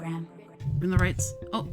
program. In the rights. Oh.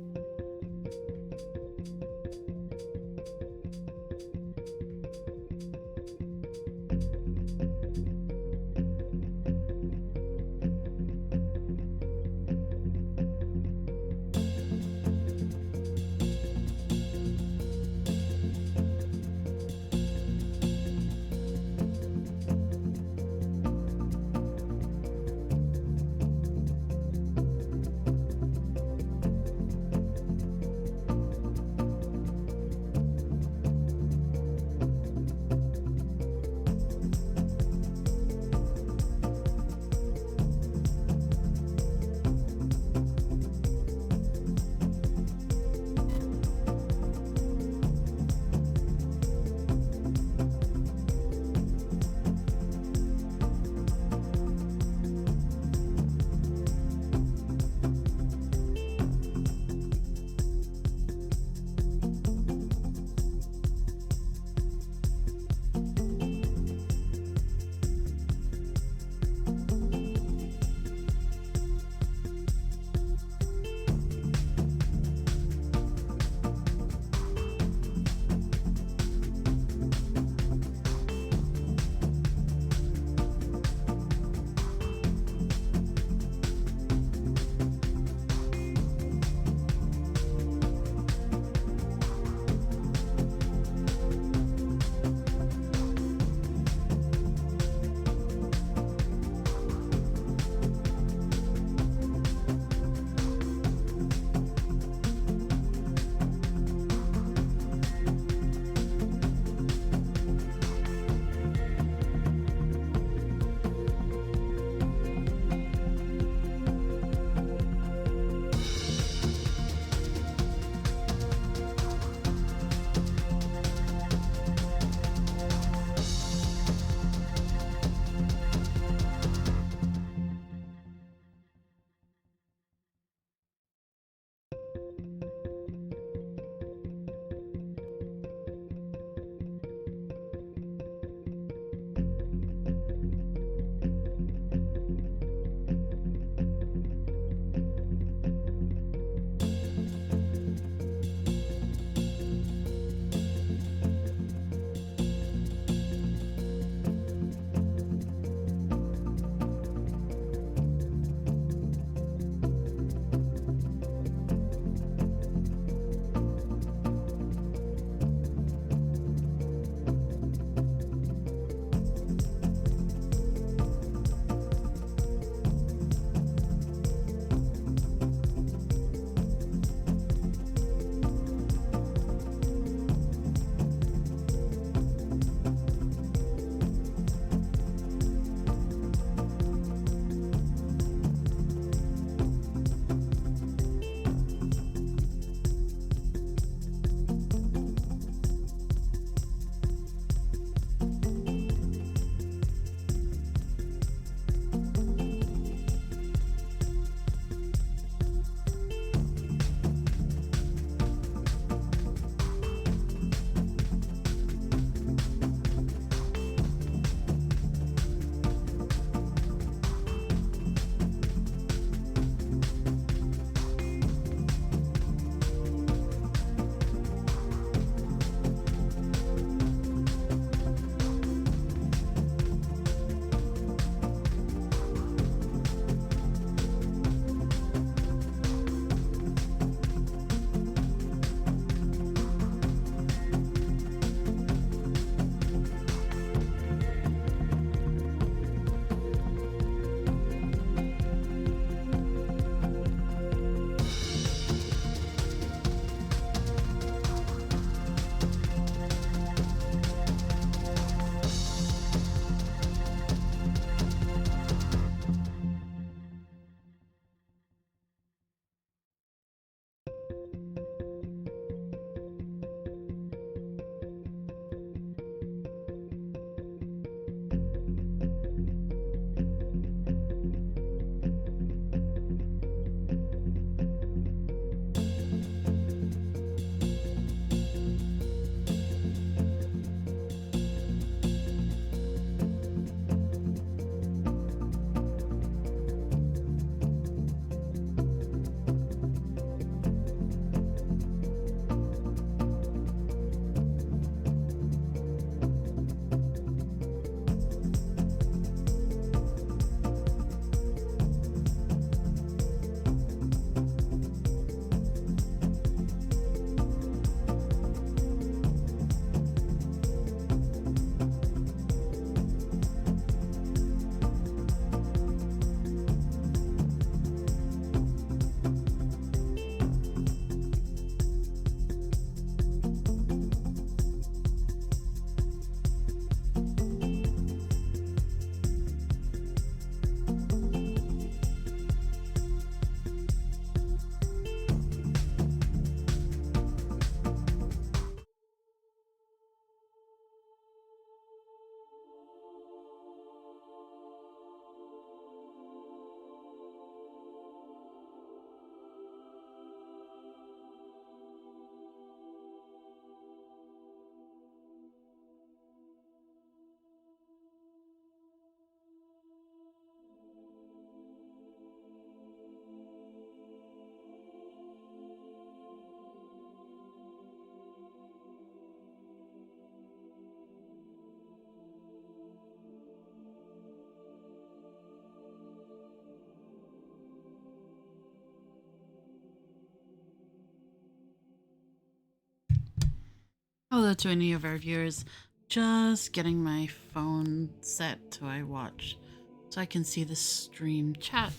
Hello to any of our viewers. Just getting my phone set so I can see the stream chat.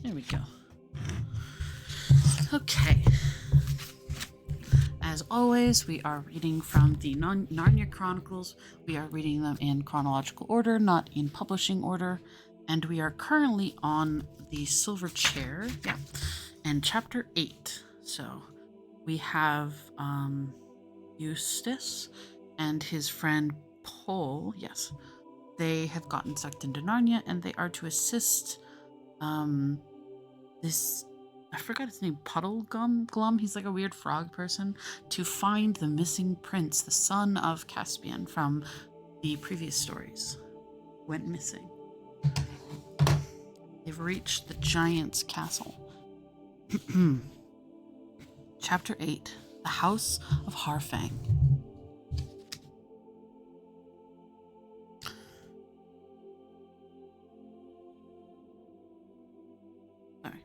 There we go. Okay. As always, we are reading from the Narnia Chronicles. We are reading them in chronological order, not in publishing order. And we are currently on the Silver Chair. Yeah. And chapter 8. So we have Eustace and his friend Paul. Yes. They have gotten sucked into Narnia and they are to assist this, I forgot his name, Glum. He's like a weird frog person, to find the missing prince, the son of Caspian from the previous stories. Went missing. They've reached the giant's castle. Chapter 8, The House of Harfang. Sorry,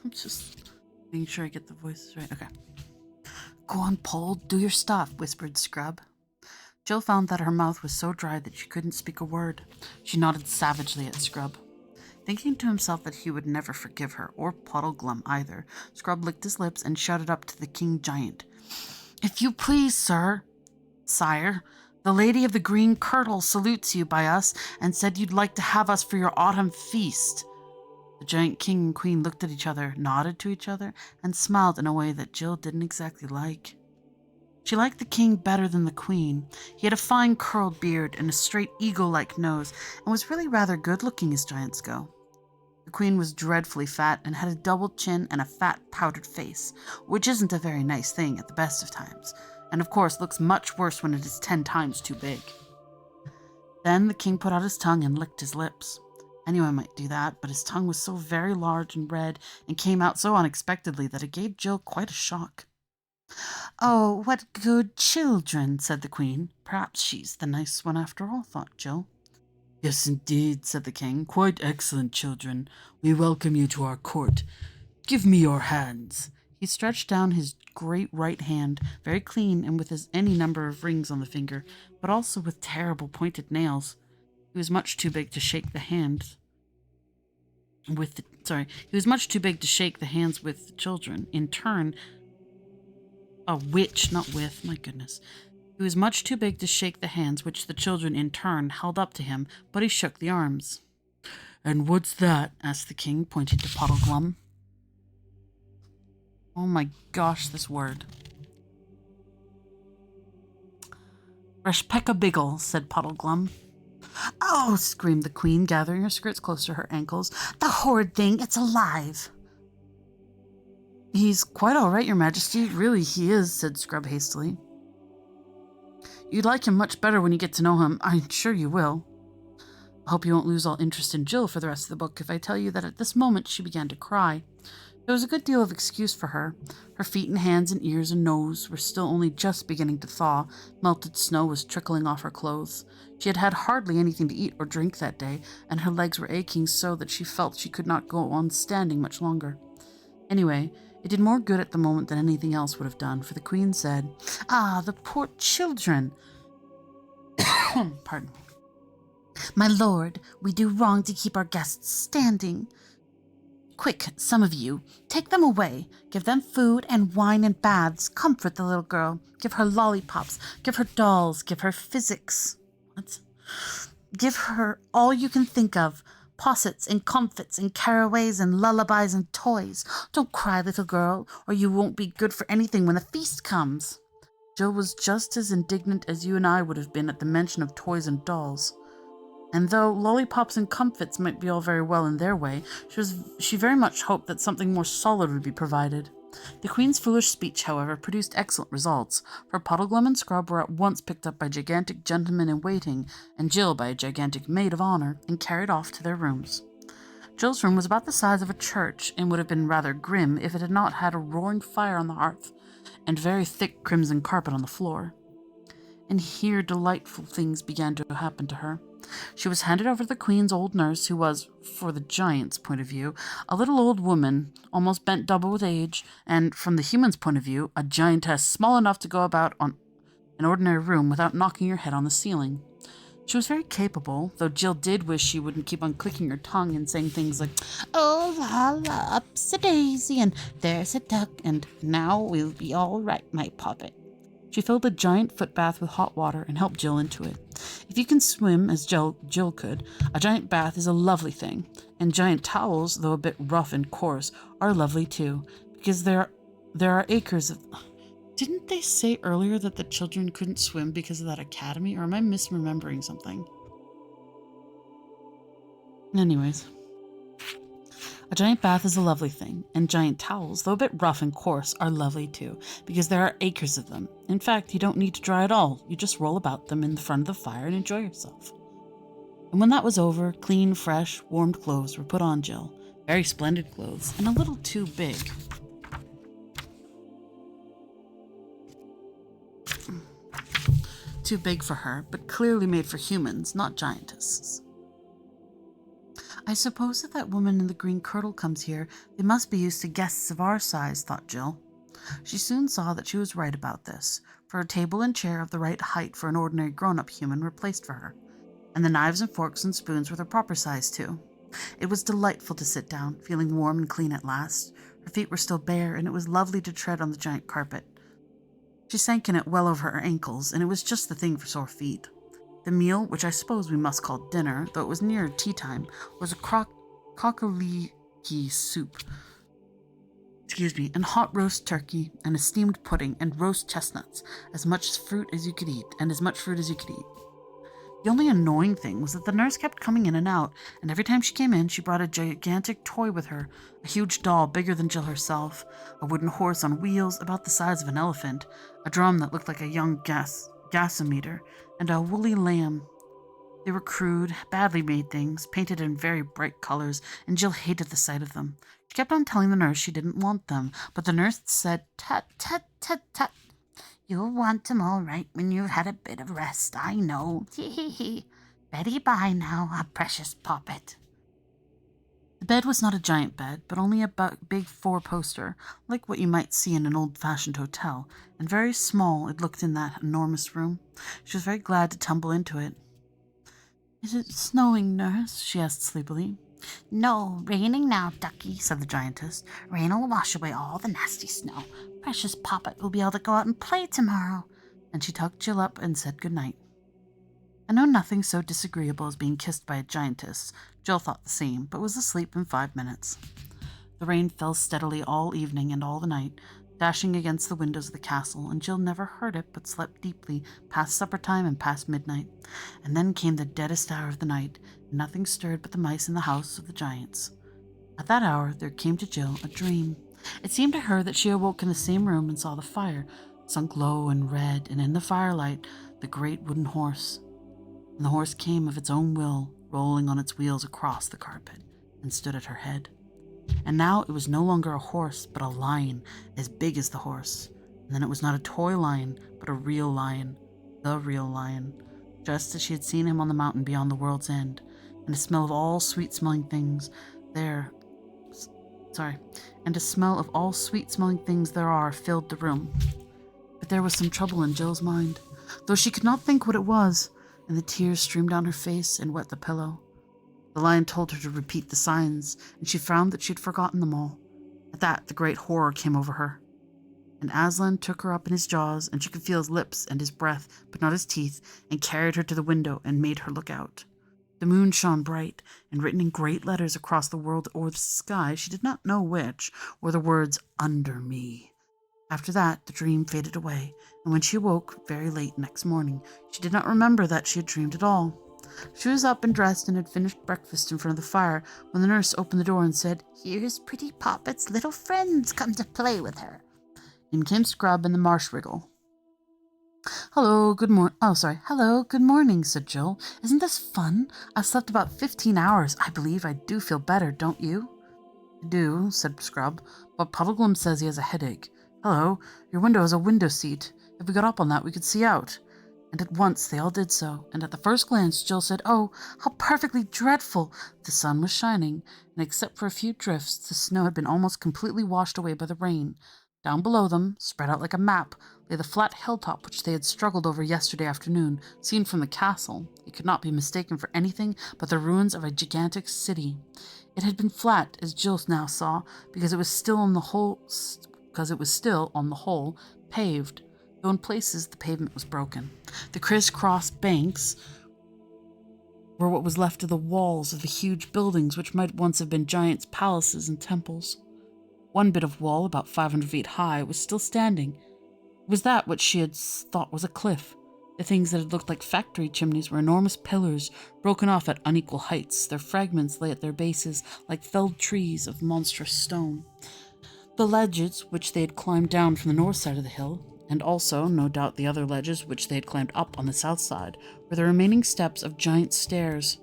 I'm just making sure I get the voices right. Okay. Go on, Paul, do your stuff, whispered Scrub. Jill found that her mouth was so dry that she couldn't speak a word. She nodded savagely at Scrub. Thinking to himself that he would never forgive her, or Puddleglum either, Scrub licked his lips and shouted up to the king giant. If you please, sire, the lady of the green kirtle salutes you by us and said you'd like to have us for your autumn feast. The giant king and queen looked at each other, nodded to each other, and smiled in a way that Jill didn't exactly like. She liked the king better than the queen. He had a fine curled beard and a straight eagle-like nose, and was really rather good-looking as giants go. The queen was dreadfully fat and had a double chin and a fat, powdered face, which isn't a very nice thing at the best of times, and of course looks much worse when it is 10 times too big. Then the king put out his tongue and licked his lips. Anyone might do that, but his tongue was so very large and red and came out so unexpectedly that it gave Jill quite a shock. Oh, what good children, said the queen. Perhaps she's the nice one after all, thought Jill. Yes, indeed, said the king. Quite excellent children. We welcome you to our court. Give me your hands. He stretched down his great right hand, very clean and with any number of rings on the finger, but also with terrible pointed nails. He was much too big to shake the hands with the children. In turn, my goodness. He was much too big to shake the hands, which the children in turn held up to him, but he shook the arms. And what's that? Asked the king, pointing to Puddleglum. Oh my gosh, this word. Reshpekabiggle, said Puddleglum. Oh, screamed the queen, gathering her skirts close to her ankles. The horrid thing, it's alive. He's quite all right, your majesty. Really, he is, said Scrub hastily. You'd like him much better when you get to know him. I'm sure you will. I hope you won't lose all interest in Jill for the rest of the book if I tell you that at this moment she began to cry. There was a good deal of excuse for her. Her feet and hands and ears and nose were still only just beginning to thaw. Melted snow was trickling off her clothes. She had had hardly anything to eat or drink that day, and her legs were aching so that she felt she could not go on standing much longer. Anyway, it did more good at the moment than anything else would have done, for the queen said, Ah, the poor children. Pardon. My lord, we do wrong to keep our guests standing. Quick, some of you, take them away. Give them food and wine and baths. Comfort the little girl. Give her lollipops. Give her dolls. Give her physics. What? Give her all you can think of. Possets and comfits and caraways and lullabies and toys. Don't cry, little girl, or you won't be good for anything when the feast comes. Jill was just as indignant as you and I would have been at the mention of toys and dolls. And though lollipops and comfits might be all very well in their way, she very much hoped that something more solid would be provided. The queen's foolish speech, however, produced excellent results, for Puddleglum and Scrub were at once picked up by gigantic gentlemen-in-waiting, and Jill by a gigantic maid of honor, and carried off to their rooms. Jill's room was about the size of a church, and would have been rather grim if it had not had a roaring fire on the hearth, and very thick crimson carpet on the floor. And here delightful things began to happen to her. She was handed over to the Queen's old nurse, who was, for the giant's point of view, a little old woman, almost bent double with age, and, from the human's point of view, a giantess small enough to go about on an ordinary room without knocking her head on the ceiling. She was very capable, though Jill did wish she wouldn't keep on clicking her tongue and saying things like, "Oh, la la, up's a daisy, and there's a duck, and now we'll be all right, my puppet." She filled a giant foot bath with hot water and helped Jill into it. If you can swim, as Jill could, a giant bath is a lovely thing, and giant towels, though a bit rough and coarse, are lovely too, because there are acres of... Didn't they say earlier that the children couldn't swim because of that academy, or am I misremembering something? Anyways, a giant bath is a lovely thing, and giant towels, though a bit rough and coarse, are lovely too, because there are acres of them. In fact, you don't need to dry at all. You just roll about them in the front of the fire and enjoy yourself. And when that was over, clean, fresh, warmed clothes were put on Jill. Very splendid clothes, and a little too big. Too big for her, but clearly made for humans, not giantesses. "I suppose if that woman in the green kirtle comes here, they must be used to guests of our size," thought Jill. She soon saw that she was right about this, for a table and chair of the right height for an ordinary grown-up human were placed for her, and the knives and forks and spoons were the proper size too. It was delightful to sit down, feeling warm and clean at last. Her feet were still bare, and it was lovely to tread on the giant carpet. She sank in it well over her ankles, and it was just the thing for sore feet. The meal, which I suppose we must call dinner, though it was nearer tea time, was a cockaliki soup, and hot roast turkey, and a steamed pudding, and roast chestnuts, as much fruit as you could eat. The only annoying thing was that the nurse kept coming in and out, and every time she came in, she brought a gigantic toy with her, a huge doll bigger than Jill herself, a wooden horse on wheels about the size of an elephant, a drum that looked like a young gasometer, and a woolly lamb. They were crude, badly made things, painted in very bright colors, and Jill hated the sight of them. She kept on telling the nurse she didn't want them, but the nurse said, "Tut, tut, tut, tut. You'll want 'em all right when you've had a bit of rest, I know. Hee hee hee. Betty bye now, a precious poppet." The bed was not a giant bed, but only a big four-poster, like what you might see in an old-fashioned hotel, and very small it looked in that enormous room. She was very glad to tumble into it. "Is it snowing, nurse?" she asked sleepily. "No, raining now, ducky," said the giantess. "Rain'll wash away all the nasty snow. Precious poppet will be able to go out and play tomorrow." And she tucked Jill up and said good night. I know nothing so disagreeable as being kissed by a giantess. Jill thought the same, but was asleep in 5 minutes. The rain fell steadily all evening and all the night, dashing against the windows of the castle, and Jill never heard it, but slept deeply past supper time and past midnight. And then came the deadest hour of the night, and nothing stirred but the mice in the house of the giants. At that hour there came to Jill a dream. It seemed to her that she awoke in the same room and saw the fire, sunk low and red, and in the firelight the great wooden horse. And the horse came of its own will, rolling on its wheels across the carpet, and stood at her head. And now it was no longer a horse, but a lion, as big as the horse. And then it was not a toy lion, but a real lion, the real lion, just as she had seen him on the mountain beyond the world's end. And a smell of all sweet-smelling things there are filled the room. But there was some trouble in Jill's mind, though she could not think what it was, and the tears streamed down her face and wet the pillow. The lion told her to repeat the signs, and she found that she had forgotten them all. At that, the great horror came over her. And Aslan took her up in his jaws, and she could feel his lips and his breath, but not his teeth, and carried her to the window and made her look out. The moon shone bright, and written in great letters across the world or the sky, she did not know which, were the words, "Under me." After that, the dream faded away, and when she awoke, very late next morning, she did not remember that she had dreamed at all. She was up and dressed and had finished breakfast in front of the fire when the nurse opened the door and said, "Here's pretty Poppet's little friends come to play with her." In came Scrub and the marsh wriggle. Hello, good morning, said Jill. "Isn't this fun? I've slept about 15 hours. I believe I do feel better, don't you?" "I do," said Scrub, "but Puddleglum says he has a headache. Hello, your window is a window seat. If we got up on that, we could see out." And at once they all did so, and at the first glance Jill said, "Oh, how perfectly dreadful!" The sun was shining, and except for a few drifts, the snow had been almost completely washed away by the rain. Down below them, spread out like a map, lay the flat hilltop which they had struggled over yesterday afternoon. Seen from the castle, it could not be mistaken for anything but the ruins of a gigantic city. It had been flat, as Jill now saw, because it was still on the whole paved, though in places the pavement was broken. The criss-cross banks were what was left of the walls of the huge buildings which might once have been giants' palaces and temples. One bit of wall, about 500 feet high, was still standing. It was that which she had thought was a cliff. The things that had looked like factory chimneys were enormous pillars, broken off at unequal heights. Their fragments lay at their bases like felled trees of monstrous stone. The ledges which they had climbed down from the north side of the hill, and also, no doubt, the other ledges which they had climbed up on the south side, were the remaining steps of giant stairs.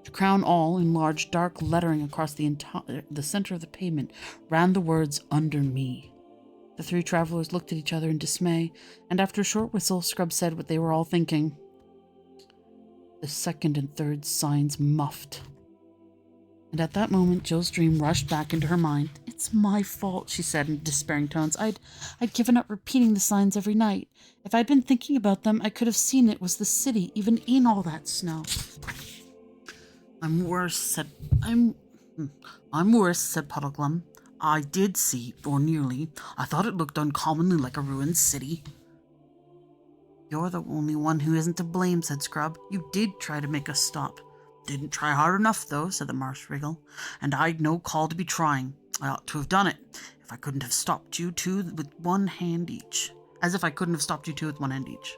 To crown all, in large dark lettering across the center of the pavement, ran the words, "Under me." The three travelers looked at each other in dismay, and after a short whistle, Scrub said what they were all thinking. The second and third signs muffed. And at that moment, Jill's dream rushed back into her mind. "It's my fault," she said in despairing tones. I'd given up repeating the signs every night. If I'd been thinking about them, I could have seen it was the city, even in all that snow. I'm worse, said Puddleglum. "I did see, or nearly. I thought it looked uncommonly like a ruined city." "You're the only one who isn't to blame," said Scrub. "You did try to make us stop." "Didn't try hard enough, though," said the Marsh Wriggle. "And I'd no call to be trying. I ought to have done it, if I couldn't have stopped you two with one hand each. As if I couldn't have stopped you two with one hand each."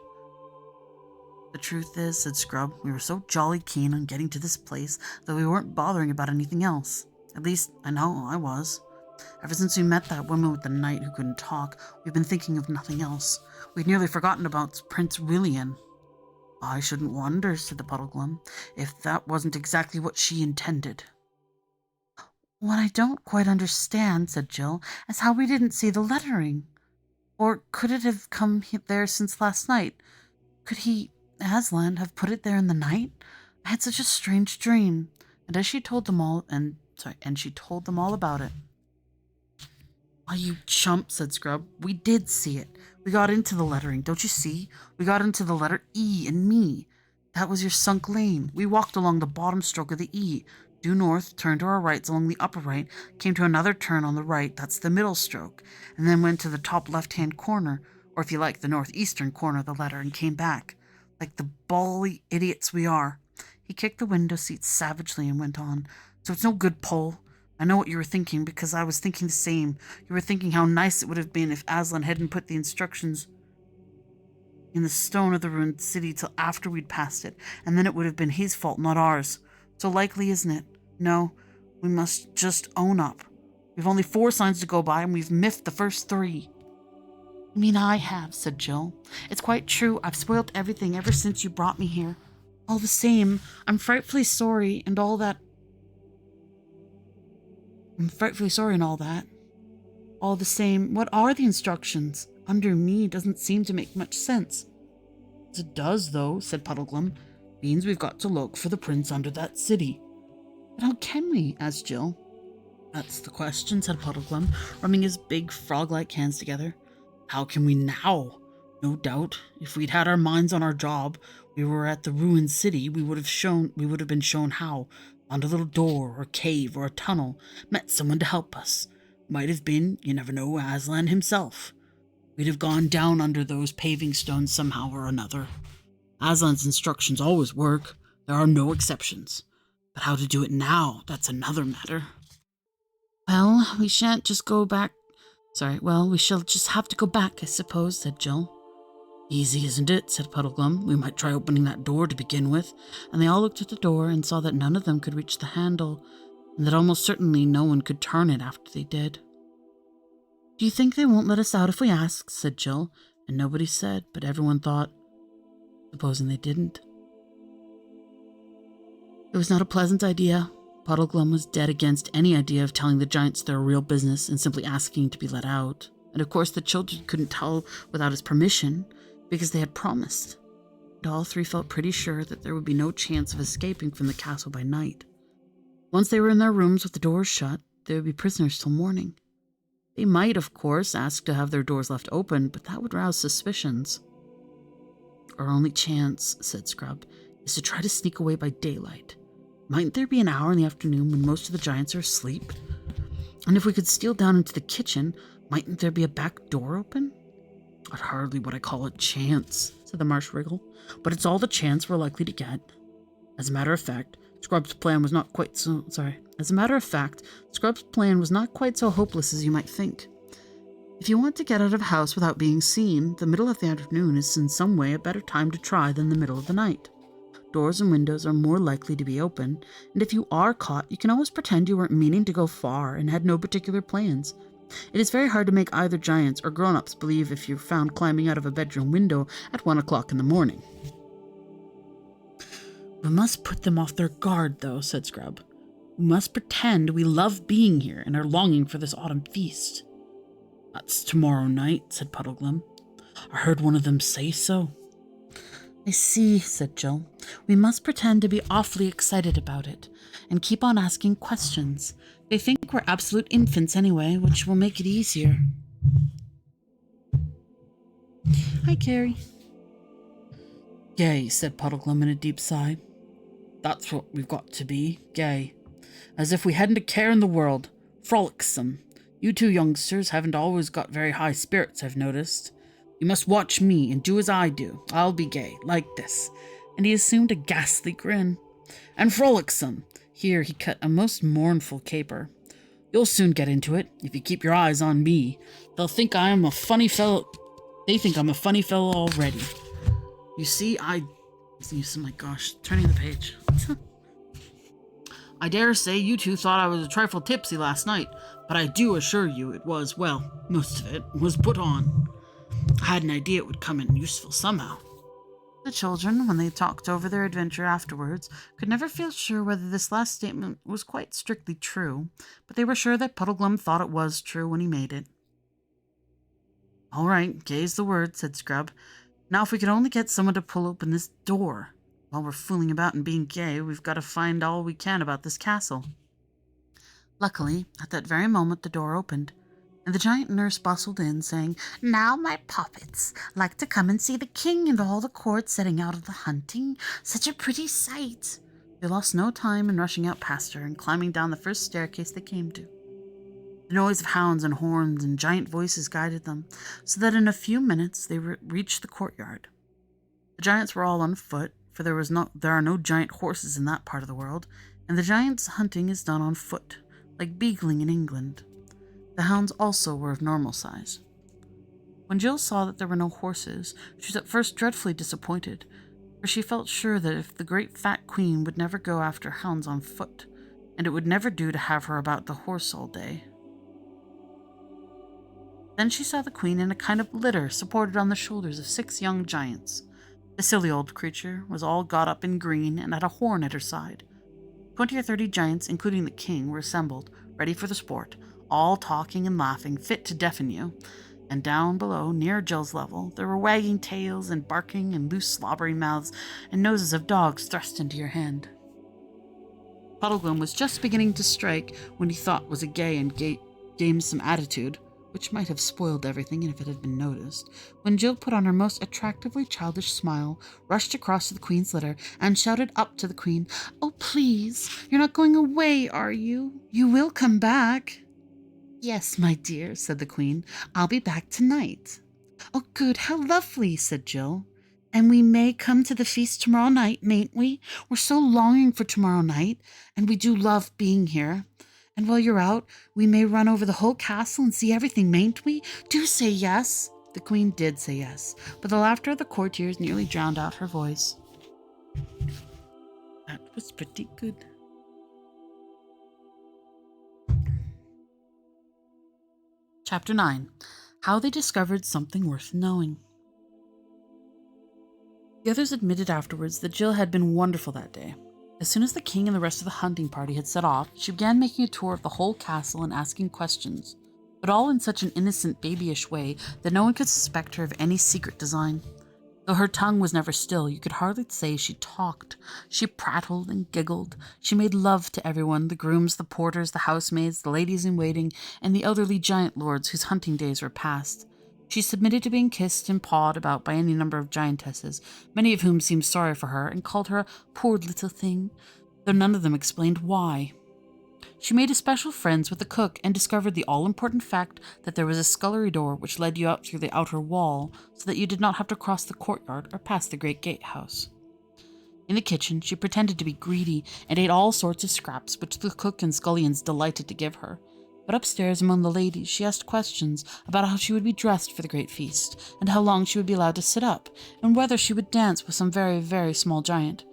"The truth is," said Scrub, "we were so jolly keen on getting to this place that we weren't bothering about anything else. At least, I know I was. Ever since we met that woman with the knight who couldn't talk, we've been thinking of nothing else. We'd nearly forgotten about Prince William." "I shouldn't wonder," said the Puddleglum, "if that wasn't exactly what she intended." "What I don't quite understand," said Jill, "is how we didn't see the lettering. Or could it have come there since last night? Could he, Aslan, have put it there in the night? I had such a strange dream." And she told them all about it. "Why, you chump," said Scrub, "we did see it. We got into the lettering, don't you see? We got into the letter E in me. That was your sunk lane. We walked along the bottom stroke of the E, due north, turned to our rights along the upper right, came to another turn on the right, that's the middle stroke, and then went to the top left-hand corner, or if you like, the northeastern corner of the letter, and came back. Like the bally idiots we are." He kicked the window seat savagely and went on. "So it's no good, Pole. I know what you were thinking, because I was thinking the same. You were thinking how nice it would have been if Aslan hadn't put the instructions in the stone of the ruined city till after we'd passed it, and then it would have been his fault, not ours. So likely, isn't it? No, we must just own up. We've only 4 signs to go by, and we've miffed the first 3. "You mean I have," said Jill. "It's quite true. I've spoilt everything ever since you brought me here. All the same, I'm frightfully sorry and all that. All the same, what are the instructions? Under me doesn't seem to make much sense." "It does, though," said Puddleglum. "Means we've got to look for the prince under that city." "But how can we?" asked Jill. "That's the question," said Puddleglum, rubbing his big frog-like hands together. "How can we now? No doubt, if we'd had our minds on our job, we were at the ruined city, we would have been shown how, found a little door or cave or a tunnel, met someone to help us. Might have been, you never know, Aslan himself. We'd have gone down under those paving stones somehow or another. Aslan's instructions always work. There are no exceptions. But how to do it now, that's another matter." "Well, we shall just have to go back, I suppose," said Jill. "Easy, isn't it?" said Puddleglum. "We might try opening that door to begin with." And they all looked at the door and saw that none of them could reach the handle, and that almost certainly no one could turn it after they did. "Do you think they won't let us out if we ask?" said Jill, and nobody said, but everyone thought, supposing they didn't. It was not a pleasant idea. Puddleglum was dead against any idea of telling the giants their real business and simply asking to be let out. And of course the children couldn't tell without his permission, because they had promised. all three felt pretty sure that there would be no chance of escaping from the castle by night. Once they were in their rooms with the doors shut, they would be prisoners till morning. They might, of course, ask to have their doors left open, but that would rouse suspicions. Our only chance, said Scrub, is to try to sneak away by daylight. Mightn't there be an hour in the afternoon when most of the giants are asleep? And if we could steal down into the kitchen, mightn't there be a back door open? I'd hardly what I call a chance, said the Marsh Wriggle, but it's all the chance we're likely to get. As a matter of fact, Scrub's plan was not quite so hopeless as you might think. If you want to get out of a house without being seen, the middle of the afternoon is in some way a better time to try than the middle of the night. Doors and windows are more likely to be open, and if you are caught, you can always pretend you weren't meaning to go far and had no particular plans. It is very hard to make either giants or grown-ups believe if you're found climbing out of a bedroom window at 1 o'clock in the morning. We must put them off their guard, though, said Scrub. We must pretend we love being here and are longing for this autumn feast. That's tomorrow night, said Puddleglum. I heard one of them say so. I see, said Jill. We must pretend to be awfully excited about it, and keep on asking questions. They think we're absolute infants anyway, which will make it easier. Hi, Carrie. Gay, said Puddleglum in a deep sigh. That's what we've got to be, gay. As if we hadn't a care in the world. Frolicsome. You two youngsters haven't always got very high spirits, I've noticed. You must watch me and do as I do. I'll be gay, like this. And he assumed a ghastly grin. And frolicsome. Here he cut a most mournful caper. You'll soon get into it, if you keep your eyes on me. They think I'm a funny fellow already. You see, oh my gosh, turning the page. I dare say you two thought I was a trifle tipsy last night, but I do assure you it was, well, most of it was put on. I had an idea it would come in useful somehow. The children, when they talked over their adventure afterwards, could never feel sure whether this last statement was quite strictly true, but they were sure that Puddleglum thought it was true when he made it. All right, gay's the word, said Scrub. Now if we could only get someone to pull open this door. While we're fooling about and being gay, we've got to find all we can about this castle. Luckily, at that very moment the door opened, and the giant nurse bustled in, saying, Now, my poppets, like to come and see the king and all the court setting out of the hunting. Such a pretty sight. They lost no time in rushing out past her and climbing down the first staircase they came to. The noise of hounds and horns and giant voices guided them, so that in a few minutes they reached the courtyard. The giants were all on foot, for there are no giant horses in that part of the world, and the giants' hunting is done on foot, like beagling in England. The hounds also were of normal size. When Jill saw that there were no horses, she was at first dreadfully disappointed, for she felt sure that if the great fat queen would never go after hounds on foot, and it would never do to have her about the horse all day. Then she saw the queen in a kind of litter supported on the shoulders of 6 young giants. The silly old creature was all got up in green and had a horn at her side. 20 or 30 giants, including the king, were assembled, ready for the sport, all talking and laughing, fit to deafen you. And down below, near Jill's level, there were wagging tails and barking and loose slobbering mouths and noses of dogs thrust into your hand. Puddleglum was just beginning to strike when he thought was a gay and gamesome attitude, which might have spoiled everything if it had been noticed, when Jill put on her most attractively childish smile, rushed across to the queen's litter, and shouted up to the queen, Oh, please, you're not going away, are you? You will come back. Yes, my dear, said the queen. I'll be back tonight. Oh, good, how lovely, said Jill. And we may come to the feast tomorrow night, mayn't we? We're so longing for tomorrow night, and we do love being here. And while you're out, we may run over the whole castle and see everything, mayn't we? Do say yes. The queen did say yes, but the laughter of the courtiers nearly drowned out her voice. That was pretty good. Chapter 9. How they discovered something worth knowing. The others admitted afterwards that Jill had been wonderful that day. As soon as the king and the rest of the hunting party had set off, she began making a tour of the whole castle and asking questions, but all in such an innocent, babyish way that no one could suspect her of any secret design. Though her tongue was never still, you could hardly say she talked. She prattled and giggled. She made love to everyone, the grooms, the porters, the housemaids, the ladies in waiting, and the elderly giant lords whose hunting days were past. She submitted to being kissed and pawed about by any number of giantesses, many of whom seemed sorry for her and called her a poor little thing, though none of them explained why. She made especial friends with the cook and discovered the all-important fact that there was a scullery door which led you out through the outer wall, so that you did not have to cross the courtyard or pass the great gatehouse. In the kitchen, she pretended to be greedy and ate all sorts of scraps which the cook and scullions delighted to give her. But upstairs among the ladies, she asked questions about how she would be dressed for the great feast, and how long she would be allowed to sit up, and whether she would dance with some very, very small giant.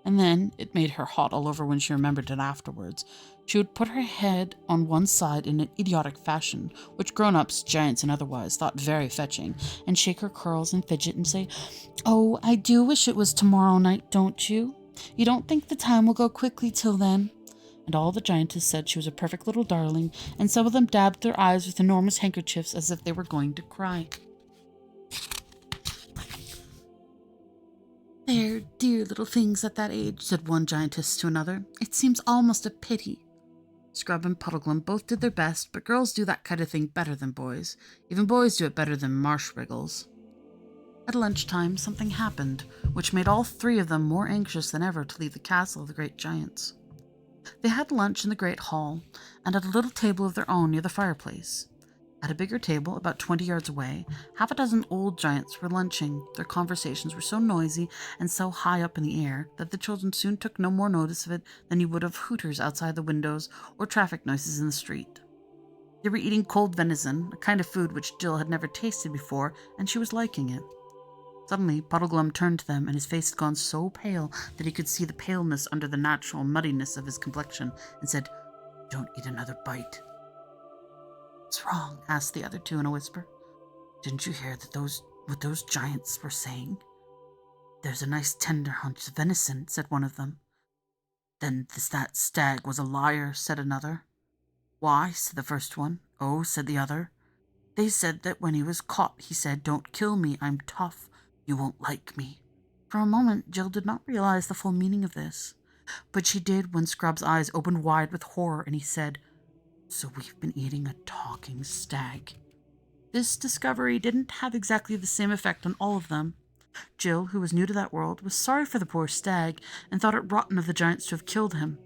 And then, it made her hot all over when she remembered it afterwards, she would put her head on one side in an idiotic fashion, which grown-ups, giants and otherwise, thought very fetching, and shake her curls and fidget and say, "Oh, I do wish it was tomorrow night, don't you? You don't think the time will go quickly till then?" And all the giantess said she was a perfect little darling, and some of them dabbed their eyes with enormous handkerchiefs as if they were going to cry. "They're dear little things at that age," said one giantess to another. "It seems almost a pity." Scrub and Puddleglum both did their best, but girls do that kind of thing better than boys. Even boys do it better than marsh wriggles. At lunchtime, something happened, which made all three of them more anxious than ever to leave the castle of the great giants. They had lunch in the great hall, and at a little table of their own near the fireplace. At a bigger table, about 20 yards away, half a dozen old giants were lunching. Their conversations were so noisy and so high up in the air that the children soon took no more notice of it than you would of hooters outside the windows or traffic noises in the street. They were eating cold venison, a kind of food which Jill had never tasted before, and she was liking it. Suddenly, Puddleglum turned to them, and his face had gone so pale that he could see the paleness under the natural muddiness of his complexion, and said, "Don't eat another bite." "What's wrong?" asked the other two in a whisper. "Didn't you hear what those giants were saying?" "There's a nice tender haunch of venison," said one of them. "Then that stag was a liar," said another. "Why?" said the first one. "Oh," said the other, "they said that when he was caught, he said, 'Don't kill me, I'm tough. You won't like me.'" For a moment, Jill did not realize the full meaning of this, but she did when Scrub's eyes opened wide with horror and he said, "So we've been eating a talking stag." This discovery didn't have exactly the same effect on all of them. Jill, who was new to that world, was sorry for the poor stag and thought it rotten of the giants to have killed him.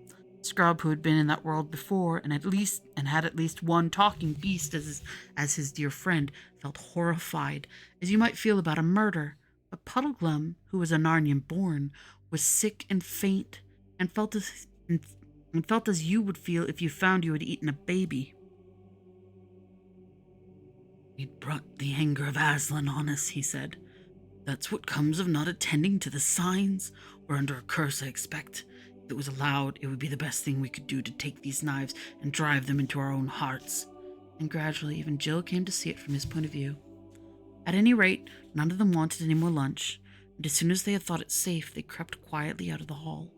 Scrub, who had been in that world before and had at least one talking beast as his dear friend, felt horrified, as you might feel about a murder. But Puddleglum, who was a Narnian born, was sick and faint, and felt as you would feel if you found you had eaten a baby. "We'd brought the anger of Aslan on us," he said. "That's what comes of not attending to the signs. We're under a curse, I expect. If it was allowed, it would be the best thing we could do to take these knives and drive them into our own hearts." And gradually even Jill came to see it from his point of view. At any rate, none of them wanted any more lunch, and as soon as they had thought it safe, they crept quietly out of the hall.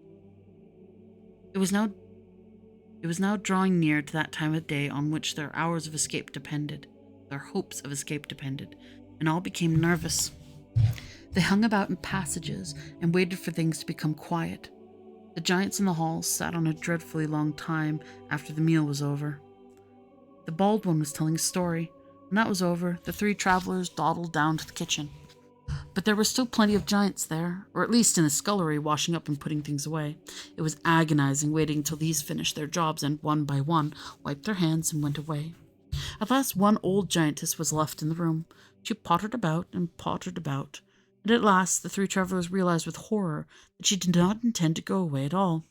It was now drawing near to that time of day on which their hours of escape depended, their hopes of escape depended, and all became nervous. They hung about in passages and waited for things to become quiet. The giants in the hall sat on a dreadfully long time after the meal was over. The bald one was telling a story. When that was over, the three travelers dawdled down to the kitchen. But there were still plenty of giants there, or at least in the scullery, washing up and putting things away. It was agonizing waiting until these finished their jobs and, one by one, wiped their hands and went away. At last one old giantess was left in the room. She pottered about, and at last the three travelers realized with horror that she did not intend to go away at all.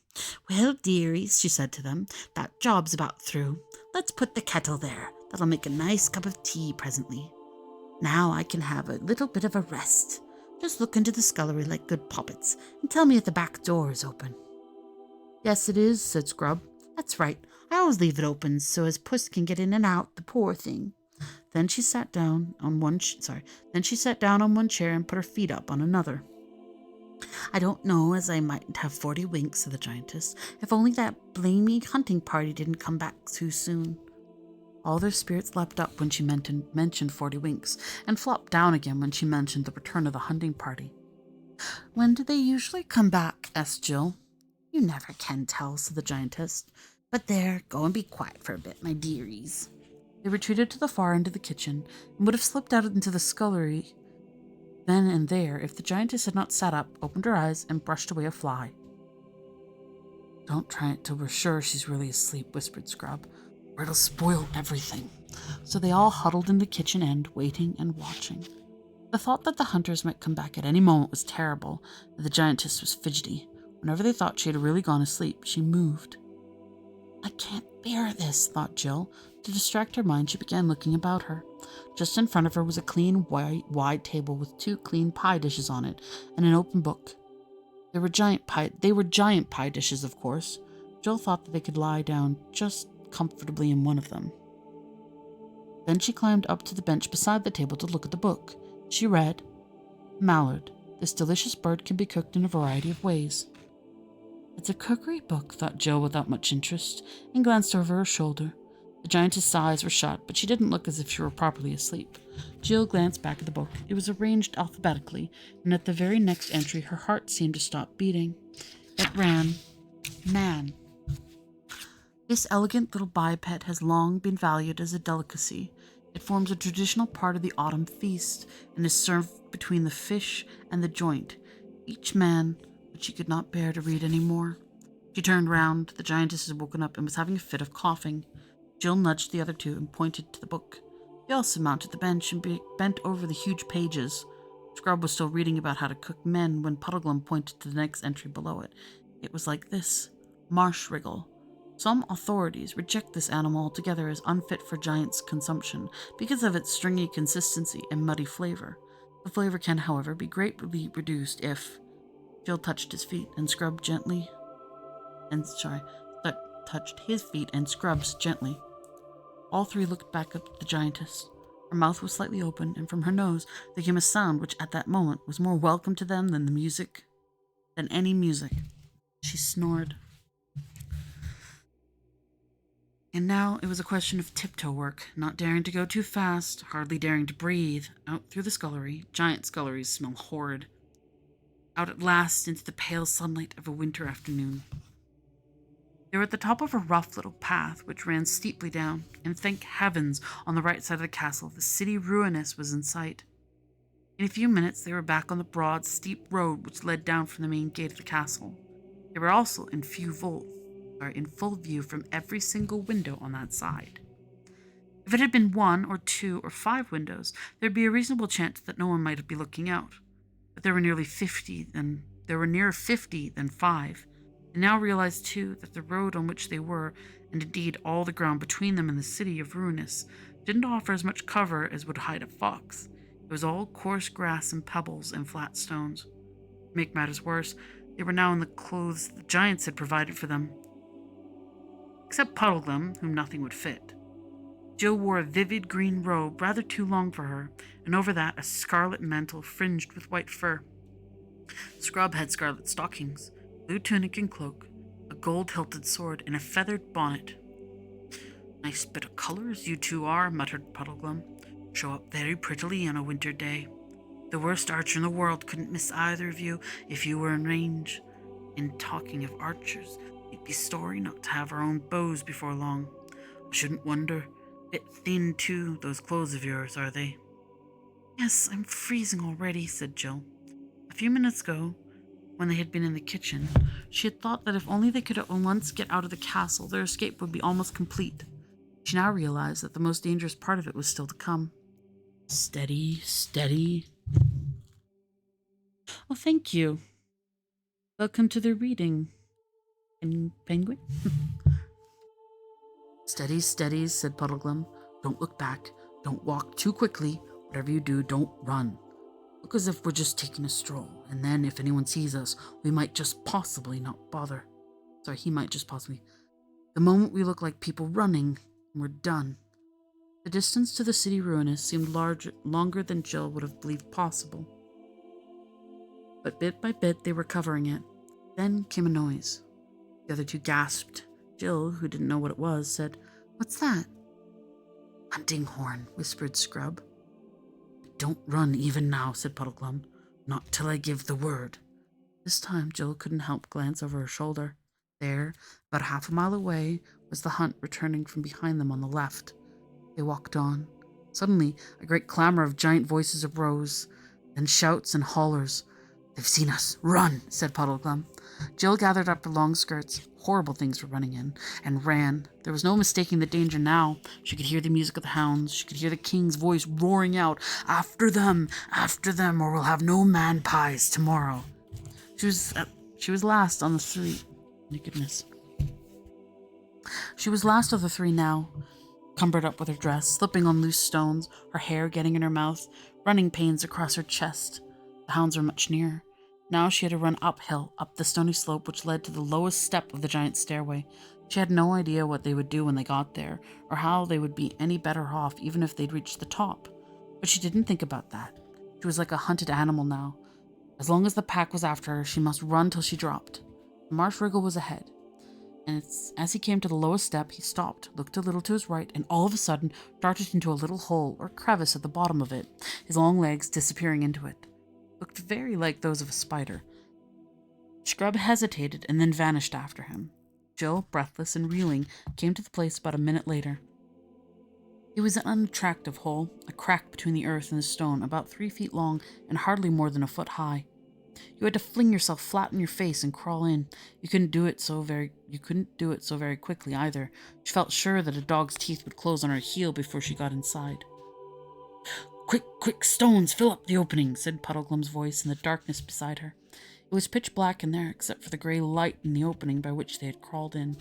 "Well, dearies," she said to them, "that job's about through. Let's put the kettle there. That'll make a nice cup of tea presently. Now I can have a little bit of a rest. Just look into the scullery like good poppets, and tell me if the back door is open." "Yes, it is," said Scrub. "That's right. I always leave it open so as Puss can get in and out, the poor thing." Then she sat down on one chair and put her feet up on another. "I don't know as I mightn't have 40 winks," said the giantess, "if only that blamey hunting party didn't come back too soon." All their spirits leapt up when she mentioned 40 winks, and flopped down again when she mentioned the return of the hunting party. "When do they usually come back?" asked Jill. "You never can tell," said the giantess. "But there, go and be quiet for a bit, my dearies." They retreated to the far end of the kitchen, and would have slipped out into the scullery then and there if the giantess had not sat up, opened her eyes, and brushed away a fly. "Don't try it till we're sure she's really asleep," whispered Scrub, "or it'll spoil everything." So they all huddled in the kitchen end, waiting and watching. The thought that the hunters might come back at any moment was terrible, and the giantess was fidgety. Whenever they thought she had really gone asleep, she moved. "I can't bear this," thought Jill. To distract her mind, she began looking about her. Just in front of her was a clean, wide table with 2 clean pie dishes on it and an open book. They were giant pie dishes, of course. Jill thought that they could lie down just comfortably in one of them. Then she climbed up to the bench beside the table to look at the book. She read, "Mallard. This delicious bird can be cooked in a variety of ways." "It's a cookery book," thought Jill without much interest, and glanced over her shoulder. The giantess' eyes were shut, but she didn't look as if she were properly asleep. Jill glanced back at the book. It was arranged alphabetically, and at the very next entry her heart seemed to stop beating. It ran, "Man. This elegant little biped has long been valued as a delicacy. It forms a traditional part of the autumn feast, and is served between the fish and the joint. Each man," but she could not bear to read any more. She turned round. The giantess had woken up and was having a fit of coughing. Jill nudged the other 2 and pointed to the book. They also mounted the bench and bent over the huge pages. Scrub was still reading about how to cook men when Puddleglum pointed to the next entry below it. It was like this: "Marsh wriggle. Some authorities reject this animal altogether as unfit for giants' consumption because of its stringy consistency and muddy flavor. The flavor can, however, be greatly reduced if—" Jill touched his feet and scrubbed gently. Touched his feet and scrubbed gently. All 3 looked back at the giantess. Her mouth was slightly open, and from her nose there came a sound which at that moment was more welcome to them than any music. She snored. And now it was a question of tiptoe work, not daring to go too fast, hardly daring to breathe, out through the scullery. Giant sculleries smell horrid. Out at last into the pale sunlight of a winter afternoon. They were at the top of a rough little path which ran steeply down, and thank heavens, on the right side of the castle, the city ruinous was in sight. In a few minutes they were back on the broad, steep road which led down from the main gate of the castle. They were also in full view from every single window on that side. If it had been 1 or 2 or 5 windows, there'd be a reasonable chance that no one might be looking out. But there were nearer 50 than 5. They now realized, too, that the road on which they were, and indeed all the ground between them and the city of Ruinous, didn't offer as much cover as would hide a fox. It was all coarse grass and pebbles and flat stones. To make matters worse, they were now in the clothes the giants had provided for them. Except Puddleglum, whom nothing would fit. Jill wore a vivid green robe, rather too long for her, and over that a scarlet mantle fringed with white fur. Scrub had scarlet stockings, blue tunic and cloak, a gold-hilted sword, and a feathered bonnet. "Nice bit of colors you 2 are," muttered Puddleglum. "Show up very prettily on a winter day. The worst archer in the world couldn't miss either of you if you were in range. And talking of archers, it'd be sorry not to have our own bows before long. I shouldn't wonder. Bit thin, too, those clothes of yours, are they?" "Yes, I'm freezing already," said Jill. A few minutes ago, when they had been in the kitchen, she had thought that if only they could at once get out of the castle, their escape would be almost complete. She now realized that the most dangerous part of it was still to come. "Steady, steady." "Oh, thank you. Welcome to the reading, Penguin." "Steady, steady," said Puddleglum. "Don't look back. Don't walk too quickly. Whatever you do, don't run. Look as if we're just taking a stroll, and then if anyone sees us, we might just possibly not bother. He might just possibly. The moment we look like people running, we're done." The distance to the city ruinous seemed longer than Jill would have believed possible. But bit by bit they were covering it. Then came a noise. The other 2 gasped. Jill, who didn't know what it was, said, "What's that?" Hunting horn, whispered Scrub. Don't run even now, said Puddleglum. Not till I give the word. This time Jill couldn't help glance over her shoulder. There, about half a mile away, was the hunt returning from behind them on the left. They walked on. Suddenly, a great clamor of giant voices arose, then shouts and hollers. They've seen us. Run, said Puddleglum. Jill gathered up her long skirts. Horrible things were running in, and ran. There was no mistaking the danger now. She could hear the music of the hounds. She could hear the king's voice roaring out, after them, or we'll have no man pies tomorrow. She was last on the three. Nakedness. She was last of the three now, cumbered up with her dress, slipping on loose stones, her hair getting in her mouth, running pains across her chest. The hounds were much nearer. Now she had to run uphill, up the stony slope which led to the lowest step of the giant stairway. She had no idea what they would do when they got there, or how they would be any better off even if they'd reached the top. But she didn't think about that. She was like a hunted animal now. As long as the pack was after her, she must run till she dropped. The marsh wriggle was ahead, and as he came to the lowest step, he stopped, looked a little to his right, and all of a sudden darted into a little hole or crevice at the bottom of it, his long legs disappearing into it. Looked very like those of a spider. Scrub hesitated and then vanished after him. Jill, breathless and reeling, came to the place about a minute later. It was an unattractive hole, a crack between the earth and the stone, about 3 feet long and hardly more than a foot high. You had to fling yourself flat on your face and crawl in. You couldn't do it so very quickly either. She felt sure that a dog's teeth would close on her heel before she got inside. Quick, stones, fill up the opening, said Puddleglum's voice in the darkness beside her. It was pitch black in there, except for the gray light in the opening by which they had crawled in.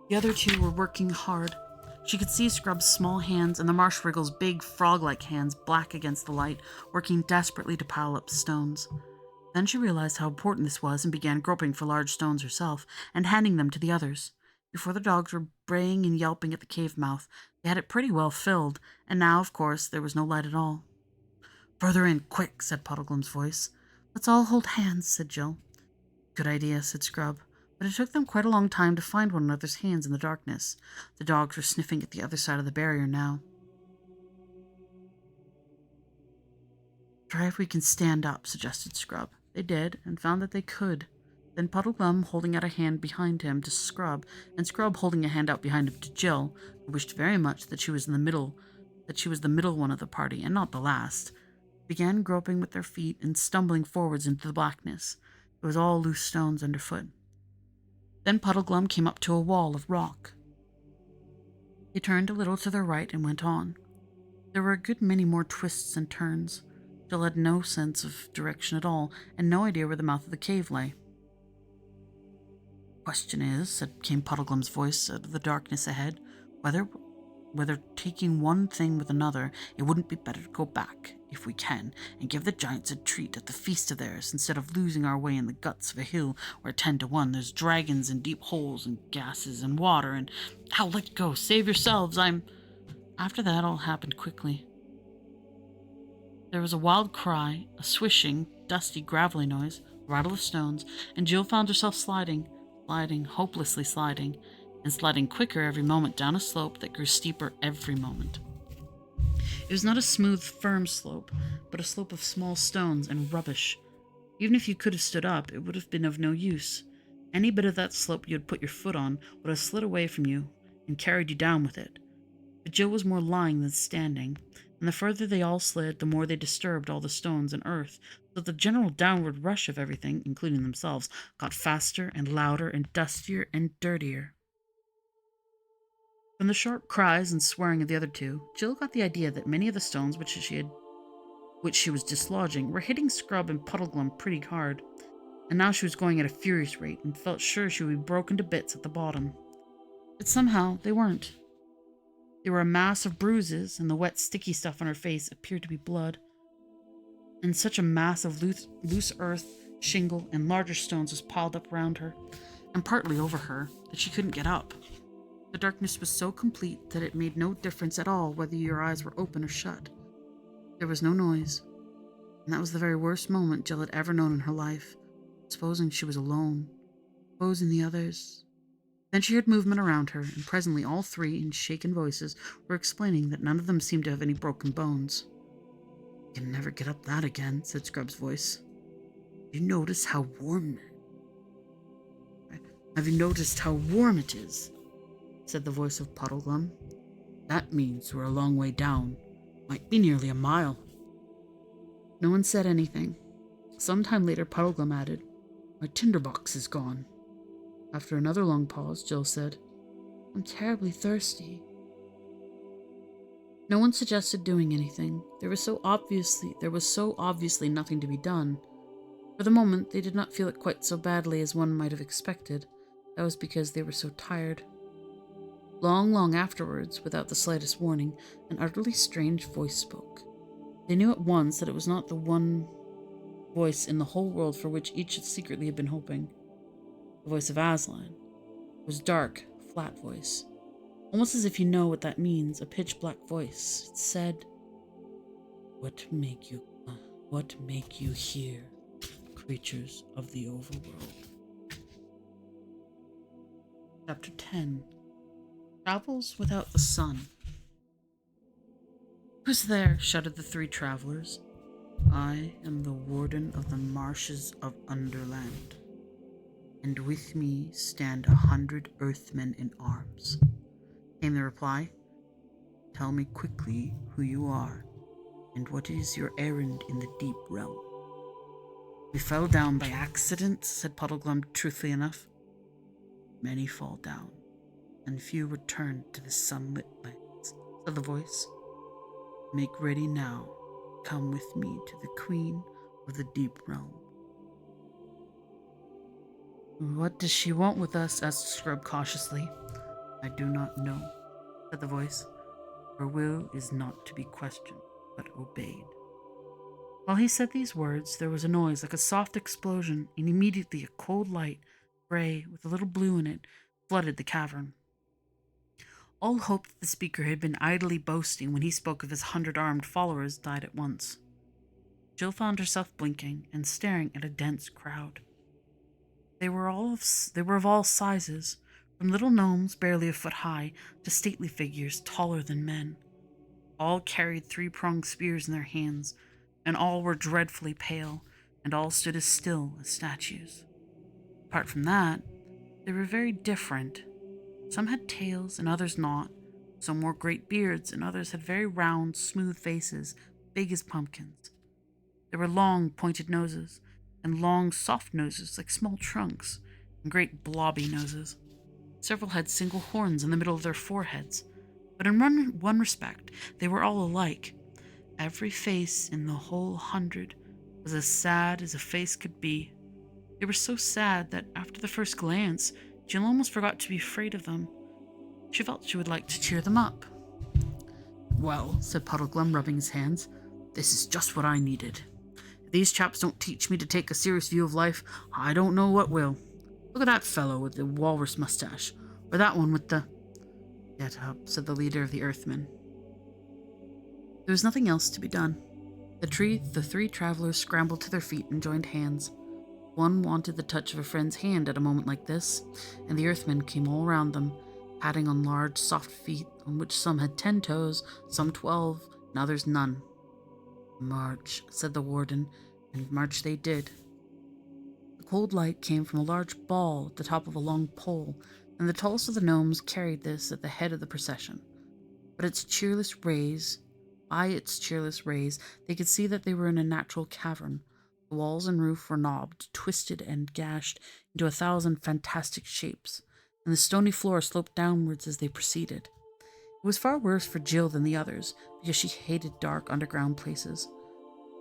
The other two were working hard. She could see Scrub's small hands and the marsh wriggle's big frog-like hands black against the light, working desperately to pile up stones. Then she realized how important this was and began groping for large stones herself and handing them to the others. Before the dogs were braying and yelping at the cave mouth, they had it pretty well filled, and now, of course, there was no light at all. Further in, quick, said Puddleglum's voice. Let's all hold hands, said Jill. Good idea, said Scrub. But it took them quite a long time to find one another's hands in the darkness. The dogs were sniffing at the other side of the barrier now. Try if we can stand up, suggested Scrub. They did, and found that they could. Then Puddleglum holding out a hand behind him to Scrub, and Scrub holding a hand out behind him to Jill, who wished very much that she was the middle one of the party, and not the last, began groping with their feet and stumbling forwards into the blackness. It was all loose stones underfoot. Then Puddleglum came up to a wall of rock. He turned a little to their right and went on. There were a good many more twists and turns. Jill had no sense of direction at all, and no idea where the mouth of the cave lay. Question is, came Puddleglum's voice out of the darkness ahead, whether taking one thing with another, it wouldn't be better to go back, if we can, and give the giants a treat at the feast of theirs, instead of losing our way in the guts of a hill where 10 to 1 there's dragons and deep holes and gases and water and... let go, save yourselves, After that all happened quickly. There was a wild cry, a swishing, dusty, gravelly noise, a rattle of stones, and Jill found herself sliding, hopelessly sliding, and sliding quicker every moment down a slope that grew steeper every moment. It was not a smooth, firm slope, but a slope of small stones and rubbish. Even if you could have stood up, it would have been of no use. Any bit of that slope you had put your foot on would have slid away from you and carried you down with it. But Jill was more lying than standing, and the further they all slid, the more they disturbed all the stones and earth, so that the general downward rush of everything, including themselves, got faster and louder and dustier and dirtier. From the sharp cries and swearing of the other two, Jill got the idea that many of the stones which she was dislodging were hitting Scrub and Puddleglum pretty hard, and now she was going at a furious rate and felt sure she would be broken to bits at the bottom. But somehow they weren't. They were a mass of bruises, and the wet, sticky stuff on her face appeared to be blood. And such a mass of loose earth, shingle, and larger stones was piled up round her, and partly over her, that she couldn't get up. The darkness was so complete that it made no difference at all whether your eyes were open or shut. There was no noise, And that was the very worst moment Jill had ever known in her life. Supposing she was alone. Supposing the others. Then she heard movement around her, and presently all three, in shaken voices, were explaining that none of them seemed to have any broken bones. "You can never get up that again," said Scrub's voice. "You notice how warm... Have you noticed how warm it is?" said the voice of Puddleglum. "That means we're a long way down. Might be nearly a mile." No one said anything. Some time later, Puddleglum added, "My tinderbox is gone." After another long pause, Jill said, "I'm terribly thirsty." No one suggested doing anything. There was so obviously nothing to be done. For the moment, they did not feel it quite so badly as one might have expected. That was because they were so tired. Long afterwards, without the slightest warning, an utterly strange voice spoke. They knew at once that it was not the one voice in the whole world for which each secretly had been hoping. The voice of Aslan. It was dark, flat voice. Almost as if you know what that means, a pitch-black voice. It said, What make you here, creatures of the overworld?" Chapter 10. Travels Without the Sun. "Who's there?" shouted the three travelers. "I am the warden of the marshes of Underland, and with me stand 100 earthmen in arms," came the reply. "Tell me quickly who you are, and what is your errand in the deep realm." "We fell down by accident," said Puddleglum truthfully enough. "Many fall down, and few return to the sunlit lands," said the voice. "Make ready now. Come with me to the Queen of the Deep Realm." "What does she want with us?" asked Scrub cautiously. "I do not know," said the voice. "Her will is not to be questioned, but obeyed." While he said these words, there was a noise like a soft explosion, and immediately a cold light, gray, with a little blue in it, flooded the cavern. All hope that the speaker had been idly boasting when he spoke of his 100 armed followers died at once. Jill found herself blinking and staring at a dense crowd. They were of all sizes, from little gnomes barely a foot high to stately figures taller than men. All carried three-pronged spears in their hands, and all were dreadfully pale, and all stood as still as statues. Apart from that, they were very different. Some had tails and others not. Some wore great beards and others had very round, smooth faces, big as pumpkins. There were long, pointed noses, and long, soft noses like small trunks, and great blobby noses. Several had single horns in the middle of their foreheads, but in one respect they were all alike. Every face in the whole 100 was as sad as a face could be. They were so sad that after the first glance, Jill almost forgot to be afraid of them. She felt she would like to cheer them up. "Well," said Puddleglum, rubbing his hands, "this is just what I needed. If these chaps don't teach me to take a serious view of life, I don't know what will. Look at that fellow with the walrus mustache, or that one with the..." "Get up," said the leader of the Earthmen. There was nothing else to be done. The three travelers scrambled to their feet and joined hands. One wanted the touch of a friend's hand at a moment like this, and the Earthmen came all around them, patting on large, soft feet on which some had 10 toes, some 12, and others none. "March," said the warden, and march they did. The cold light came from a large ball at the top of a long pole, and the tallest of the gnomes carried this at the head of the procession. By its cheerless rays, they could see that they were in a natural cavern. The walls and roof were knobbed, twisted, and gashed into 1,000 fantastic shapes, and the stony floor sloped downwards as they proceeded. It was far worse for Jill than the others, because she hated dark underground places.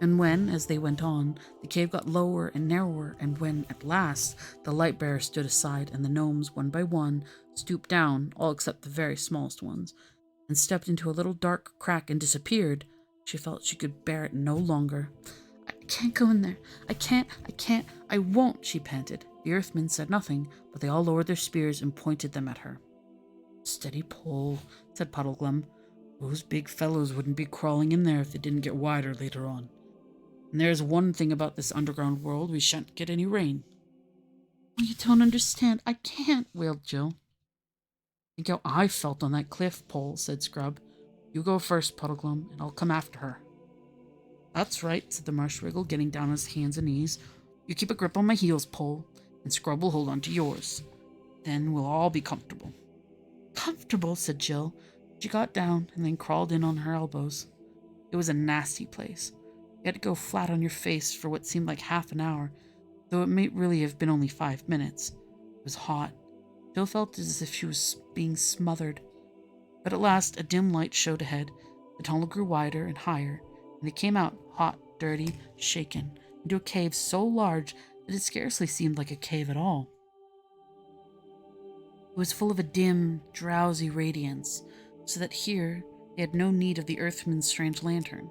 And when, as they went on, the cave got lower and narrower, and when, at last, the light-bearer stood aside and the gnomes, one by one, stooped down, all except the very smallest ones, and stepped into a little dark crack and disappeared, she felt she could bear it no longer. "I can't go in there. I can't, I won't," she panted. The Earthmen said nothing, but they all lowered their spears and pointed them at her. "Steady pull," said Puddleglum. "Those big fellows wouldn't be crawling in there if they didn't get wider later on." And there's one thing about this underground world, we shan't get any rain. Oh, you don't understand. I can't, wailed Jill. Think how I felt on that cliff pole, said Scrub. You go first, Puddleglum, and I'll come after her. That's right, said the Marshwiggle, getting down on his hands and knees. You keep a grip on my heels, Pole, and Scrub will hold on to yours. Then we'll all be comfortable. Comfortable, said Jill. She got down and then crawled in on her elbows. It was a nasty place. You had to go flat on your face for what seemed like half an hour, though it may really have been only 5 minutes. It was hot. Jill felt as if she was being smothered. But at last a dim light showed ahead. The tunnel grew wider and higher, and they came out, hot, dirty, shaken, into a cave so large that it scarcely seemed like a cave at all. It was full of a dim, drowsy radiance, so that here they had no need of the Earthman's strange lantern.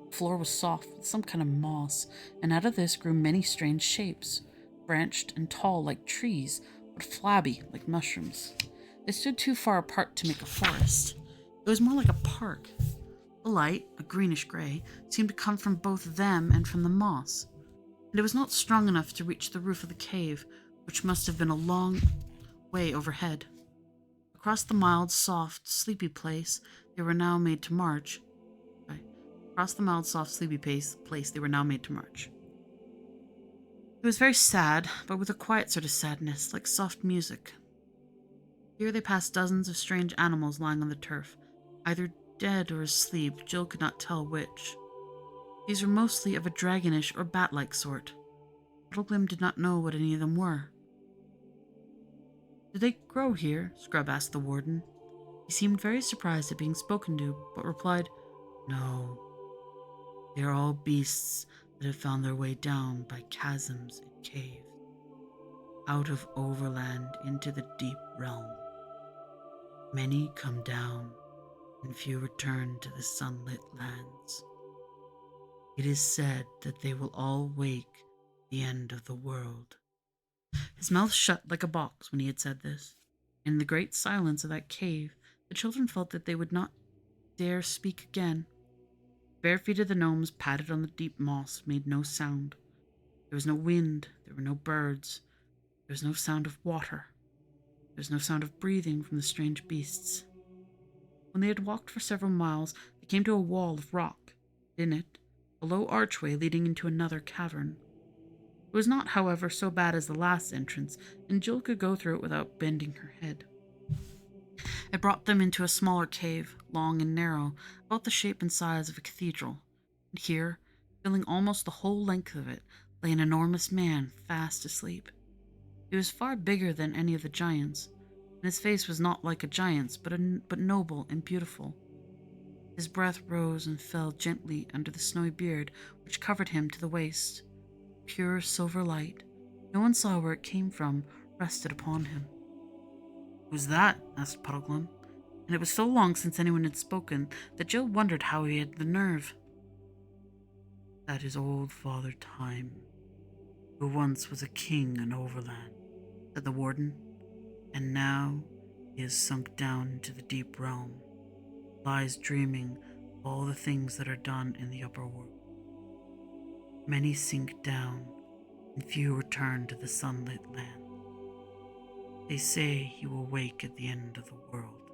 The floor was soft with some kind of moss, and out of this grew many strange shapes, branched and tall like trees, but flabby like mushrooms. They stood too far apart to make a forest. It was more like a park. The light, a greenish gray, seemed to come from both them and from the moss, and it was not strong enough to reach the roof of the cave, which must have been a long way overhead. Across the mild, soft, sleepy place they were now made to march. Across the mild, soft, sleepy place they were now made to march. It was very sad, but with a quiet sort of sadness, like soft music. Here they passed dozens of strange animals lying on the turf, either dead or asleep. Jill could not tell which. These were mostly of a dragonish or bat-like sort. Puddleglum did not know what any of them were. Did they grow here? Scrub asked the warden. He seemed very surprised at being spoken to, but replied, No. They are all beasts that have found their way down by chasms and caves, out of overland into the deep realm. Many come down, and few return to the sunlit lands. It is said that they will all wake the end of the world. His mouth shut like a box when he had said this. In the great silence of that cave, the children felt that they would not dare speak again. The bare feet of the gnomes padded on the deep moss made no sound. There was no wind, there were no birds, there was no sound of water, there was no sound of breathing from the strange beasts. When they had walked for several miles, they came to a wall of rock. In it, a low archway leading into another cavern. It was not, however, so bad as the last entrance, and Jill could go through it without bending her head. It brought them into a smaller cave, long and narrow, about the shape and size of a cathedral. And here, filling almost the whole length of it, lay an enormous man fast asleep. He was far bigger than any of the giants, and his face was not like a giant's, but noble and beautiful. His breath rose and fell gently under the snowy beard which covered him to the waist. Pure silver light, no one saw where it came from, rested upon him. Who's that? Asked Puddleglum, and it was so long since anyone had spoken that Jill wondered how he had the nerve. That is old Father Time, who once was a king in Overland, said the warden, and now he has sunk down into the deep realm, lies dreaming of all the things that are done in the upper world. Many sink down, and few return to the sunlit land. They say he will wake at the end of the world.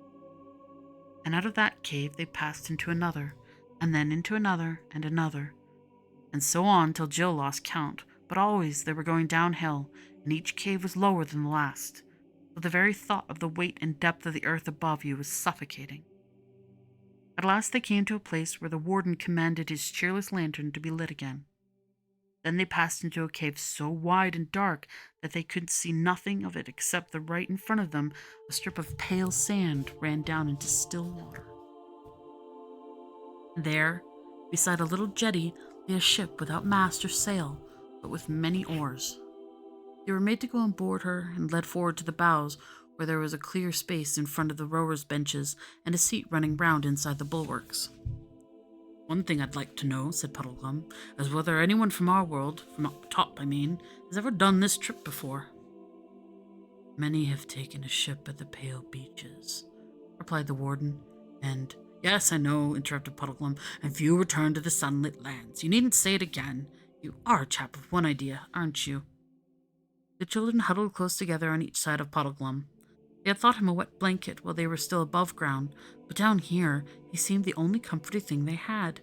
And out of that cave they passed into another, and then into another and another, and so on till Jill lost count, but always they were going downhill, and each cave was lower than the last, so the very thought of the weight and depth of the earth above you was suffocating. At last they came to a place where the warden commanded his cheerless lantern to be lit again. Then they passed into a cave so wide and dark that they could see nothing of it except that right in front of them a strip of pale sand ran down into still water. There, beside a little jetty, lay a ship without mast or sail, but with many oars. They were made to go on board her and led forward to the bows, where there was a clear space in front of the rowers' benches and a seat running round inside the bulwarks. One thing I'd like to know, said Puddleglum, is whether anyone from our world, from up top I mean, has ever done this trip before. Many have taken a ship at the pale beaches, replied the warden, and Yes, I know, interrupted Puddleglum, and few return to the sunlit lands. You needn't say it again. You are a chap of one idea, aren't you? The children huddled close together on each side of Puddleglum. They had thought him a wet blanket while they were still above ground, but down here he seemed the only comforting thing they had.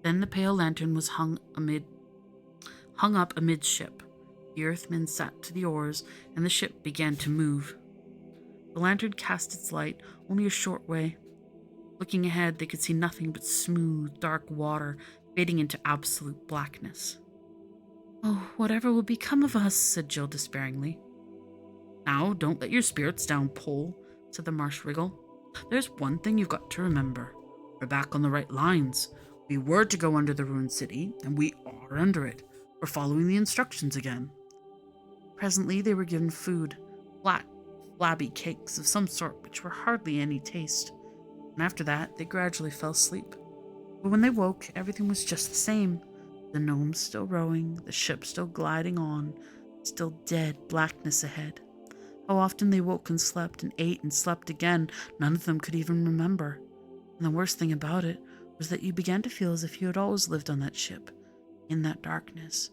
Then the pale lantern was hung up amidship. The Earthmen sat to the oars, and the ship began to move. The lantern cast its light only a short way. Looking ahead, they could see nothing but smooth, dark water fading into absolute blackness. Oh, whatever will become of us, said Jill despairingly. Now, don't let your spirits down, Pole, said the Marsh Wriggle. There's one thing you've got to remember. We're back on the right lines. We were to go under the ruined city, and we are under it. We're following the instructions again. Presently, they were given food, flat, flabby cakes of some sort which were hardly any taste, and after that, they gradually fell asleep. But when they woke, everything was just the same. The gnomes still rowing, the ship still gliding on, still dead blackness ahead. How often they woke and slept and ate and slept again, none of them could even remember. And the worst thing about it was that you began to feel as if you had always lived on that ship, in that darkness,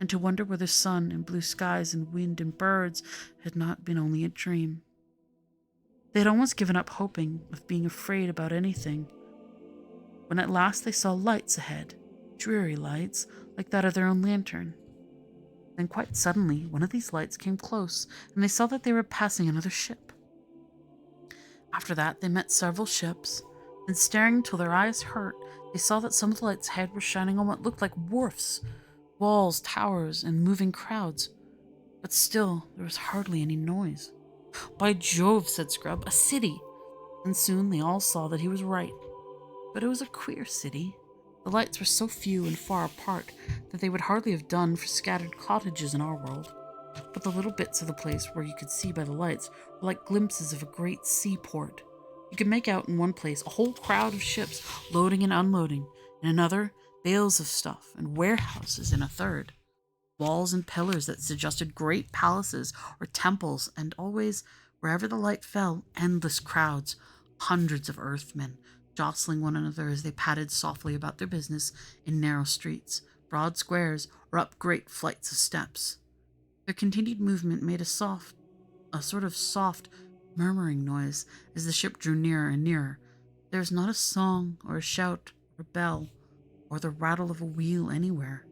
and to wonder whether sun and blue skies and wind and birds had not been only a dream. They had almost given up hoping, of being afraid about anything, when at last they saw lights ahead, dreary lights like that of their own lantern. Then quite suddenly, one of these lights came close, and they saw that they were passing another ship. After that, they met several ships, and staring till their eyes hurt, they saw that some of the lights ahead were shining on what looked like wharfs, walls, towers, and moving crowds. But still, there was hardly any noise. By Jove, said Scrub, a city! And soon they all saw that he was right. But it was a queer city. The lights were so few and far apart that they would hardly have done for scattered cottages in our world. But the little bits of the place where you could see by the lights were like glimpses of a great seaport. You could make out in one place a whole crowd of ships loading and unloading, in another, bales of stuff and warehouses in a third, walls and pillars that suggested great palaces or temples, and always, wherever the light fell, endless crowds, hundreds of earthmen, jostling one another as they padded softly about their business in narrow streets, broad squares, or up great flights of steps. Their continued movement made a sort of soft, murmuring noise as the ship drew nearer and nearer. There was not a song or a shout or a bell or the rattle of a wheel anywhere.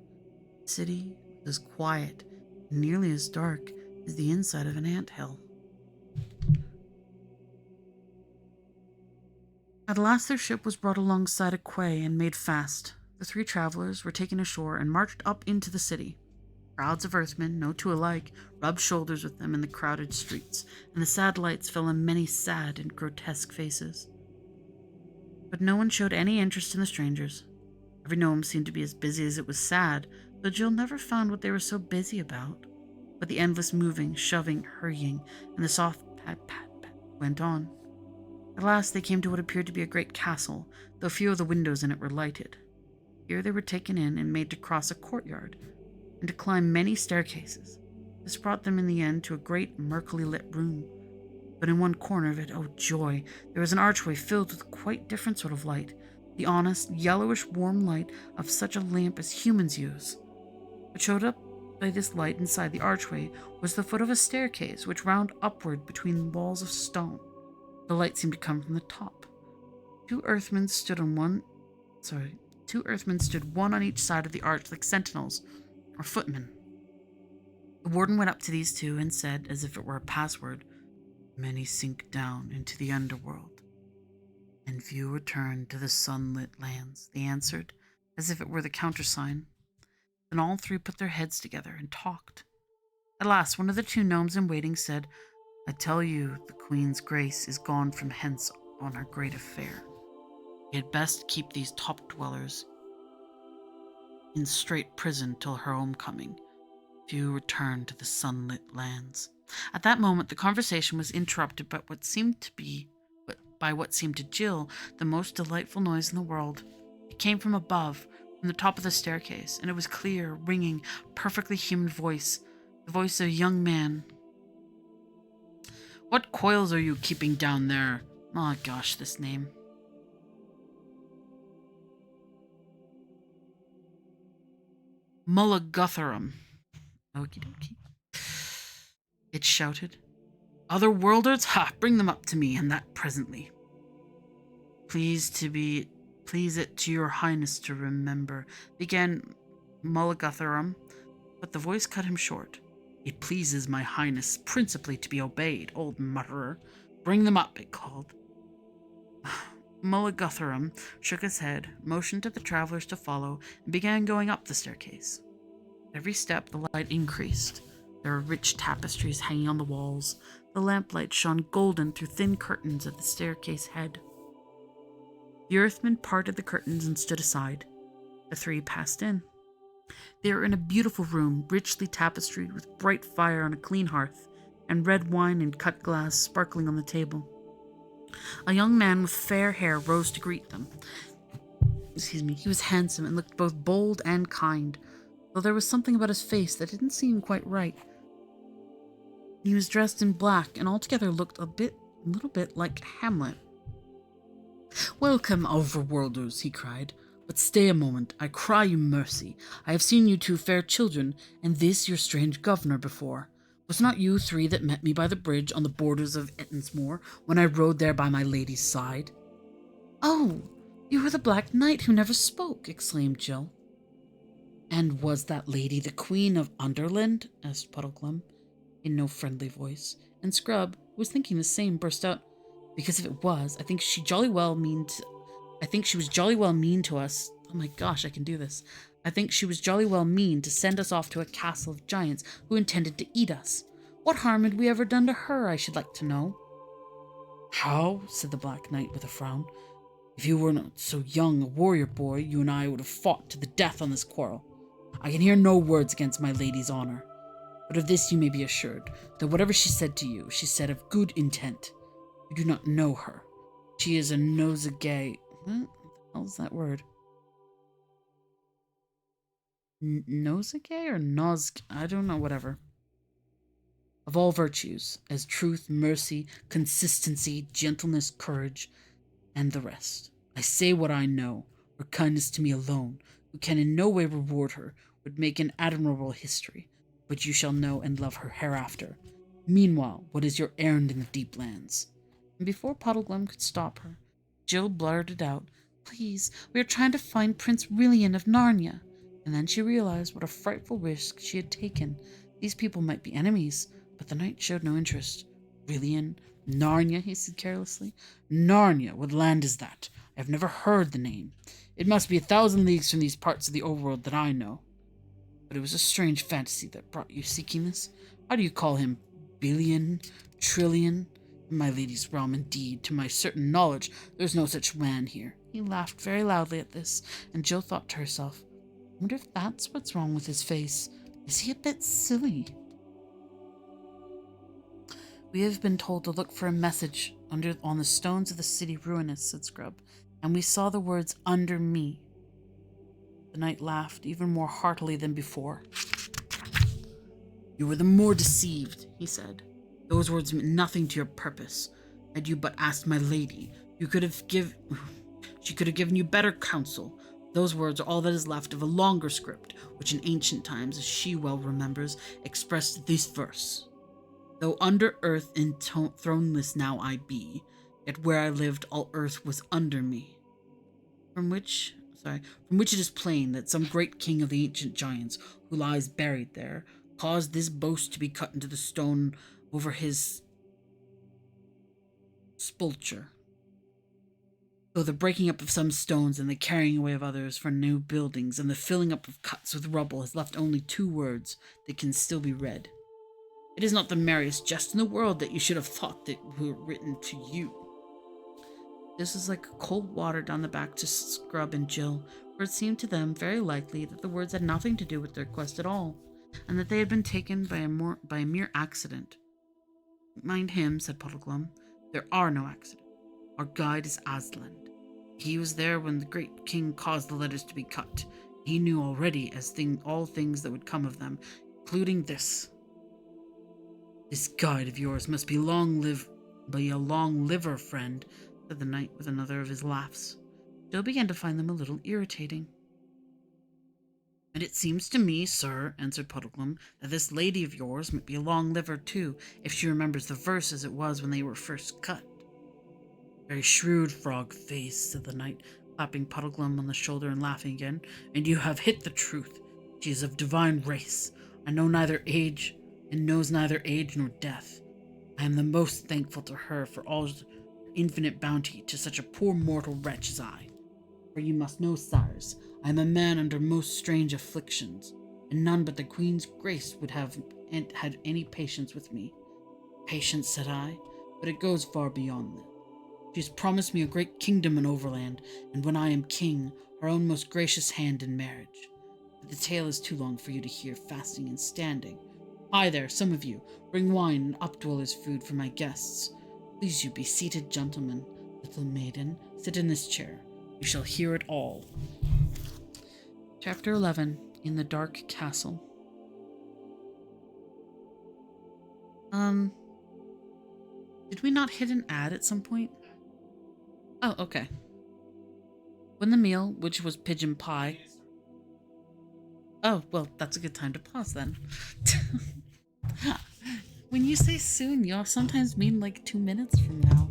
The city was as quiet and nearly as dark as the inside of an anthill. At last their ship was brought alongside a quay and made fast. The three travelers were taken ashore and marched up into the city. Crowds of earthmen, no two alike, rubbed shoulders with them in the crowded streets, and the sad lights fell on many sad and grotesque faces. But no one showed any interest in the strangers. Every gnome seemed to be as busy as it was sad, though Jill never found what they were so busy about. But the endless moving, shoving, hurrying, and the soft pat, pat, pat went on. At last they came to what appeared to be a great castle, though few of the windows in it were lighted. Here they were taken in and made to cross a courtyard, and to climb many staircases. This brought them in the end to a great murkily lit room. But in one corner of it, oh joy, there was an archway filled with quite different sort of light, the honest, yellowish warm light of such a lamp as humans use. What showed up by this light inside the archway was the foot of a staircase which wound upward between walls of stone. The light seemed to come from the top. Two earthmen stood one on each side of the arch like sentinels, or footmen. The warden went up to these two and said, as if it were a password, "Many sink down into the underworld, and few return to the sunlit lands," they answered, as if it were the countersign. Then all three put their heads together and talked. At last, one of the two gnomes in waiting said, "I tell you, the Queen's Grace is gone from hence on her great affair. We had best keep these top dwellers in strait prison till her homecoming. Few return to the sunlit lands." At that moment, the conversation was interrupted by what seemed to Jill the most delightful noise in the world. It came from above, from the top of the staircase, and it was clear, ringing, perfectly human voice, the voice of a young man. "What coils are you keeping down there?" Oh gosh, this name. Mullagutharum. Okie dokie. It shouted. Other worlders? Ha! Bring them up to me, and that presently. Please it to your highness to remember, began Mullagutharum, but the voice cut him short. It pleases my highness principally to be obeyed, old mutterer. Bring them up, it called. Mullagutharum shook his head, motioned to the travelers to follow, and began going up the staircase. At every step, the light increased. There were rich tapestries hanging on the walls. The lamplight shone golden through thin curtains at the staircase head. The earthman parted the curtains and stood aside. The three passed in. They were in a beautiful room, richly tapestried, with bright fire on a clean hearth, and red wine in cut glass sparkling on the table. A young man with fair hair rose to greet them. He was handsome and looked both bold and kind, though there was something about his face that didn't seem quite right. He was dressed in black and altogether looked a little bit like Hamlet. "Welcome, overworlders," he cried. "But stay a moment, I cry you mercy. I have seen you two fair children, and this your strange governor before. Was not you three that met me by the bridge on the borders of Ettonsmoor, when I rode there by my lady's side?" "Oh, you were the Black Knight who never spoke," exclaimed Jill. "And was that lady the Queen of Underland?" asked Puddleglum, in no friendly voice, and Scrub, who was thinking the same, burst out, "Because if it was, I think she was jolly well mean to us. Oh my gosh, I can do this. I think she was jolly well mean to send us off to a castle of giants who intended to eat us. What harm had we ever done to her, I should like to know?" "How?" said the Black Knight with a frown. "If you were not so young a warrior boy, you and I would have fought to the death on this quarrel. I can hear no words against my lady's honor. But of this you may be assured, that whatever she said to you, she said of good intent. You do not know her. She is a nosegay." What the hell is that word? Nosegay or nosg? I don't know, whatever. "Of all virtues, as truth, mercy, consistency, gentleness, courage, and the rest. I say what I know. Her kindness to me alone, who can in no way reward her, would make an admirable history. But you shall know and love her hereafter. Meanwhile, what is your errand in the deep lands?" And before Puddleglum could stop her, Jill blurted out, "Please, we are trying to find Prince Rilian of Narnia." And then she realized what a frightful risk she had taken. These people might be enemies, but the knight showed no interest. "Rilian? Narnia?" he said carelessly. "Narnia? What land is that? I have never heard the name. It must be 1,000 leagues from these parts of the overworld that I know. But it was a strange fantasy that brought you seeking this. How do you call him? Billion? Trillion? In my lady's realm, indeed. To my certain knowledge, there's no such man here." He laughed very loudly at this, and Jill thought to herself, "I wonder if that's what's wrong with his face. Is he a bit silly?" "We have been told to look for a message on the stones of the city ruinous," said Scrub, "and we saw the words 'under me.'" The knight laughed even more heartily than before. "You were the more deceived," he said. "Those words meant nothing to your purpose. Had you but asked my lady, she could have given you better counsel. Those words are all that is left of a longer script, which in ancient times, as she well remembers, expressed this verse: Though under earth enthroneless now I be, yet where I lived all earth was under me. From which it is plain that some great king of the ancient giants, who lies buried there, caused this boast to be cut into the stone over his sepulchre. Though the breaking up of some stones and the carrying away of others for new buildings and the filling up of cuts with rubble has left only 2 words that can still be read. It is not the merriest jest in the world that you should have thought that were written to you." This was like cold water down the back to Scrub and Jill, for it seemed to them very likely that the words had nothing to do with their quest at all, and that they had been taken by a mere accident. "Mind him," said Puddleglum. "There are no accidents. Our guide is Aslan. He was there when the great king caused the letters to be cut. He knew already all things that would come of them, including this. This guide of yours must be a long liver, friend," said the knight with another of his laughs. Jill began to find them a little irritating. And it seems to me, sir, answered Puddleglum, that this lady of yours might be a long liver too, if she remembers the verse as it was when they were first cut. Very shrewd, frog face, said the knight, clapping Puddleglum on the shoulder and laughing again. And you have hit the truth. She is of divine race. I know neither age, and knows neither age nor death. I am the most thankful to her for all her infinite bounty to such a poor mortal wretch as I. For you must know, sires, I am a man under most strange afflictions, and none but the Queen's grace would have had any patience with me. Patience, said I, but it goes far beyond that. She has promised me a great kingdom in Overland, and when I am king, her own most gracious hand in marriage. But the tale is too long for you to hear fasting and standing. Hi there, some of you, bring wine and updwellers' food for my guests. Please you be seated, gentlemen. Little maiden, sit in this chair. You shall hear it all. Chapter 11, In the Dark Castle. Did we not hit an ad at some point? Oh, okay. When the meal, which was pigeon pie... Oh, well, that's a good time to pause then. When you say soon, you sometimes mean like 2 minutes from now.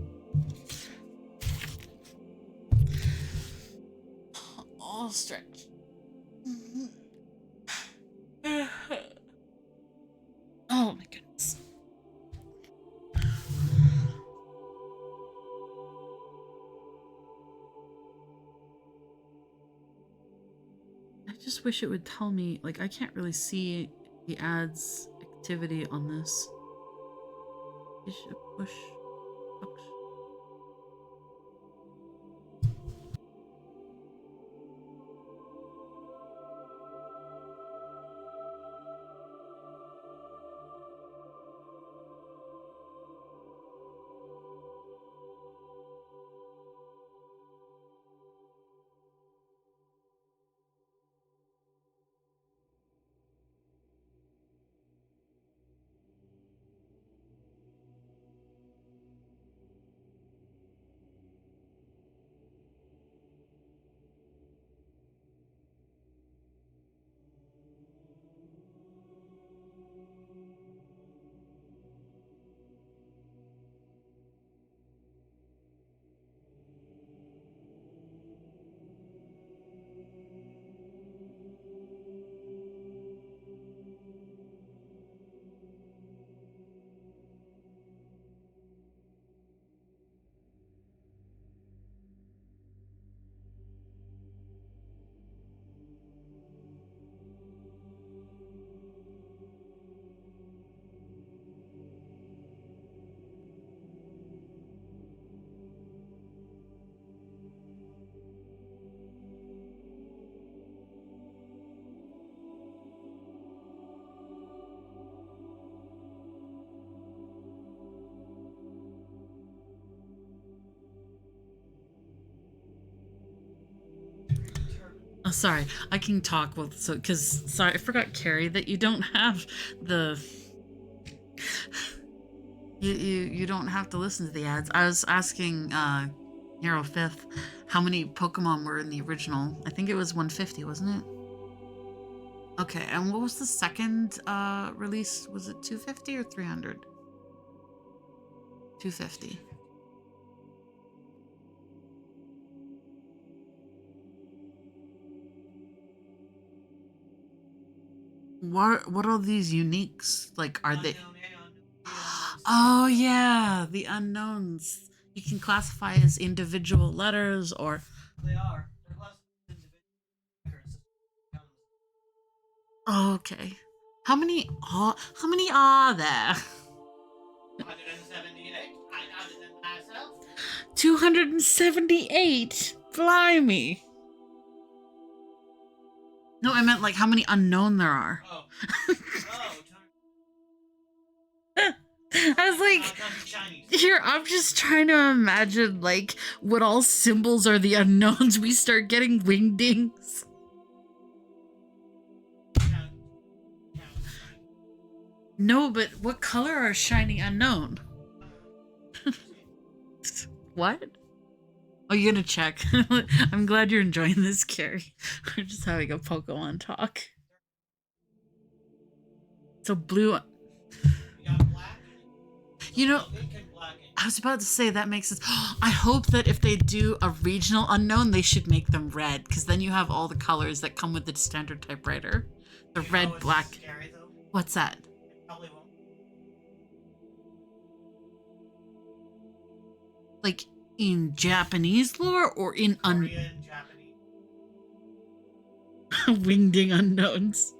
Oh, stretch. Oh my goodness. I just wish it would tell me, like, I can't really see the ads activity on this. Push. Oh, sorry. I can talk because sorry, I forgot, Carrie, that you don't have the you don't have to listen to the ads. I was asking Hero 5th how many Pokemon were in the original. I think it was 150, wasn't it? Okay, and what was the second release? Was it 250 or 300? 250. What are these uniques? Like, are they? Oh yeah, the unknowns. You can classify as individual letters, or They are. They're classified as individual records. oh, okay. How many? How many are there? 178. I counted them myself. 278. Blimey. No, I meant like how many unknown there are. Oh. I was like, here, I'm just trying to imagine, like, what all symbols are the unknowns. We start getting wingdings. No, but what color are shiny unknown? What? Oh, you're gonna check. I'm glad you're enjoying this, Carrie. We're just having a Pokemon talk. So blue. We got black. You know, Pink and black. I was about to say that makes sense. I hope that if they do a regional unknown, they should make them red, because then you have all the colors that come with the standard typewriter. The red, black. Scary, though? What's that? It probably won't. Like in Japanese lore or in Korean, Japanese. wingding unknowns?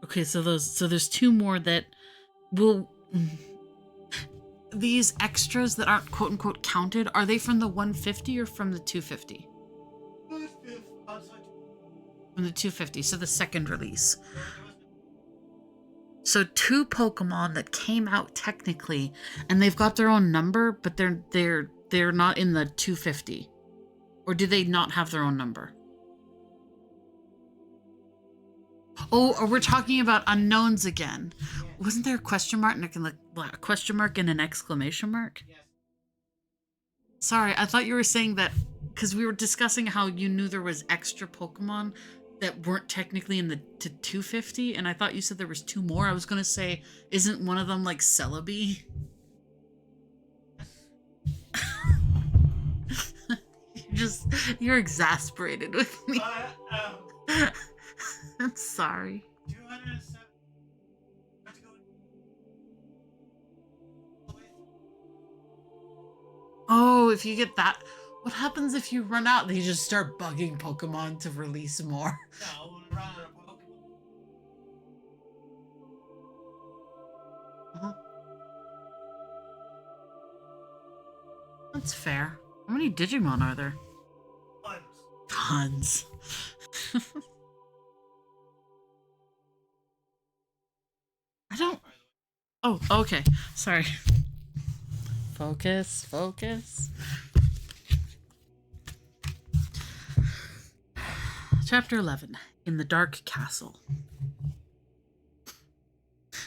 Okay, so there's two more that will. These extras that aren't quote unquote counted, are they from the 150 or from the 250? From the 250, so the second release. So two Pokemon that came out technically, and they've got their own number, but they're not in the 250. Or do they not have their own number? Oh, or we're talking about unknowns again. Wasn't there a question mark and an exclamation mark? Yes. Sorry, I thought you were saying that because we were discussing how you knew there was extra Pokemon that weren't technically in the 250, and I thought you said there was two more. I was gonna say, isn't one of them like Celebi? You're exasperated with me. I'm sorry. 207. Oh, if you get that, what happens if you run out? They just start bugging Pokemon to release more. No, when I run out of Pokemon. Uh-huh. That's fair. How many Digimon are there? Tons. I don't. Oh, okay. Sorry. Focus. Chapter 11. In the Dark Castle.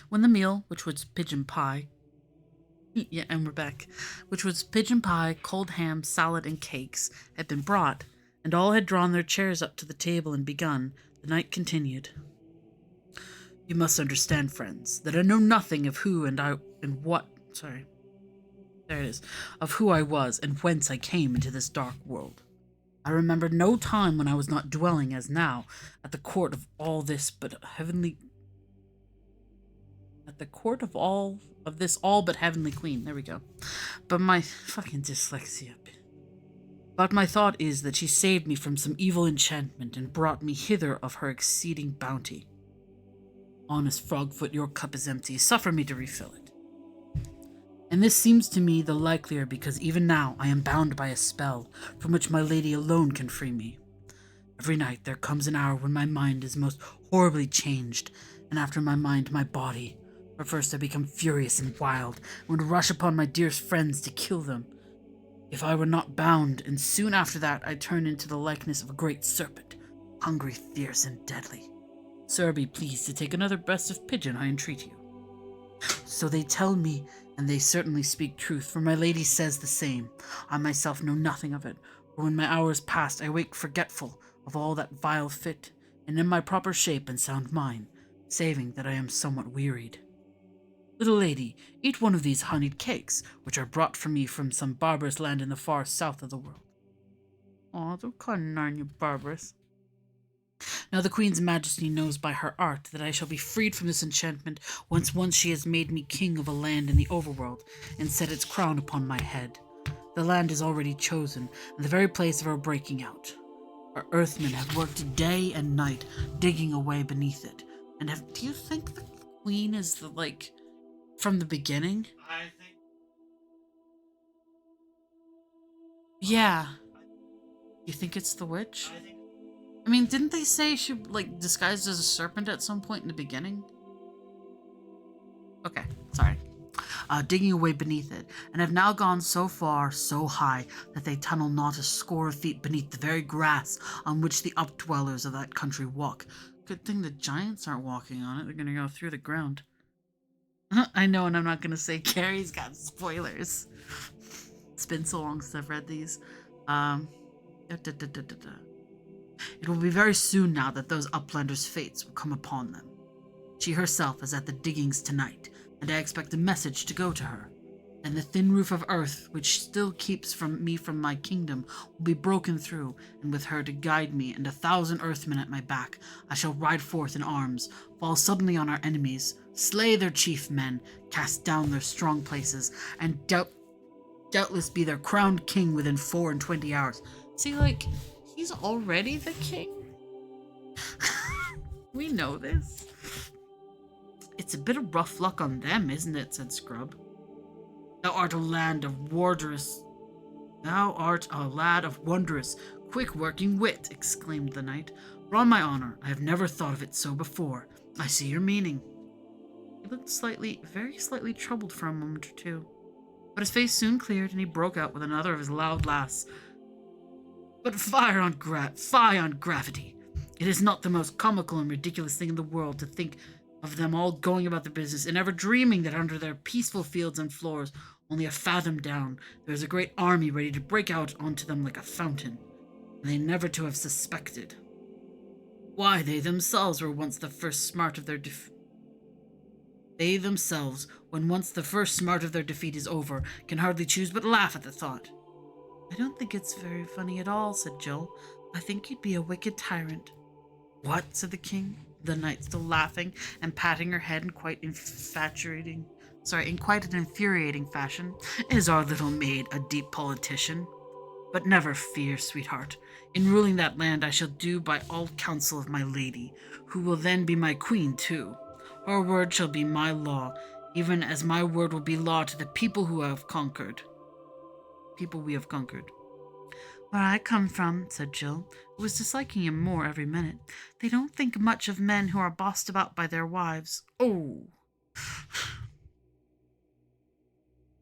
When the meal, which was pigeon pie, yeah, and we're back, which was pigeon pie, cold ham, salad, and cakes, had been brought, and all had drawn their chairs up to the table and begun, the knight continued. You must understand, friends, that I know nothing of who and what, of who I was and whence I came into this dark world. I remember no time when I was not dwelling as now at the court of all this but heavenly queen. There we go. But my fucking dyslexia. But my thought is that she saved me from some evil enchantment and brought me hither of her exceeding bounty. Honest Frogfoot, your cup is empty. Suffer me to refill it. And this seems to me the likelier because even now I am bound by a spell from which my lady alone can free me. Every night there comes an hour when my mind is most horribly changed, and after my mind, my body. For first I become furious and wild, and would rush upon my dearest friends to kill them, if I were not bound, and soon after that I turn into the likeness of a great serpent, hungry, fierce, and deadly. Sir, be pleased to take another breast of pigeon, I entreat you. So they tell me, and they certainly speak truth, for my lady says the same. I myself know nothing of it, for when my hour is past, I wake forgetful of all that vile fit, and in my proper shape and sound mind, saving that I am somewhat wearied. Little lady, eat one of these honeyed cakes, which are brought for me from some barbarous land in the far south of the world. Aw, they're kind on you, barbarous. Now the Queen's Majesty knows by her art that I shall be freed from this enchantment once she has made me king of a land in the overworld and set its crown upon my head. The land is already chosen, and the very place of our breaking out. Our earthmen have worked day and night, digging away beneath it. And do you think the Queen is from the beginning? I think. Yeah. You think it's the witch? I mean, didn't they say she, disguised as a serpent at some point in the beginning? Okay, sorry. Digging away beneath it, and have now gone so far, so high, that they tunnel not a score of feet beneath the very grass on which the updwellers of that country walk, Good thing the giants aren't walking on it. They're gonna go through the ground. I know, and I'm not gonna say Carrie's got spoilers. It's been so long since I've read these. Da, da, da, da, da, da. It will be very soon now that those uplanders' fates will come upon them. She herself is at the diggings tonight, and I expect a message to go to her. And the thin roof of earth, which still keeps me from my kingdom, will be broken through, and with her to guide me and 1,000 earthmen at my back, I shall ride forth in arms, fall suddenly on our enemies, slay their chief men, cast down their strong places, and doubtless be their crowned king within 24 hours. See, like, he's already the king? We know this. It's a bit of rough luck on them, isn't it? Said Scrub. Thou art a lad of wondrous, quick-working wit, exclaimed the knight. For on my honor, I have never thought of it so before. I see your meaning. He looked very slightly troubled for a moment or two, but his face soon cleared, and he broke out with another of his loud laughs. But fie on gravity! It is not the most comical and ridiculous thing in the world to think of them all going about their business and never dreaming that under their peaceful fields and floors, only a fathom down, there is a great army ready to break out onto them like a fountain, and they never to have suspected. Why, they themselves, when once the first smart of their defeat is over, can hardly choose but laugh at the thought. I don't think it's very funny at all, said Jill. I think you'd be a wicked tyrant. What? Said the king, the knight still laughing and patting her head in quite an infuriating fashion. Is our little maid a deep politician? But never fear, sweetheart. In ruling that land I shall do by all counsel of my lady, who will then be my queen too. Her word shall be my law, even as my word will be law to the people we have conquered. Where I come from, said Jill, who was disliking him more every minute, they don't think much of men who are bossed about by their wives. Oh.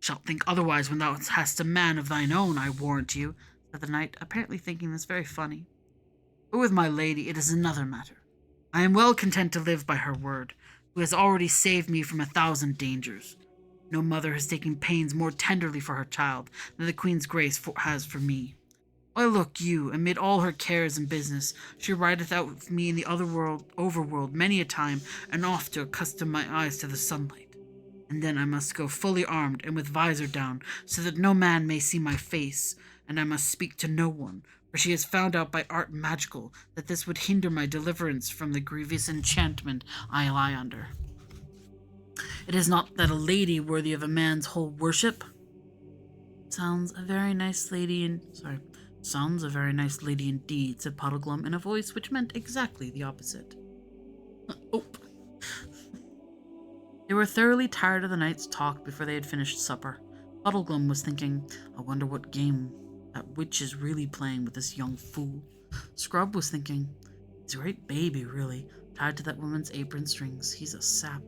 Shalt think otherwise when thou hast a man of thine own, I warrant you, said the knight, apparently thinking this very funny. But with my lady it is another matter. I am well content to live by her word, who has already saved me from 1,000 dangers. No mother has taken pains more tenderly for her child than the Queen's Grace has for me. Why, look you, amid all her cares and business, she rideth out with me in the overworld many a time, and oft to accustom my eyes to the sunlight. And then I must go fully armed and with visor down, so that no man may see my face, and I must speak to no one, for she has found out by art magical that this would hinder my deliverance from the grievous enchantment I lie under. It is not that a lady worthy of a man's whole worship. Sounds a very nice lady indeed, said Puddleglum in a voice which meant exactly the opposite. Oh. They were thoroughly tired of the night's talk before they had finished supper. Puddleglum was thinking, I wonder what game that witch is really playing with this young fool. Scrub was thinking, he's a great baby, really, tied to that woman's apron strings. He's a sap.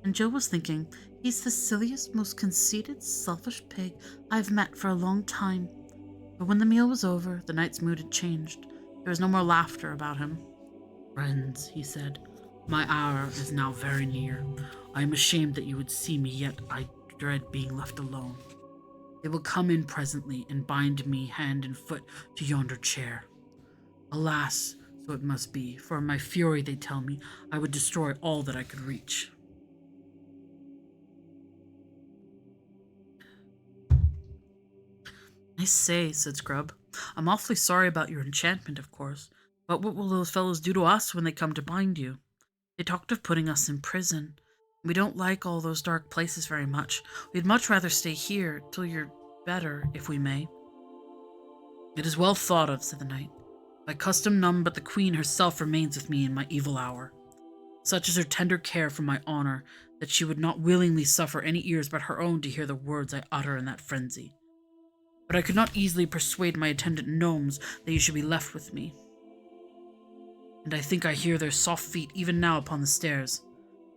And Jill was thinking, he's the silliest, most conceited, selfish pig I've met for a long time. But when the meal was over, the knight's mood had changed. There was no more laughter about him. Friends, he said, my hour is now very near. I am ashamed that you would see me, yet I dread being left alone. They will come in presently and bind me hand and foot to yonder chair. Alas, so it must be, for in my fury, they tell me, I would destroy all that I could reach. I say, said Scrub, I'm awfully sorry about your enchantment, of course, but what will those fellows do to us when they come to bind you? They talked of putting us in prison. We don't like all those dark places very much. We'd much rather stay here till you're better, if we may. It is well thought of, said the knight. By custom none but the Queen herself remains with me in my evil hour. Such is her tender care for my honor, that she would not willingly suffer any ears but her own to hear the words I utter in that frenzy. But I could not easily persuade my attendant gnomes that you should be left with me. And I think I hear their soft feet even now upon the stairs.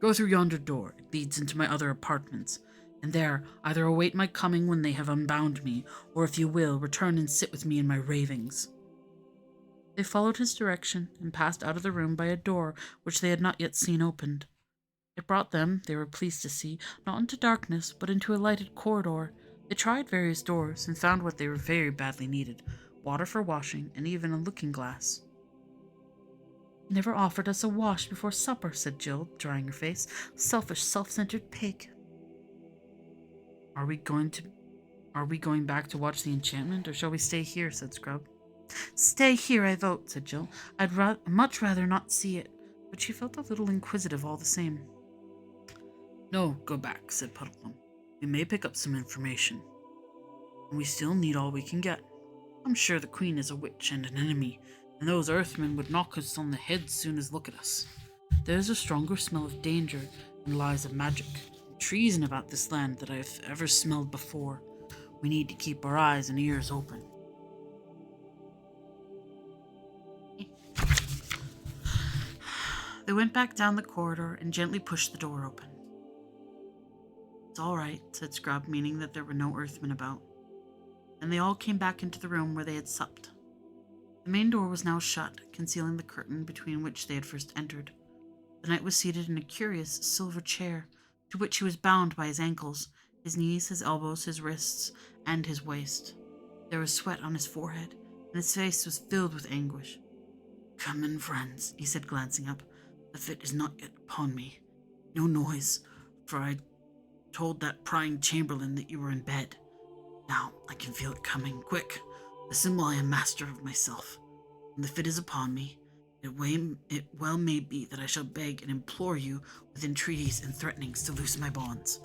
Go through yonder door, it leads into my other apartments, and there either await my coming when they have unbound me, or if you will, return and sit with me in my ravings. They followed his direction and passed out of the room by a door which they had not yet seen opened. It brought them, they were pleased to see, not into darkness, but into a lighted corridor. They tried various doors and found what they were very badly needed: water for washing and even a looking glass. "Never offered us a wash before supper," said Jill, drying her face. "Selfish, self-centered pig." Are we going back to watch the enchantment, or shall we stay here?" said Scrub. "Stay here, I vote," said Jill. "I'd much rather not see it," but she felt a little inquisitive all the same. "No, go back," said Puddleglum. "We may pick up some information, and we still need all we can get. I'm sure the Queen is a witch and an enemy, and those Earthmen would knock us on the head soon as look at us. There's a stronger smell of danger and lies of magic and treason about this land that I've ever smelled before. We need to keep our eyes and ears open." They went back down the corridor and gently pushed the door open. "It's all right," said Scrub, meaning that there were no Earthmen about. And they all came back into the room where they had supped. The main door was now shut, concealing the curtain between which they had first entered. The knight was seated in a curious silver chair, to which he was bound by his ankles, his knees, his elbows, his wrists, and his waist. There was sweat on his forehead, and his face was filled with anguish. "Come in, friends," he said, glancing up. "The fit is not yet upon me. No noise, for I told that prying chamberlain that you were in bed. Now I can feel it coming. Quick, listen while I am master of myself. When the fit is upon me, it well may be that I shall beg and implore you with entreaties and threatenings to loose my bonds.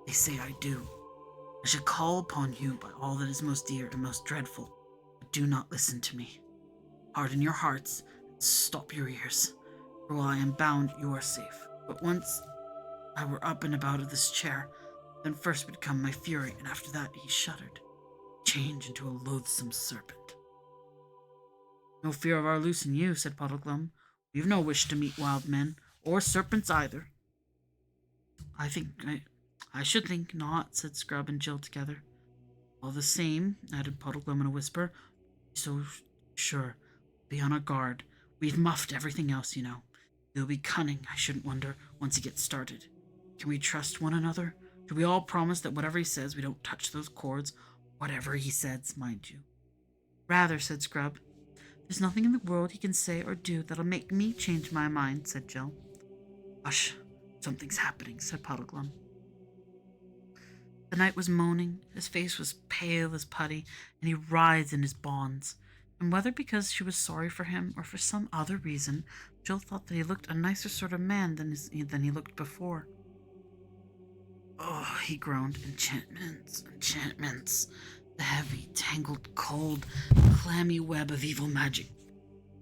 They say I do. I shall call upon you by all that is most dear and most dreadful, but do not listen to me. Harden your hearts and stop your ears, for while I am bound, you are safe. But once I were up and about of this chair, then first would come my fury, and after that," he shuddered, "change into a loathsome serpent." "No fear of our loosing you," said Puddleglum. "We've no wish to meet wild men, or serpents either." I should think not," said Scrub and Jill together. "All the same," added Puddleglum in a whisper, "be so sure. Be on our guard. We've muffed everything else, you know. He'll be cunning, I shouldn't wonder, once he gets started. Can we trust one another? Do we all promise that whatever he says, we don't touch those cords? Whatever he says, mind you." "Rather," said Scrub. "There's nothing in the world he can say or do that'll make me change my mind," said Jill. "Hush, something's happening," said Puddleglum. The knight was moaning, his face was pale as putty, and he writhed in his bonds. And whether because she was sorry for him or for some other reason, Jill thought that he looked a nicer sort of man than he looked before. "Oh," he groaned, "enchantments, enchantments. The heavy, tangled, cold, clammy web of evil magic.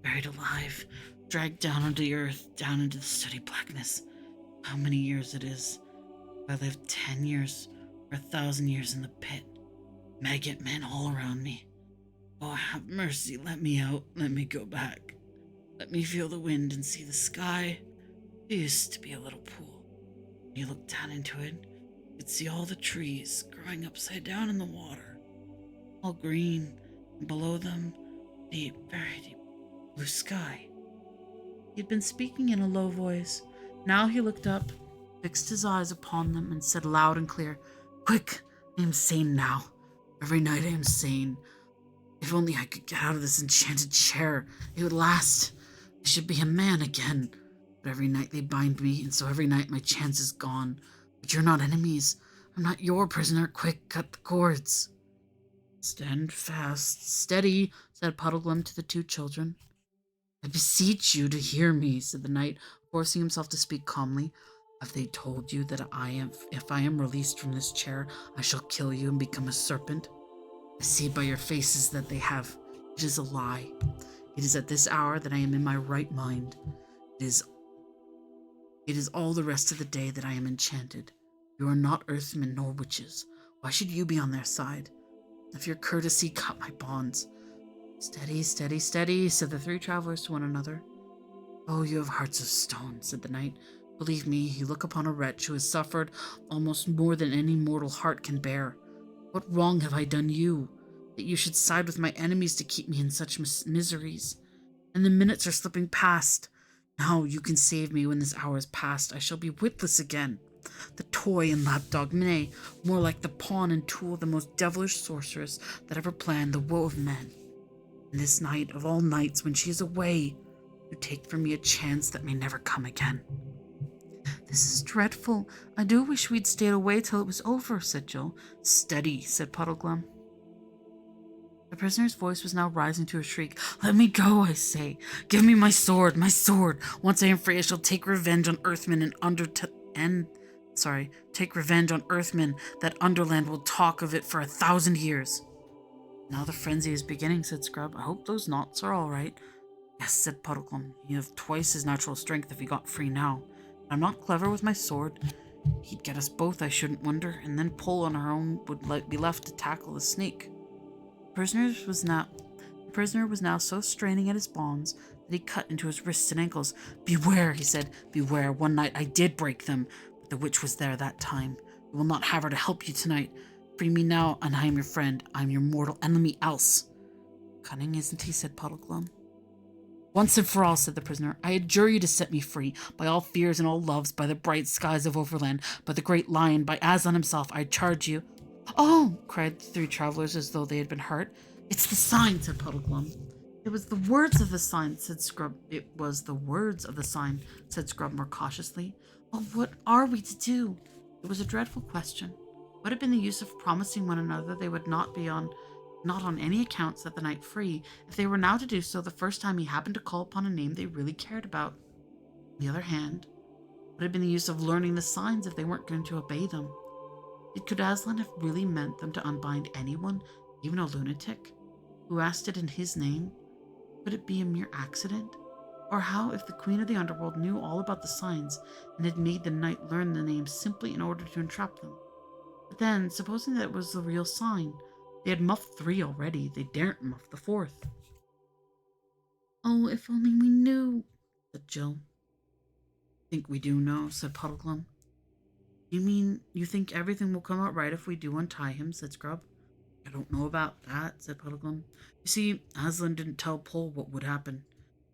Buried alive, dragged down onto the earth, down into the steady blackness. How many years it is. I lived 10 years or 1,000 years in the pit. Maggot men all around me. Oh, have mercy, let me out, let me go back. Let me feel the wind and see the sky. It used to be a little pool. When you looked down into it, you could see all the trees growing upside down in the water, all green, and below them, deep, very deep blue sky." He had been speaking in a low voice. Now he looked up, fixed his eyes upon them, and said loud and clear, "Quick, I am sane now. Every night I am sane. If only I could get out of this enchanted chair, it would last. I should be a man again. But every night they bind me, and so every night my chance is gone. But you're not enemies. I'm not your prisoner. Quick, cut the cords." "Stand fast, steady," said Puddleglum to the two children. "I beseech you to hear me," said the knight, forcing himself to speak calmly. "Have they told you that if I am released from this chair, I shall kill you and become a serpent? I see by your faces that they have. It is a lie. It is at this hour that I am in my right mind. It is all the rest of the day that I am enchanted. You are not earthmen nor witches. Why should you be on their side? Of your courtesy, cut my bonds." "Steady, steady, steady," said the three travelers to one another. "Oh, you have hearts of stone," said the knight. "Believe me, you look upon a wretch who has suffered almost more than any mortal heart can bear. What wrong have I done you, that you should side with my enemies to keep me in such miseries? and the minutes are slipping past. Now you can save me when this hour is past. I shall be witless again. The toy and lapdog, nay, more like the pawn and tool of the most devilish sorceress that ever planned the woe of men. And this night of all nights, when she is away, you take from me a chance that may never come again. This is dreadful. I do wish we'd stayed away till it was over, said Jill. Steady, said Puddleglum. The prisoner's voice was now rising to a shriek. Let me go, I say. Give me my sword, my sword. Once I am free, I shall take revenge on Earthmen take revenge on Earthmen that Underland will talk of it for 1,000 years. Now the frenzy is beginning, said Scrub. I hope those knots are all right. Yes, said Puddleglum. You have twice his natural strength if he got free now. I'm not clever with my sword. He'd get us both, I shouldn't wonder, and then Pull on her own would be left to tackle the snake. The prisoner was now so straining at his bonds that he cut into his wrists and ankles. Beware, he said, beware. One night I did break them, but the witch was there that time. You will not have her to help you tonight. Free me now, and I am your friend. I am your mortal enemy else. Cunning, isn't he? Said Puddleglum. Once and for all, said the prisoner, I adjure you to set me free, by all fears and all loves, by the bright skies of Overland, by the great lion, by Aslan himself, I charge you. Oh, cried the three travelers as though they had been hurt. It's the sign, said Puddleglum. It was the words of the sign, said Scrub. It was the words of the sign, said Scrub more cautiously. Well, what are we to do? It was a dreadful question. What had been the use of promising one another they would not on any account set the knight free, if they were now to do so the first time he happened to call upon a name they really cared about? On the other hand, what had been the use of learning the signs if they weren't going to obey them? Could Aslan have really meant them to unbind anyone, even a lunatic, who asked it in his name? Could it be a mere accident? Or how if the Queen of the Underworld knew all about the signs and had made the knight learn the names simply in order to entrap them? But then, supposing that it was the real sign, they had muffed 3 already, they daren't muff the 4th. Oh, if only we knew, said Jill. Think we do know, said Puddleglum. You mean you think everything will come out right if we do untie him, said Scrub. I don't know about that, said Puddleglum. You see, Aslan didn't tell Pull what would happen.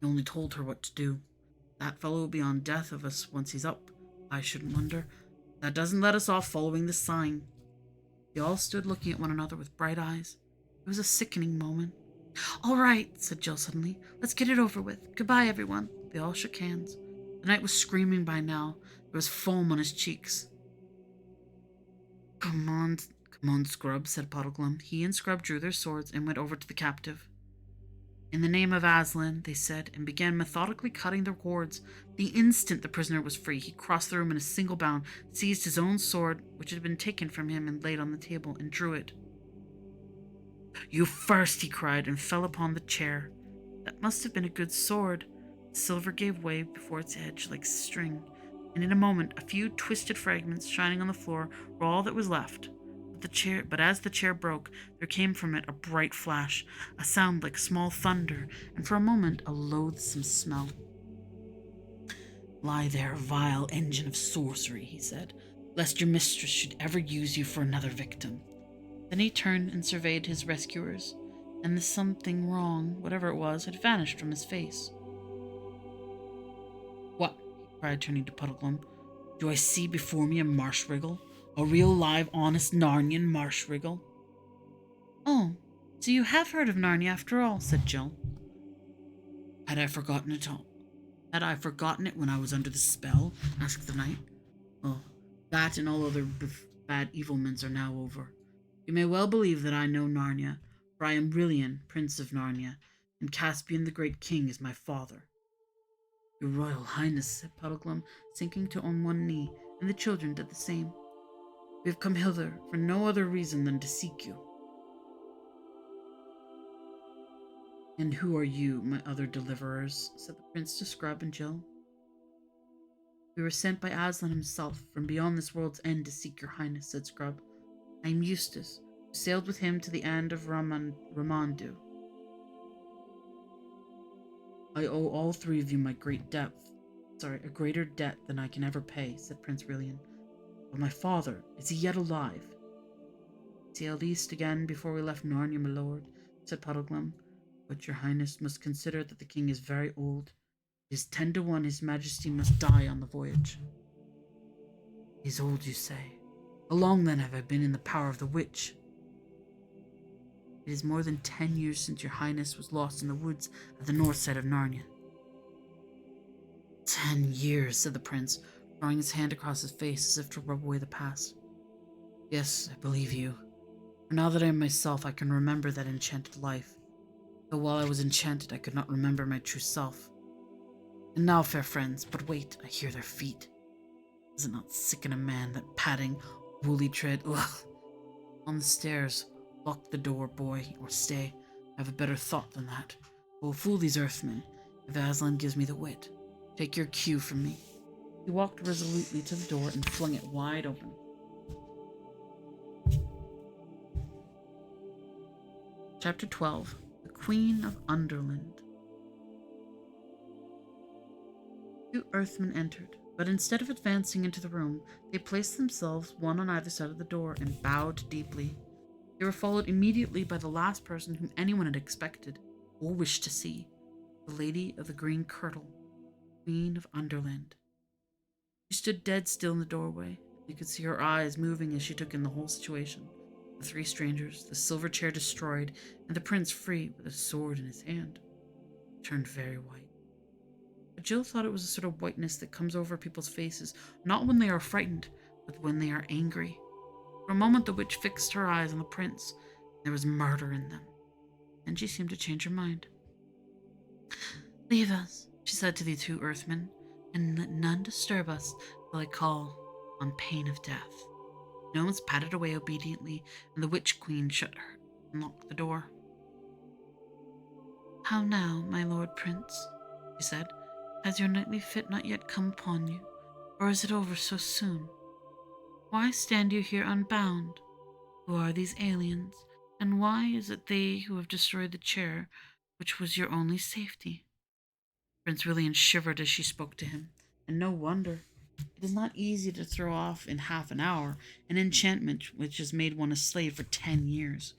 He only told her what to do. That fellow will be on death of us once he's up. I shouldn't wonder. That doesn't let us off following the sign. They all stood looking at one another with bright eyes. It was a sickening moment. All right, said Jill suddenly. Let's get it over with. Goodbye, everyone. They all shook hands. The knight was screaming by now. There was foam on his cheeks. Come on, Scrub, said Puddleglum. He and Scrub drew their swords and went over to the captive. In the name of Aslan, they said, and began methodically cutting their cords. The instant the prisoner was free, he crossed the room in a single bound, seized his own sword, which had been taken from him and laid on the table, and drew it. You first, he cried, and fell upon the chair. That must have been a good sword. The silver gave way before its edge like string, and in a moment a few twisted fragments shining on the floor were all that was left. But as the chair broke, there came from it a bright flash, a sound like small thunder, and for a moment a loathsome smell. Lie there, vile engine of sorcery, he said, lest your mistress should ever use you for another victim. Then he turned and surveyed his rescuers, and the something wrong, whatever it was, had vanished from his face. What? He cried, turning to Puddleglum. Do I see before me a marsh-wriggle? A real live, honest Narnian marsh-wriggle? Oh, so you have heard of Narnia after all, said Jill. Had I forgotten it all? Had I forgotten it when I was under the spell? Asked the knight. Oh, that and all other bad evilments are now over. You may well believe that I know Narnia, for I am Rilian, Prince of Narnia, and Caspian the Great King is my father. Your Royal Highness, said Puddleglum, sinking on one knee, and the children did the same. We have come hither for no other reason than to seek you. And who are you, my other deliverers? Said the prince to Scrub and Jill. We were sent by Aslan himself from beyond this world's end to seek your highness, said Scrub. I am Eustace, who sailed with him to the end of Ramandu. I owe all 3 of you my a greater debt than I can ever pay, said Prince Rilian. But my father, is he yet alive? Sailed east again before we left Narnia, my lord, said Puddleglum, But your highness must consider that the king is very old. It is 10 to 1 his majesty must die on the voyage. He is old, you say? How long then have I been in the power of the witch? It is more than 10 years since your highness was lost in the woods at the north side of Narnia. 10 years, said the prince, drawing his hand across his face as if to rub away the past. Yes, I believe you. For now that I am myself, I can remember that enchanted life. Though while I was enchanted, I could not remember my true self. And now, fair friends, but wait, I hear their feet. Does it not sicken a man, that padding, woolly tread? Ugh! On the stairs. Lock the door, boy, or stay. I have a better thought than that. I will fool these earthmen, if Aslan gives me the wit. Take your cue from me. He walked resolutely to the door and flung it wide open. Chapter 12. The Queen of Underland. 2 earthmen entered, but instead of advancing into the room, they placed themselves one on either side of the door and bowed deeply. They were followed immediately by the last person whom anyone had expected or wished to see, the Lady of the Green Kirtle, Queen of Underland. She stood dead still in the doorway. You could see her eyes moving as she took in the whole situation. The 3 strangers, the silver chair destroyed, and the prince free with a sword in his hand. It turned very white. But Jill thought it was a sort of whiteness that comes over people's faces, not when they are frightened, but when they are angry. For a moment the witch fixed her eyes on the prince, and there was murder in them. Then she seemed to change her mind. Leave us, she said to the 2 earthmen, and let none disturb us till I call on pain of death. Gnomes padded away obediently, and the witch queen shut her and locked the door. How now, my lord prince, she said, has your nightly fit not yet come upon you, or is it over so soon? Why stand you here unbound? Who are these aliens, and why is it they who have destroyed the chair, which was your only safety? Prince William shivered as she spoke to him, and no wonder. It is not easy to throw off in half an hour an enchantment which has made one a slave for 10 years.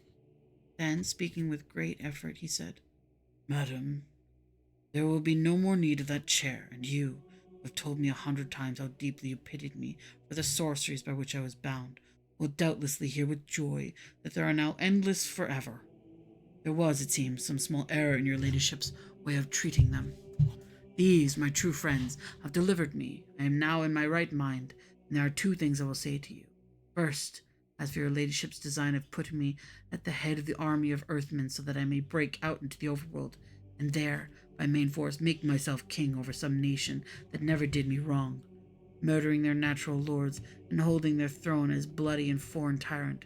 Then, speaking with great effort, he said, Madam, there will be no more need of that chair, and you, who have told me 100 times how deeply you pitied me for the sorceries by which I was bound, will doubtlessly hear with joy that they are now endless forever. There was, it seems, some small error in your ladyship's way of treating them. These, my true friends, have delivered me. I am now in my right mind, and there are 2 things I will say to you. First, as for your ladyship's design of putting me at the head of the army of earthmen so that I may break out into the overworld, and there, by main force, make myself king over some nation that never did me wrong, murdering their natural lords and holding their throne as bloody and foreign tyrant.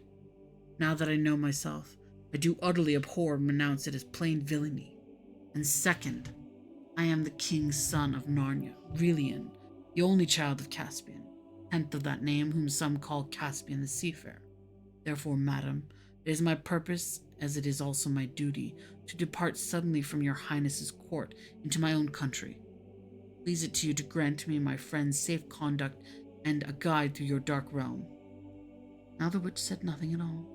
Now that I know myself, I do utterly abhor and renounce it as plain villainy. And second, I am the king's son of Narnia, Relian, the only child of Caspian, 10th of that name whom some call Caspian the Seafarer. Therefore, madam, it is my purpose, as it is also my duty, to depart suddenly from your highness's court into my own country. Please it to you to grant me my friend's safe conduct and a guide through your dark realm. Now the witch said nothing at all,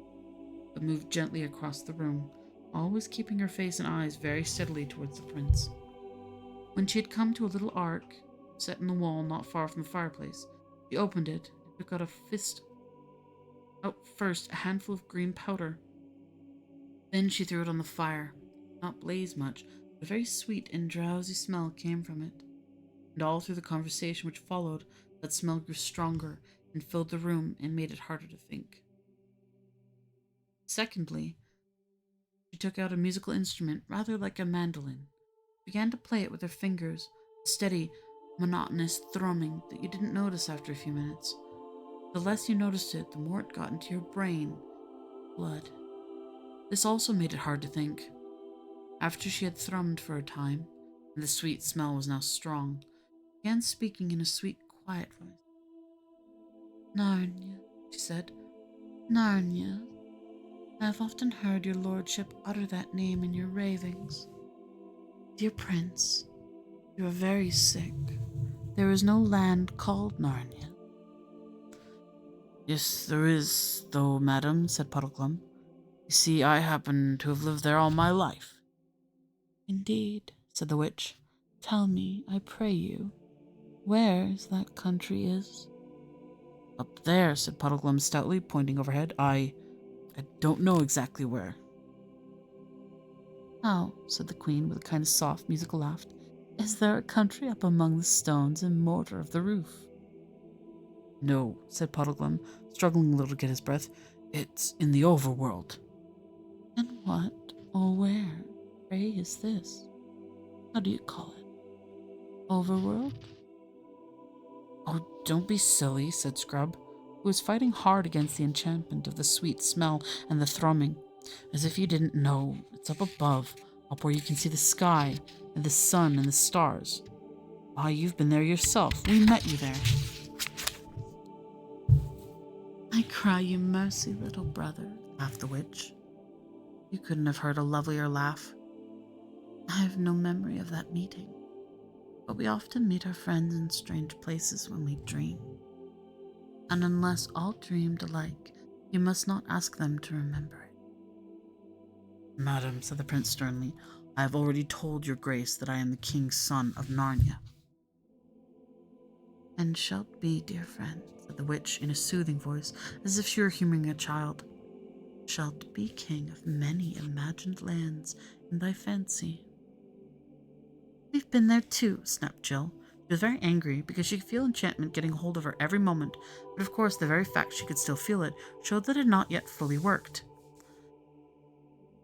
but moved gently across the room, always keeping her face and eyes very steadily towards the prince. When she had come to a little ark set in the wall not far from the fireplace, she opened it and took out first a handful of green powder. Then she threw it on the fire. It did not blaze much, but a very sweet and drowsy smell came from it. And all through the conversation which followed, that smell grew stronger and filled the room and made it harder to think. Secondly, she took out a musical instrument rather like a mandolin, began to play it with her fingers, a steady, monotonous thrumming that you didn't notice after a few minutes. The less you noticed it, the more it got into your brain. Blood. This also made it hard to think. After she had thrummed for a time, and the sweet smell was now strong, she began speaking in a sweet, quiet voice. Narnia, she said. Narnia. I have often heard your lordship utter that name in your ravings. Dear prince, you are very sick. There is no land called Narnia. Yes, there is, though, madam, said Puddleglum. You see, I happen to have lived there all my life. Indeed, said the witch. Tell me, I pray you, where that country is? Up there, said Puddleglum stoutly, pointing overhead. I don't know exactly where. How, said the queen with a kind of soft musical laugh. Is there a country up among the stones and mortar of the roof? No, said Puddleglum, struggling a little to get his breath. It's in the overworld. And what or where, pray, is this? How do you call it? Overworld? Oh, don't be silly, said Scrub, who was fighting hard against the enchantment of the sweet smell and the thrumming. As if you didn't know, it's up above, up where you can see the sky and the sun and the stars. Why, you've been there yourself. We met you there. I cry you mercy, little brother, laughed the witch. You couldn't have heard a lovelier laugh. I have no memory of that meeting, but we often meet our friends in strange places when we dream. And unless all dreamed alike, you must not ask them to remember it. Madam, said the prince sternly, I have already told your grace that I am the king's son of Narnia. And shalt be, dear friend, said the witch in a soothing voice, as if she were humoring a child. Shalt be king of many imagined lands in thy fancy. We've been there too, snapped Jill. She was very angry because she could feel enchantment getting hold of her every moment, but of course the very fact she could still feel it showed that it had not yet fully worked.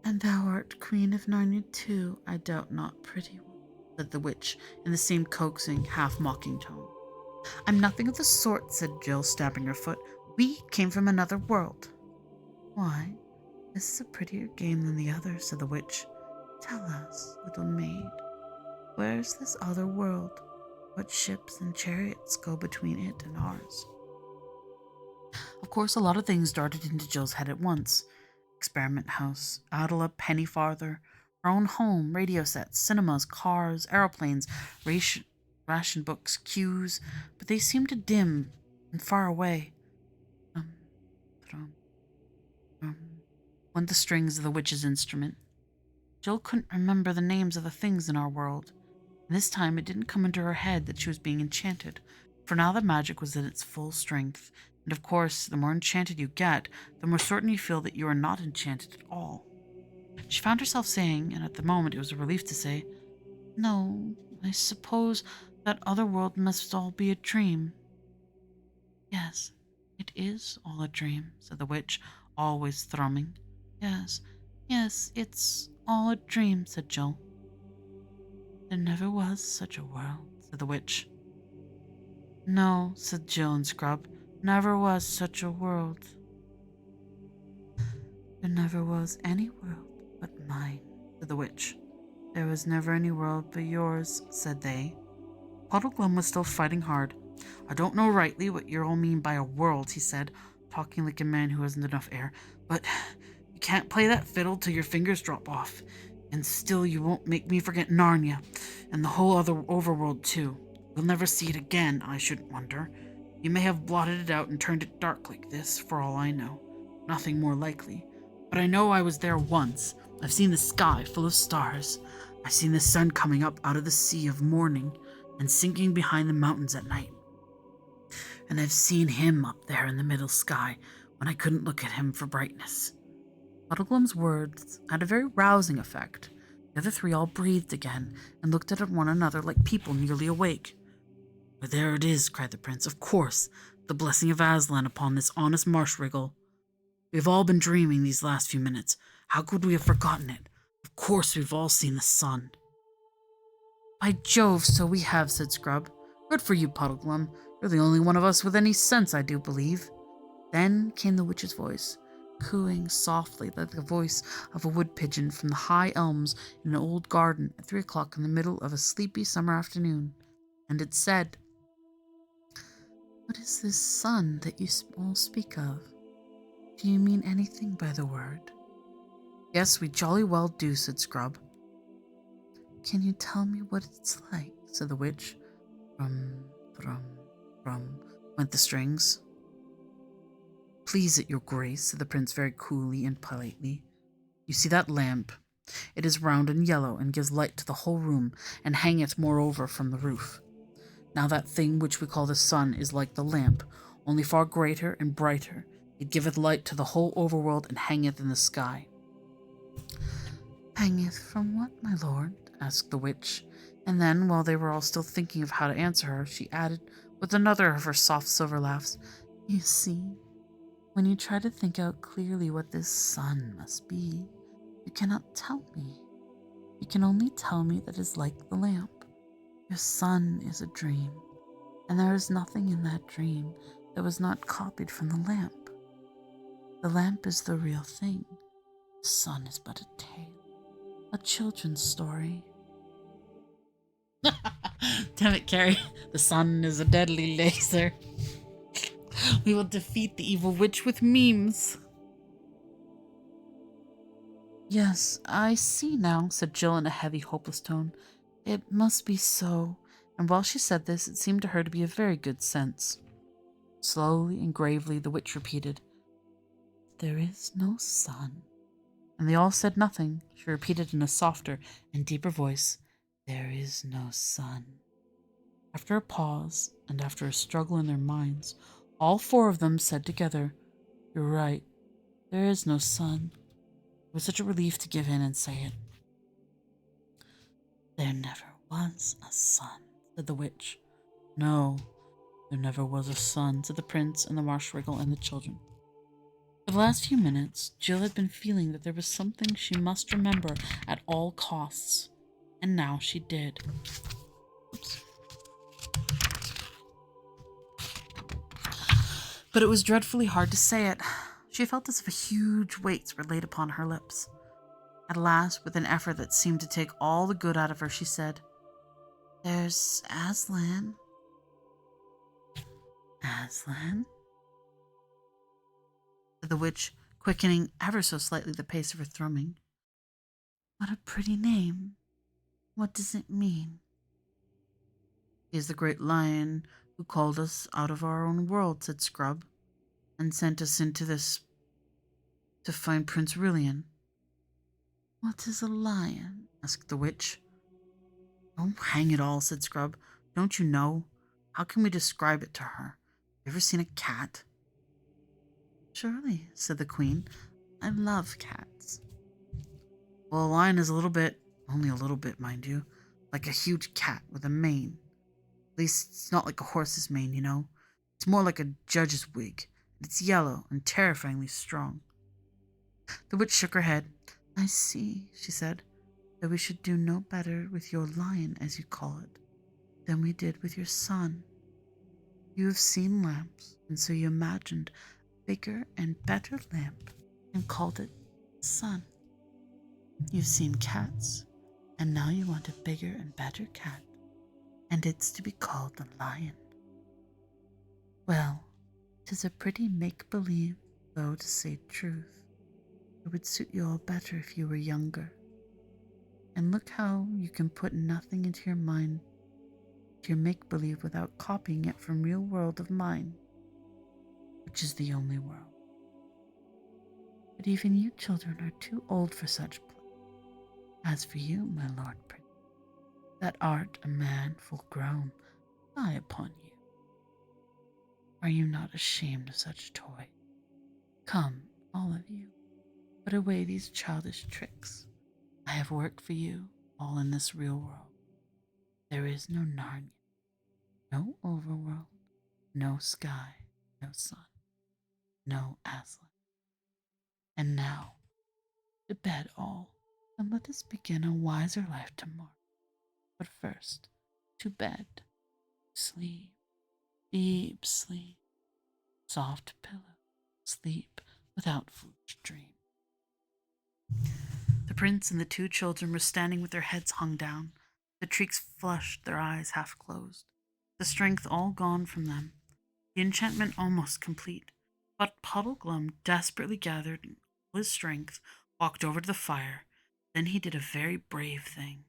And thou art queen of Narnia too, I doubt not, pretty one, said the witch in the same coaxing, half-mocking tone. I'm nothing of the sort, said Jill, stamping her foot. We came from another world. Why, this is a prettier game than the other, said the witch. Tell us, little maid, where is this other world? What ships and chariots go between it and ours? Of course, a lot of things darted into Jill's head at once. Experiment house, Adela, penny farther, her own home, radio sets, cinemas, cars, aeroplanes, ration books, queues, but they seemed to dim and far away. Thrum, thrum, went the strings of the witch's instrument. Jill couldn't remember the names of the things in our world, and this time it didn't come into her head that she was being enchanted, for now the magic was at its full strength, and of course, the more enchanted you get, the more certain you feel that you are not enchanted at all. She found herself saying, and at the moment it was a relief to say, No, I suppose that other world must all be a dream. Yes, it is all a dream, said the witch, always thrumming. Yes, it's all a dream, said Jill. There never was such a world, said the witch. No, said Jill and Scrub, never was such a world. There never was any world but mine, said the witch. There was never any world but yours, said they. Puddleglum was still fighting hard. I don't know rightly what you all mean by a world, he said, talking like a man who hasn't enough air, but you can't play that fiddle till your fingers drop off. And still you won't make me forget Narnia, and the whole other overworld too. We'll never see it again, I shouldn't wonder. You may have blotted it out and turned it dark like this, for all I know. Nothing more likely. But I know I was there once. I've seen the sky full of stars. I've seen the sun coming up out of the sea of morning and sinking behind the mountains at night. And I've seen him up there in the middle sky when I couldn't look at him for brightness. Puddleglum's words had a very rousing effect. The other three all breathed again and looked at one another like people nearly awake. But there it is, cried the prince. Of course, the blessing of Aslan upon this honest marsh wriggle. We've all been dreaming these last few minutes. How could we have forgotten it? Of course we've all seen the sun. By Jove, so we have, said Scrub. Good for you, Puddleglum. You're the only one of us with any sense, I do believe. Then came the witch's voice, cooing softly like the voice of a wood pigeon from the high elms in an old garden at 3 o'clock in the middle of a sleepy summer afternoon, and it said, What is this sun that you all speak of? Do you mean anything by the word? Yes, we jolly well do, said Scrub. Can you tell me what it's like? Said the witch. Thrum, thrum, thrum, went the strings. Please it, your grace, said the prince very coolly and politely. You see that lamp? It is round and yellow and gives light to the whole room, and hangeth moreover from the roof. Now that thing which we call the sun is like the lamp, only far greater and brighter. It giveth light to the whole overworld and hangeth in the sky. Hangeth from what, my lord? Asked the witch, and then, while they were all still thinking of how to answer her, she added, with another of her soft silver laughs, You see, when you try to think out clearly what this sun must be, you cannot tell me. You can only tell me that it is like the lamp. Your sun is a dream, and there is nothing in that dream that was not copied from the lamp. The lamp is the real thing. The sun is but a tale, a children's story. Damn it, Carrie. The sun is a deadly laser. We will defeat the evil witch with memes. Yes, I see now, said Jill in a heavy, hopeless tone. It must be so. And while she said this, it seemed to her to be a very good sense. Slowly and gravely, the witch repeated, There is no sun. And they all said nothing. She repeated in a softer and deeper voice, There is no sun. After a pause, and after a struggle in their minds, all four of them said together, You're right. There is no sun. It was such a relief to give in and say it. There never was a sun, said the witch. No, there never was a sun, said the prince and the marshwiggle and the children. For the last few minutes, Jill had been feeling that there was something she must remember at all costs, and now she did. Oops. But it was dreadfully hard to say it. She felt as if huge weights were laid upon her lips. At last, with an effort that seemed to take all the good out of her, she said, There's Aslan. Aslan? Said the witch, quickening ever so slightly the pace of her thrumming. What a pretty name. What does it mean? He is the great lion who called us out of our own world, said Scrub, and sent us into this to find Prince Rillian. What is a lion? Asked the witch. Oh, hang it all, said Scrub. Don't you know? How can we describe it to her? You ever seen a cat? Surely, said the queen. I love cats. Well, a lion is a little bit, only a little bit, mind you, like a huge cat with a mane. At least it's not like a horse's mane, you know. It's more like a judge's wig. It's yellow and terrifyingly strong. The witch shook her head. I see, she said, that we should do no better with your lion, as you call it, than we did with your sun. You have seen lamps, and so you imagined a bigger and better lamp and called it sun. You've seen cats, and now you want a bigger and better cat, and it's to be called the lion. Well, 'tis a pretty make-believe, though, to say truth. It would suit you all better if you were younger. And look how you can put nothing into your mind, to your make-believe, without copying it from real world of mine, which is the only world. But even you children are too old for such play. As for you, my lord prince, that art a man full grown, fie upon you. Are you not ashamed of such toy? Come, all of you, put away these childish tricks. I have work for you, all in this real world. There is no Narnia, no overworld, no sky, no sun, no Aslan. And now, to bed all, and let us begin a wiser life tomorrow. But first, to bed, sleep, deep sleep, soft pillow, sleep without foolish dream. The prince and the two children were standing with their heads hung down, their cheeks flushed, their eyes half closed, the strength all gone from them, the enchantment almost complete. But Puddleglum desperately gathered all his strength, walked over to the fire. Then he did a very brave thing.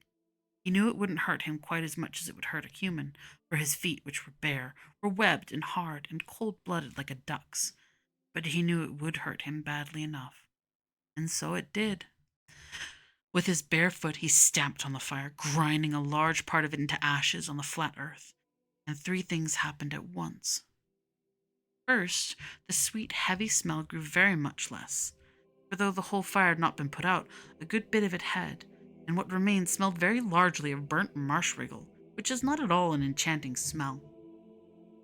He knew it wouldn't hurt him quite as much as it would hurt a human, for his feet, which were bare, were webbed and hard and cold-blooded like a duck's. But he knew it would hurt him badly enough. And so it did. With his bare foot, he stamped on the fire, grinding a large part of it into ashes on the flat earth. And three things happened at once. First, the sweet, heavy smell grew very much less, for though the whole fire had not been put out, a good bit of it had, and what remained smelled very largely of burnt marsh wriggle, which is not at all an enchanting smell.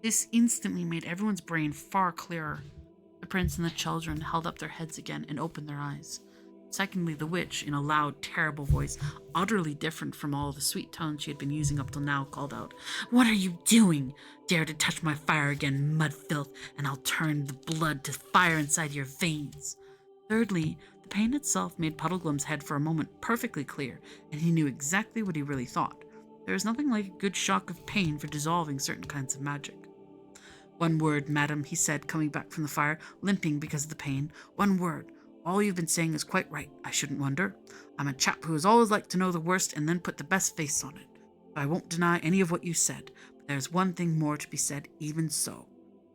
This instantly made everyone's brain far clearer. The prince and the children held up their heads again and opened their eyes. Secondly, the witch, in a loud, terrible voice, utterly different from all the sweet tones she had been using up till now, called out, "What are you doing? Dare to touch my fire again, mud filth, and I'll turn the blood to fire inside your veins." Thirdly, the pain itself made Puddleglum's head for a moment perfectly clear, and he knew exactly what he really thought. There is nothing like a good shock of pain for dissolving certain kinds of magic. "One word, madam," he said, coming back from the fire, limping because of the pain. "One word. All you've been saying is quite right, I shouldn't wonder. I'm a chap who has always liked to know the worst and then put the best face on it. So I won't deny any of what you said, but there's one thing more to be said even so.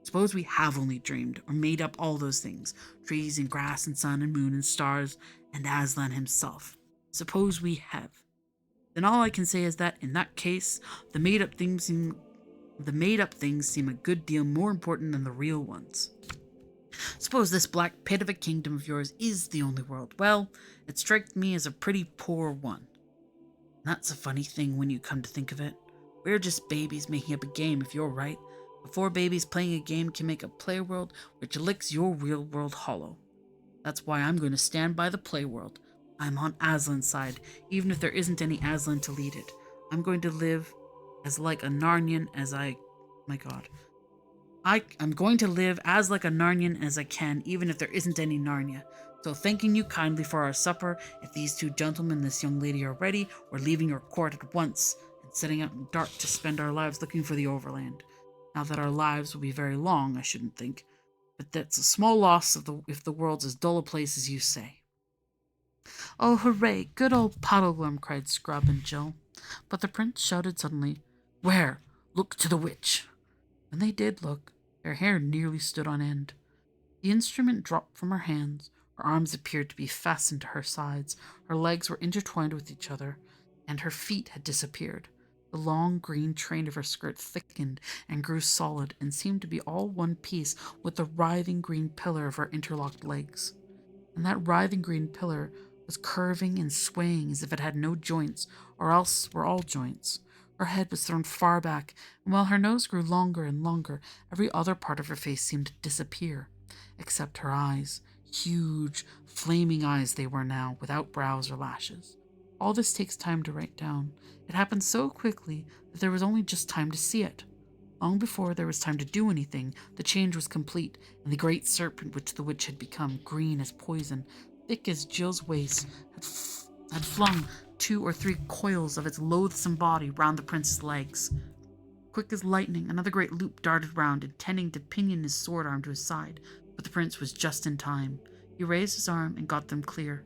Suppose we have only dreamed, or made up all those things, trees and grass and sun and moon and stars and Aslan himself. Suppose we have. Then all I can say is that, in that case, the made-up things seem a good deal more important than the real ones. Suppose this black pit of a kingdom of yours is the only world. Well, it strikes me as a pretty poor one. And that's a funny thing when you come to think of it. We're just babies making up a game, if you're right. But four babies playing a game can make a play world which licks your real world hollow. That's why I'm going to stand by the play world. I'm on Aslan's side, even if there isn't any Aslan to lead it. I'm going to live as like a Narnian as I... My god. I'm going to live as like a Narnian as I can, even if there isn't any Narnia. So thanking you kindly for our supper, if these two gentlemen and this young lady are ready, we're leaving your court at once, and setting out in dark to spend our lives looking for the overland. Not that our lives will be very long, I shouldn't think, but that's a small loss if the world's as dull a place as you say." "Oh, hooray! Good old Puddleglum!" cried Scrub and Jill. But the prince shouted suddenly, "Where? Look to the witch!" When they did look, their hair nearly stood on end. The instrument dropped from her hands, her arms appeared to be fastened to her sides, her legs were intertwined with each other, and her feet had disappeared. The long green train of her skirt thickened and grew solid and seemed to be all one piece with the writhing green pillar of her interlocked legs. And that writhing green pillar was curving and swaying as if it had no joints, or else were all joints. Her head was thrown far back, and while her nose grew longer and longer, every other part of her face seemed to disappear, except her eyes. Huge, flaming eyes they were now, without brows or lashes. All this takes time to write down. It happened so quickly that there was only just time to see it. Long before there was time to do anything, the change was complete, and the great serpent which the witch had become, green as poison, thick as Jill's waist, had flung 2 or 3 coils of its loathsome body round the prince's legs. Quick as lightning, another great loop darted round, intending to pinion his sword arm to his side, but the prince was just in time. He raised his arms and got them clear.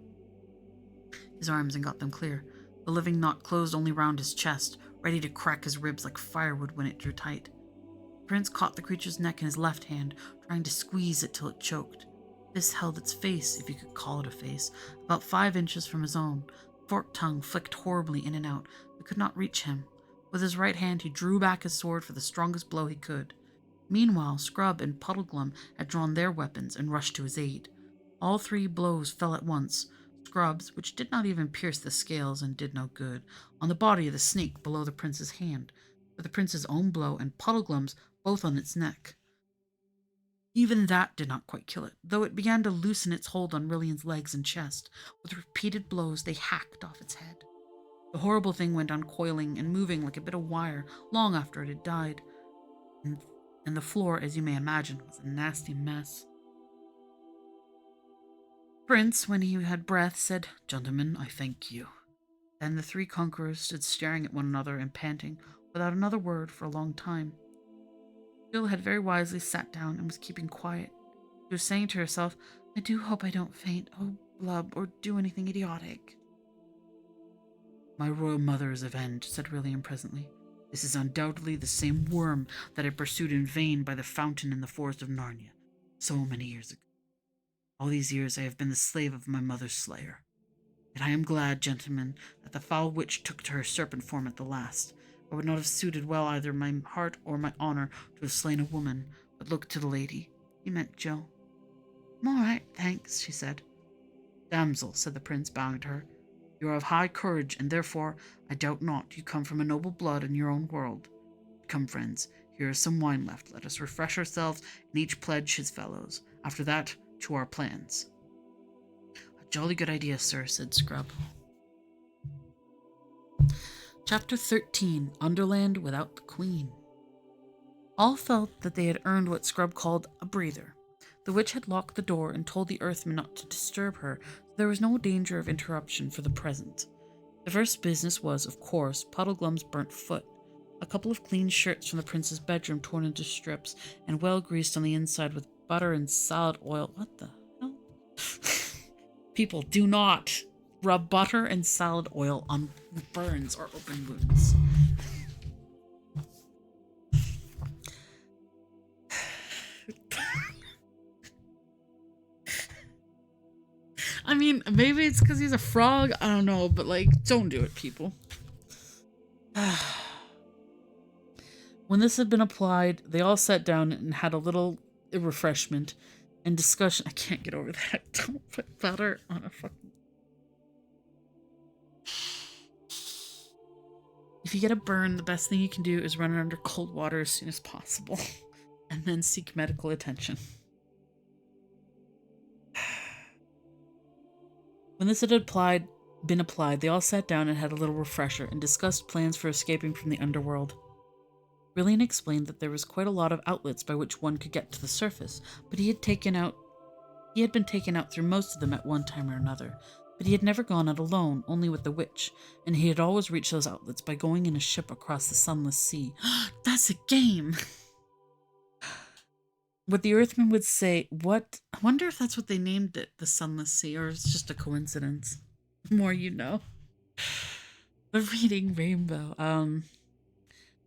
The living knot closed only round his chest, ready to crack his ribs like firewood when it drew tight. The prince caught the creature's neck in his left hand, trying to squeeze it till it choked. This held its face, if you could call it a face, about 5 inches from his own. The forked tongue flicked horribly in and out, but could not reach him. With his right hand he drew back his sword for the strongest blow he could. Meanwhile, Scrub and Puddleglum had drawn their weapons and rushed to his aid. All 3 blows fell at once. Scrub's, which did not even pierce the scales and did no good, on the body of the snake below the prince's hand, but the prince's own blow and Puddleglum's both on its neck. Even that did not quite kill it, though it began to loosen its hold on Rillian's legs and chest. With repeated blows, they hacked off its head. The horrible thing went on coiling and moving like a bit of wire long after it had died, and the floor, as you may imagine, was a nasty mess. Prince, when he had breath, said, "Gentlemen, I thank you." Then the 3 conquerors stood staring at one another and panting, without another word, for a long time. Jill had very wisely sat down and was keeping quiet. She was saying to herself, "I do hope I don't faint, oh blub, or do anything idiotic." "My royal mother is avenged," said William presently. "This is undoubtedly the same worm that I pursued in vain by the fountain in the forest of Narnia, so many years ago. All these years I have been the slave of my mother's slayer. Yet I am glad, gentlemen, that the foul witch took to her serpent form at the last. I would not have suited well either my heart or my honor to have slain a woman, but look to the lady. He meant Jill. I'm all right, thanks, she said. Damsel, said the prince, bowing to her, you are of high courage, and therefore, I doubt not, you come from a noble blood in your own world. Come, friends, here is some wine left. Let us refresh ourselves, and each pledge his fellows. After that, to our plans. A jolly good idea, sir, said Scrub. Chapter 13, Underland Without the Queen. All felt that they had earned what Scrub called a breather. The witch had locked the door and told the Earthmen not to disturb her, so there was no danger of interruption for the present. The first business was, of course, Puddleglum's burnt foot, a couple of clean shirts from the prince's bedroom torn into strips and well greased on the inside with butter and salad oil. What the hell? People, do not rub butter and salad oil on burns or open wounds. I mean, maybe it's because he's a frog. I don't know, but don't do it, people. When this had been applied, they all sat down and had a little refreshment and discussion. I can't get over that. Don't put butter on a fucking... If you get a burn, the best thing you can do is run it under cold water as soon as possible and then seek medical attention. When this had been applied, they all sat down and had a little refresher and discussed plans for escaping from the underworld. Brilliant explained that there was quite a lot of outlets by which one could get to the surface, but he had been taken out through most of them at one time or another, but he had never gone out alone, only with the witch, and he had always reached those outlets by going in a ship across the sunless sea. That's a game! What the Earthmen would say, what? I wonder if that's what they named it, the Sunless Sea, or it's just a coincidence. The more you know. The Reading Rainbow.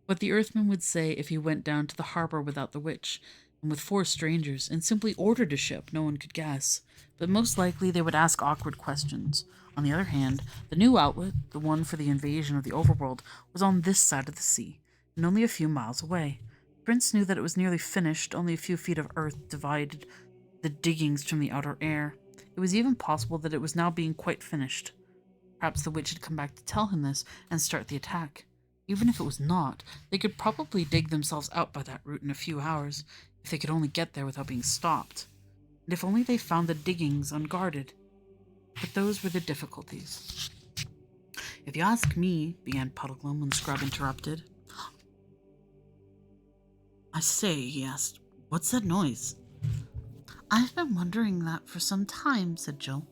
What the Earthmen would say if he went down to the harbor without the witch, and with 4 strangers, and simply ordered a ship, no one could guess. But most likely they would ask awkward questions. On the other hand, the new outlet, the one for the invasion of the overworld, was on this side of the sea, and only a few miles away. Prince knew that it was nearly finished, only a few feet of earth divided the diggings from the outer air. It was even possible that it was now being quite finished. Perhaps the witch had come back to tell him this and start the attack. Even if it was not, they could probably dig themselves out by that route in a few hours, if they could only get there without being stopped. And if only they found the diggings unguarded. But those were the difficulties. If you ask me, began Puddleglum when Scrub interrupted. I say, he asked, what's that noise? I've been wondering that for some time, said Jill.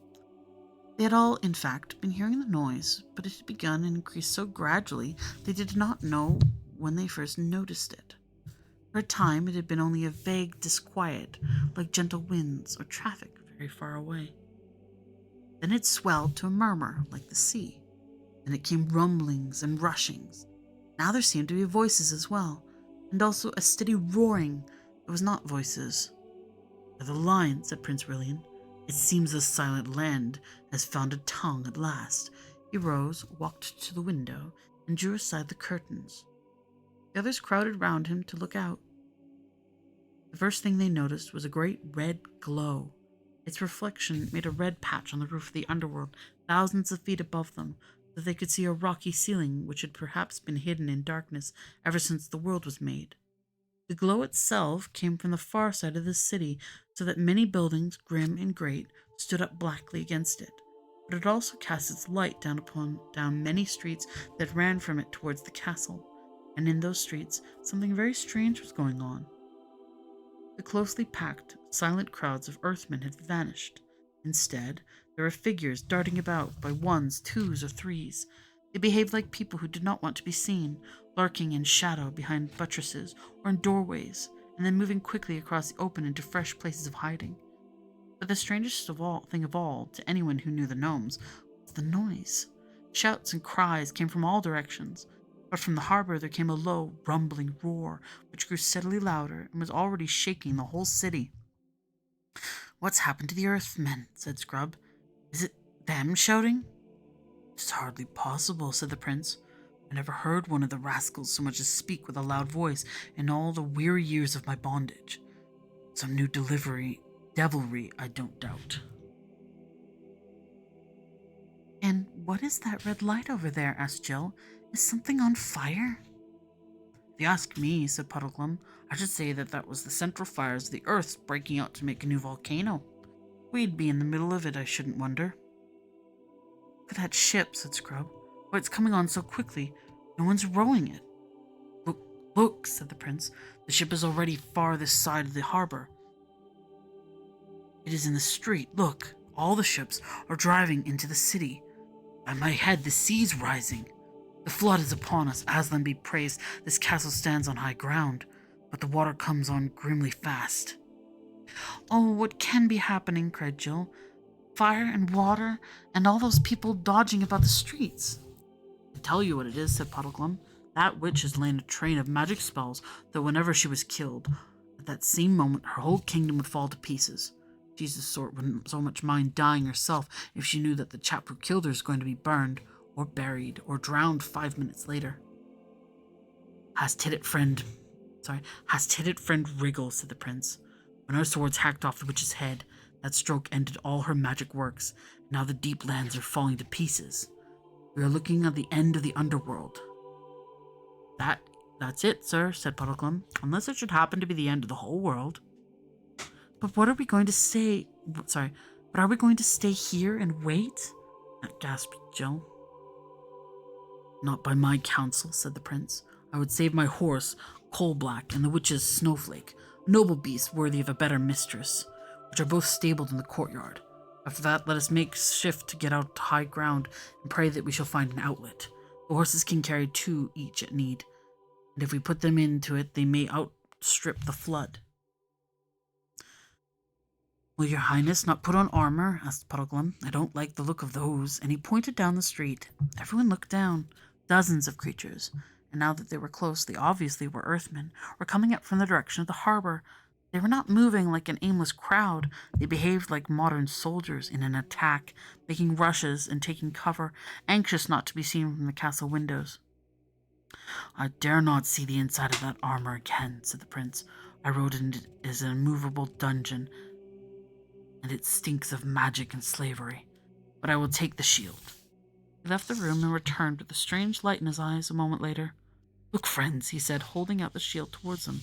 They had all, in fact, been hearing the noise, but it had begun and increased so gradually they did not know when they first noticed it. For a time it had been only a vague disquiet, like gentle winds or traffic very far away. Then it swelled to a murmur, like the sea. Then it came rumblings and rushings. Now there seemed to be voices as well, and also a steady roaring that was not voices. By the line, said Prince Rillian, it seems the silent land has found a tongue at last. He rose, walked to the window, and drew aside the curtains. The others crowded round him to look out. The first thing they noticed was a great red glow. Its reflection made a red patch on the roof of the underworld, thousands of feet above them, so that they could see a rocky ceiling which had perhaps been hidden in darkness ever since the world was made. The glow itself came from the far side of the city, so that many buildings, grim and great, stood up blackly against it. But it also cast its light down many streets that ran from it towards the castle, and in those streets something very strange was going on. The closely packed, silent crowds of Earthmen had vanished. Instead, there were figures darting about by ones, twos, or threes. They behaved like people who did not want to be seen, lurking in shadow behind buttresses or in doorways, and then moving quickly across the open into fresh places of hiding. But the strangest thing of all, to anyone who knew the gnomes, was the noise. Shouts and cries came from all directions, but from the harbor there came a low, rumbling roar, which grew steadily louder and was already shaking the whole city. What's happened to the Earthmen? Said Scrub. Is it them shouting? "'Tis hardly possible," said the prince. "I never heard one of the rascals so much as speak with a loud voice in all the weary years of my bondage. Some new devilry, I don't doubt." "And what is that red light over there?" asked Jill. "Is something on fire?" "If you ask me," said Puddleglum, "I should say that was the central fires of the earth's breaking out to make a new volcano. We'd be in the middle of it, I shouldn't wonder." "Look at that ship," said Scrub. "Why, it's coming on so quickly. No one's rowing it." "Look, look," said the prince. "The ship is already far this side of the harbor. It is in the street. Look, all the ships are driving into the city. By my head, the sea's rising. The flood is upon us. Aslan be praised, this castle stands on high ground, but the water comes on grimly fast." "Oh, what can be happening?" cried Jill. "Fire and water, and all those people dodging about the streets." "I tell you what it is," said Puddleglum. "That witch has laid a train of magic spells that whenever she was killed, at that same moment her whole kingdom would fall to pieces. She's the sort wouldn't so much mind dying herself if she knew that the chap who killed her is going to be burned, or buried, or drowned 5 minutes later." Hast hit it, friend Wriggle," said the prince. "When our swords hacked off the witch's head, that stroke ended all her magic works, and now the deep lands are falling to pieces. We are looking at the end of the underworld." That's it, sir," said Puddleglum, "unless it should happen to be the end of the whole world." "But what are we going to say? Sorry, but are we going to stay here and wait?" gasped Jill. "Not by my counsel," said the prince. "I would save my horse, Coal-Black, and the witch's Snowflake, noble beasts worthy of a better mistress, which are both stabled in the courtyard. After that, let us make shift to get out to high ground and pray that we shall find an outlet. The horses can carry 2 each at need, and if we put them into it, they may outstrip the flood." "Will your highness not put on armor?" asked Puddleglum. "I don't like the look of those," and he pointed down the street. Everyone looked down. Dozens of creatures, and now that they were close, they obviously were Earthmen, were coming up from the direction of the harbor. They were not moving like an aimless crowd. They behaved like modern soldiers in an attack, making rushes and taking cover, anxious not to be seen from the castle windows. "I dare not see the inside of that armor again," said the prince. "I wrote it as an immovable dungeon, and it stinks of magic and slavery. But I will take the shield." He left the room and returned with a strange light in his eyes a moment later. "Look, friends," he said, holding out the shield towards them.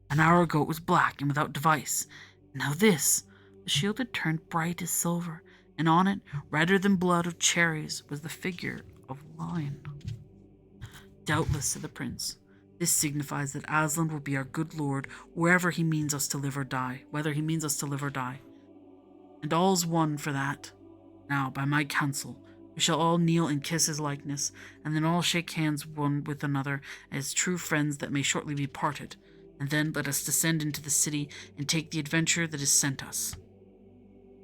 "An hour ago it was black and without device. And now this." The shield had turned bright as silver, and on it, redder than blood of cherries, was the figure of a lion. "Doubtless," said the prince, "this signifies that Aslan will be our good lord wherever he means us to live or die, whether he means us to live or die. And all's one for that. Now, by my counsel, we shall all kneel and kiss his likeness, and then all shake hands one with another as true friends that may shortly be parted, and then let us descend into the city and take the adventure that is sent us."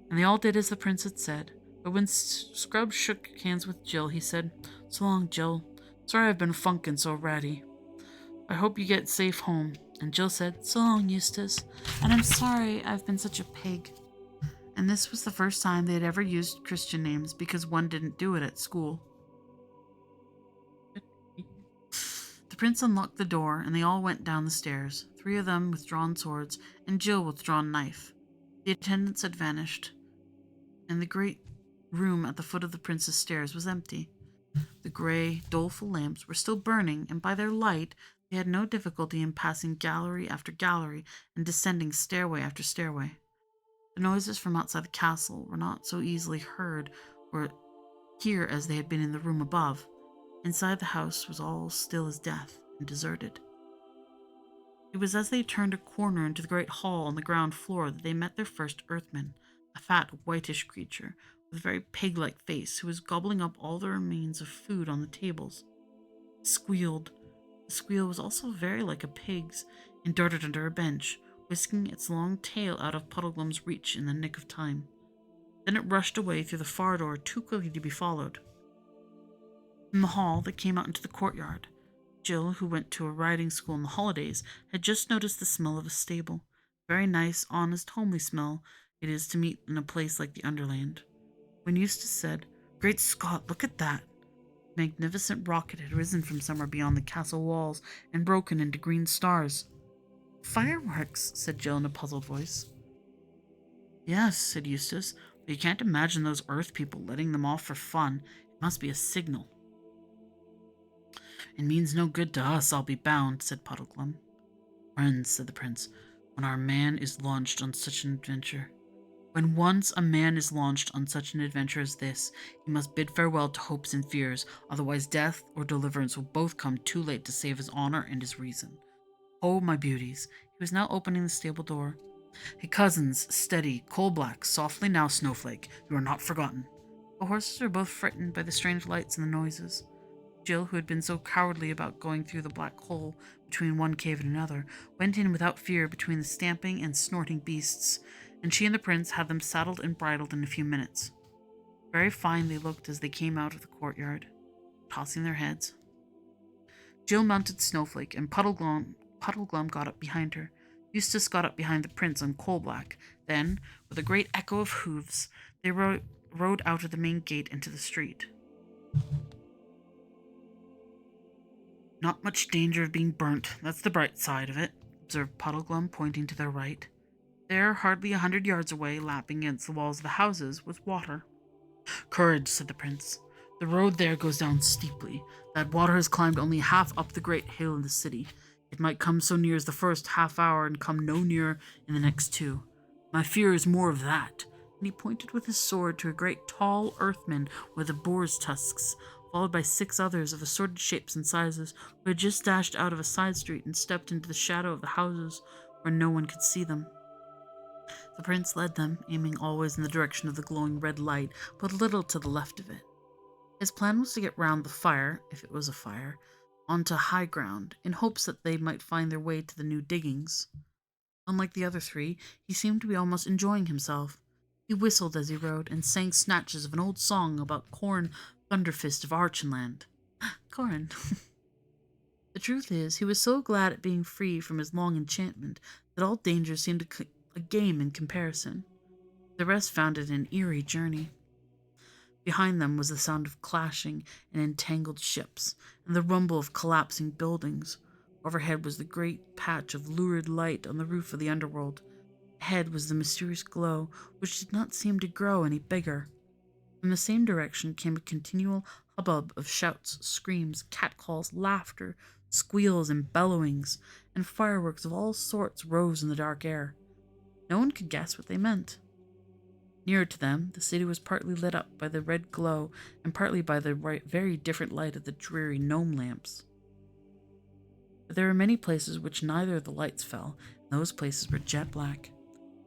And they all did as the prince had said, but when Scrub shook hands with Jill, he said, "So long, Jill. Sorry I've been funkin' so ratty. I hope you get safe home." And Jill said, "So long, Eustace, and I'm sorry I've been such a pig." And this was the first time they had ever used Christian names because one didn't do it at school. The prince unlocked the door, and they all went down the stairs, 3 of them with drawn swords, and Jill with drawn knife. The attendants had vanished, and the great room at the foot of the prince's stairs was empty. The gray, doleful lamps were still burning, and by their light they had no difficulty in passing gallery after gallery and descending stairway after stairway. The noises from outside the castle were not so easily heard or here as they had been in the room above. Inside the house was all still as death and deserted. It was as they turned a corner into the great hall on the ground floor that they met their first Earthman, a fat, whitish creature with a very pig-like face who was gobbling up all the remains of food on the tables. It squealed. The squeal was also very like a pig's, and darted under a bench, whisking its long tail out of Puddleglum's reach in the nick of time. Then it rushed away through the far door too quickly to be followed. From the hall, they came out into the courtyard. Jill, who went to a riding school in the holidays, had just noticed the smell of a stable. Very nice, honest, homely smell it is to meet in a place like the Underland. When Eustace said, "Great Scott, look at that!" magnificent rocket had risen from somewhere beyond the castle walls and broken into green stars. Fireworks, said Jill in a puzzled voice. Yes, said Eustace, but you can't imagine those Earth people letting them off for fun. It must be a signal. It means no good to us, I'll be bound, said Puddleglum. Friends, said the prince, when our man is launched on such an adventure. When once a man is launched on such an adventure as this, he must bid farewell to hopes and fears, otherwise death or deliverance will both come too late to save his honor and his reason. Oh, my beauties! He was now opening the stable door. Hey, cousins, steady, coal-black, softly now, Snowflake, you are not forgotten. The horses were both frightened by the strange lights and the noises. Jill, who had been so cowardly about going through the black hole between one cave and another, went in without fear between the stamping and snorting beasts, and she and the prince had them saddled and bridled in a few minutes. Very fine they looked as they came out of the courtyard, tossing their heads. Jill mounted Snowflake, and Puddleglum got up behind her. Eustace got up behind the prince on Coal-Black. Then, with a great echo of hoofs, they rode out of the main gate into the street. Not much danger of being burnt, that's the bright side of it, observed Puddleglum, pointing to their right. There, hardly 100 yards away, lapping against the walls of the houses, was water. Courage, said the prince. The road there goes down steeply. That water has climbed only half up the great hill in the city. It might come so near as the first half hour and come no nearer in the next 2. My fear is more of that. And he pointed with his sword to a great tall earthman with a boar's tusks, followed by 6 others of assorted shapes and sizes, who had just dashed out of a side street and stepped into the shadow of the houses where no one could see them. The prince led them, aiming always in the direction of the glowing red light, but a little to the left of it. His plan was to get round the fire, if it was a fire, onto high ground, in hopes that they might find their way to the new diggings. Unlike the other 3, he seemed to be almost enjoying himself. He whistled as he rode, and sang snatches of an old song about Corn Thunderfist of Archenland. Corn. The truth is, he was so glad at being free from his long enchantment that all danger seemed a game in comparison. The rest found it an eerie journey. Behind them was the sound of clashing and entangled ships, and the rumble of collapsing buildings. Overhead was the great patch of lurid light on the roof of the underworld. Ahead was the mysterious glow, which did not seem to grow any bigger. From the same direction came a continual hubbub of shouts, screams, catcalls, laughter, squeals, and bellowings, and fireworks of all sorts rose in the dark air. No one could guess what they meant. Nearer to them, the city was partly lit up by the red glow and partly by the very different light of the dreary gnome lamps. But there were many places which neither of the lights fell, and those places were jet black.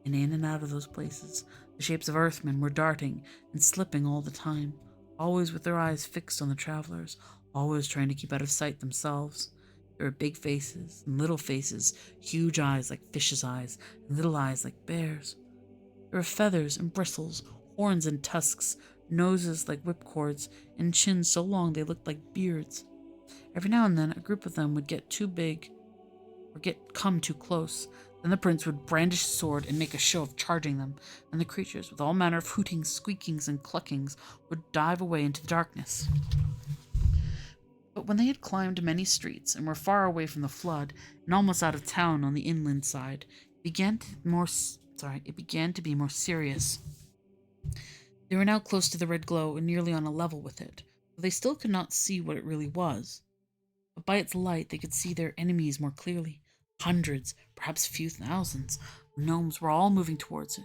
And in and out of those places, the shapes of earthmen were darting and slipping all the time, always with their eyes fixed on the travelers, always trying to keep out of sight themselves. There were big faces and little faces, huge eyes like fishes' eyes, and little eyes like bears'. There were feathers and bristles, horns and tusks, noses like whipcords, and chins so long they looked like beards. Every now and then, a group of them would get too big or come too close. Then the prince would brandish his sword and make a show of charging them, and the creatures, with all manner of hootings, squeakings, and cluckings, would dive away into the darkness. But when they had climbed many streets and were far away from the flood and almost out of town on the inland side, it began to be more serious. They were now close to the red glow and nearly on a level with it, though they still could not see what it really was. But by its light they could see their enemies more clearly. Hundreds, perhaps a few thousands, of gnomes were all moving towards it.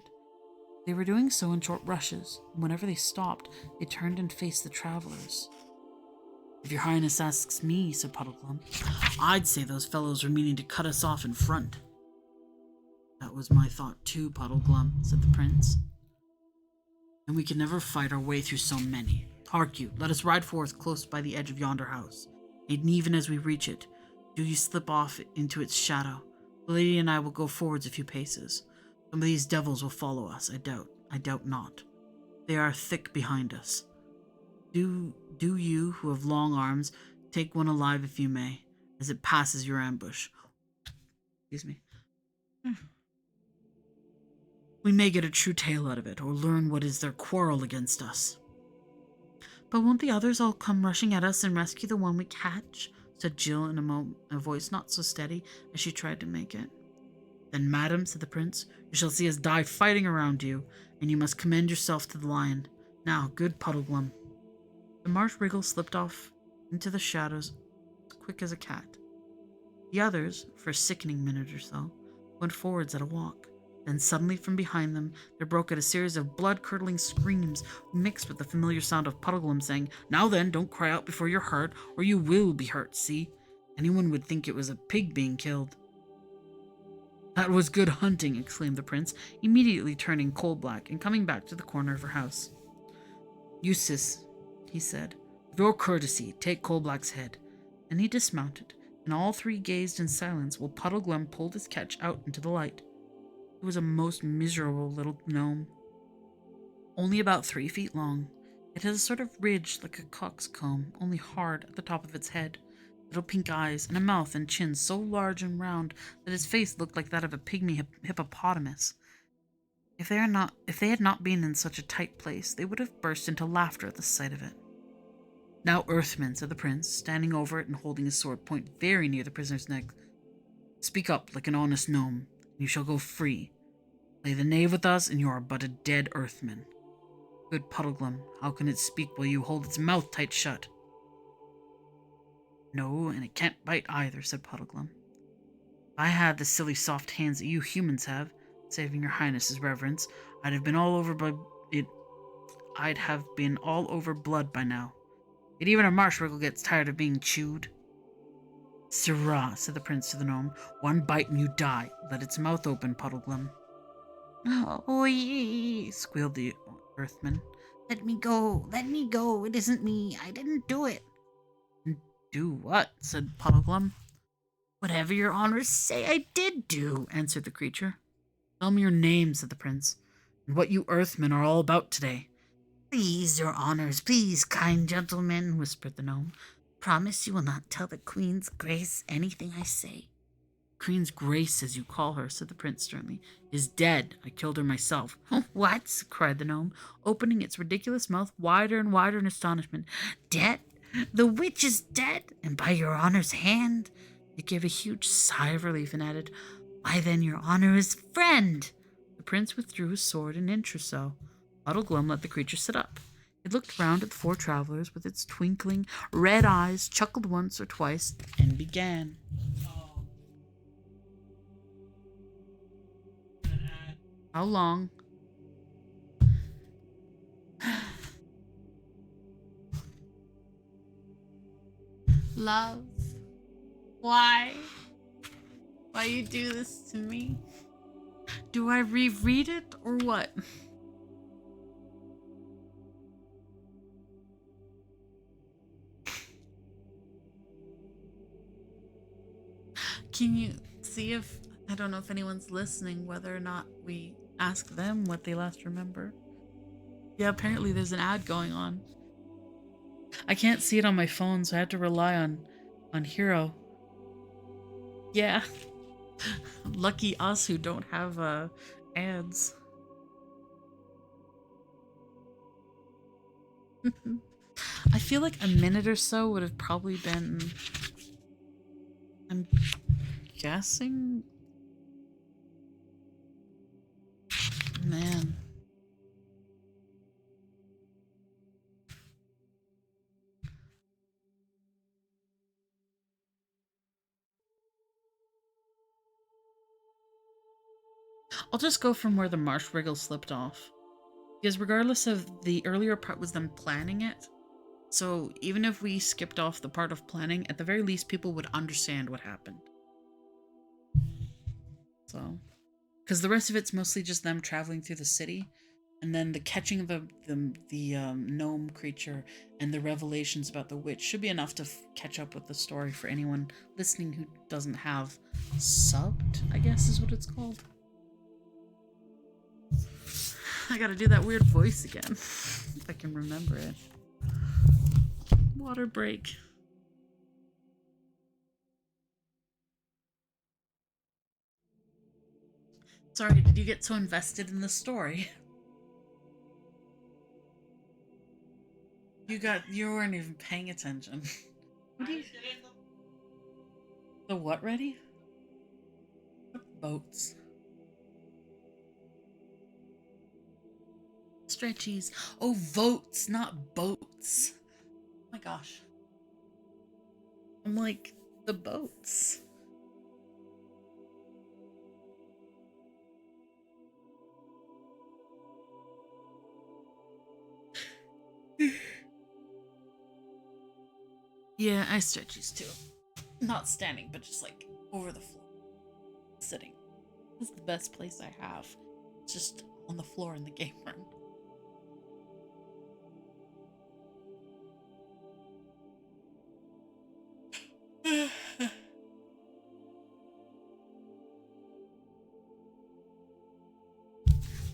They were doing so in short rushes, and whenever they stopped, they turned and faced the travelers. If your highness asks me, said Puddleglum, I'd say those fellows were meaning to cut us off in front. That was my thought too, Puddleglum, said the prince. And we can never fight our way through so many. Hark you, let us ride forth close by the edge of yonder house, and even as we reach it, do you slip off into its shadow. The lady and I will go forwards a few paces. Some of these devils will follow us, I doubt not. They are thick behind us. Do you, who have long arms, take one alive if you may, as it passes your ambush. Excuse me. We may get a true tale out of it, or learn what is their quarrel against us. But won't the others all come rushing at us and rescue the one we catch? Said Jill in a voice not so steady as she tried to make it. Then, madam, said the prince, you shall see us die fighting around you, and you must commend yourself to the lion. Now, good Puddleglum. The marsh wriggle slipped off into the shadows as quick as a cat. The others, for a sickening minute or so, went forwards at a walk. Then suddenly from behind them there broke out a series of blood-curdling screams mixed with the familiar sound of Puddleglum saying, Now then, don't cry out before you're hurt, or you will be hurt, see? Anyone would think it was a pig being killed. That was good hunting, exclaimed the prince, immediately turning coal-black and coming back to the corner of her house. Eustace, he said, with your courtesy, take coal-black's head. And he dismounted, and all three gazed in silence while Puddleglum pulled his catch out into the light. It was a most miserable little gnome, only about 3 feet long. It had a sort of ridge like a coxcomb, only hard at the top of its head, little pink eyes, and a mouth and chin so large and round that his face looked like that of a pygmy hippopotamus. If they had not been in such a tight place, they would have burst into laughter at the sight of it. Now, Earthman, said the prince, standing over it and holding his sword point very near the prisoner's neck, speak up like an honest gnome, and you shall go free. Play the knave with us, and you are but a dead Earthman. Good Puddleglum, how can it speak while you hold its mouth tight shut? No, and it can't bite either, said Puddleglum. If I had the silly soft hands that you humans have, saving your highness's reverence, I'd have been all over blood by now. Yet even a marsh wriggle gets tired of being chewed. Sirrah, said the prince to the gnome, one bite and you die. Let its mouth open, Puddleglum. Oh, squealed the Earthman. Let me go, it isn't me, I didn't do it. Do what? Said Puddleglum. Whatever your honors say I did do, answered the creature. Tell me your name, said the prince, and what you Earthmen are all about today. Please, your honors, please, kind gentlemen, whispered the gnome. Promise you will not tell the Queen's Grace anything I say. Queen's Grace, as you call her, said the prince sternly, is dead. I killed her myself. What? Cried the gnome, opening its ridiculous mouth wider and wider in astonishment. Dead? The witch is dead, and by your honor's hand? It gave a huge sigh of relief and added, Why then, your honor is friend. The prince withdrew his sword an inch or so. Puddleglum let the creature sit up. It looked round at the four travelers with its twinkling red eyes, chuckled once or twice, and began. How long? Love, why? Why you do this to me? Do I reread it or what? Can you see if, I don't know if anyone's listening, whether or not we ask them what they last remember? Yeah, apparently there's an ad going on. I can't see it on my phone, so I have to rely on Hero. Yeah. Lucky us who don't have ads. I feel like a minute or so would have probably been, I'm guessing? Man. I'll just go from where the marsh wriggle slipped off. Because regardless of the earlier part was them planning it, so even if we skipped off the part of planning, at the very least people would understand what happened. So, because the rest of it's mostly just them traveling through the city, and then the catching of the gnome creature and the revelations about the witch should be enough to catch up with the story for anyone listening who doesn't have subbed, I guess is what it's called. I gotta do that weird voice again, if I can remember it. Water break. Sorry, did you get so invested in the story? You weren't even paying attention. What do you? Getting them. The what ready? Boats. Stretchies. Oh, votes, not boats. Oh my gosh. I'm like, the boats. Yeah, I stretchies too. Not standing, but just like over the floor. Sitting. This is the best place I have. It's just on the floor in the game room.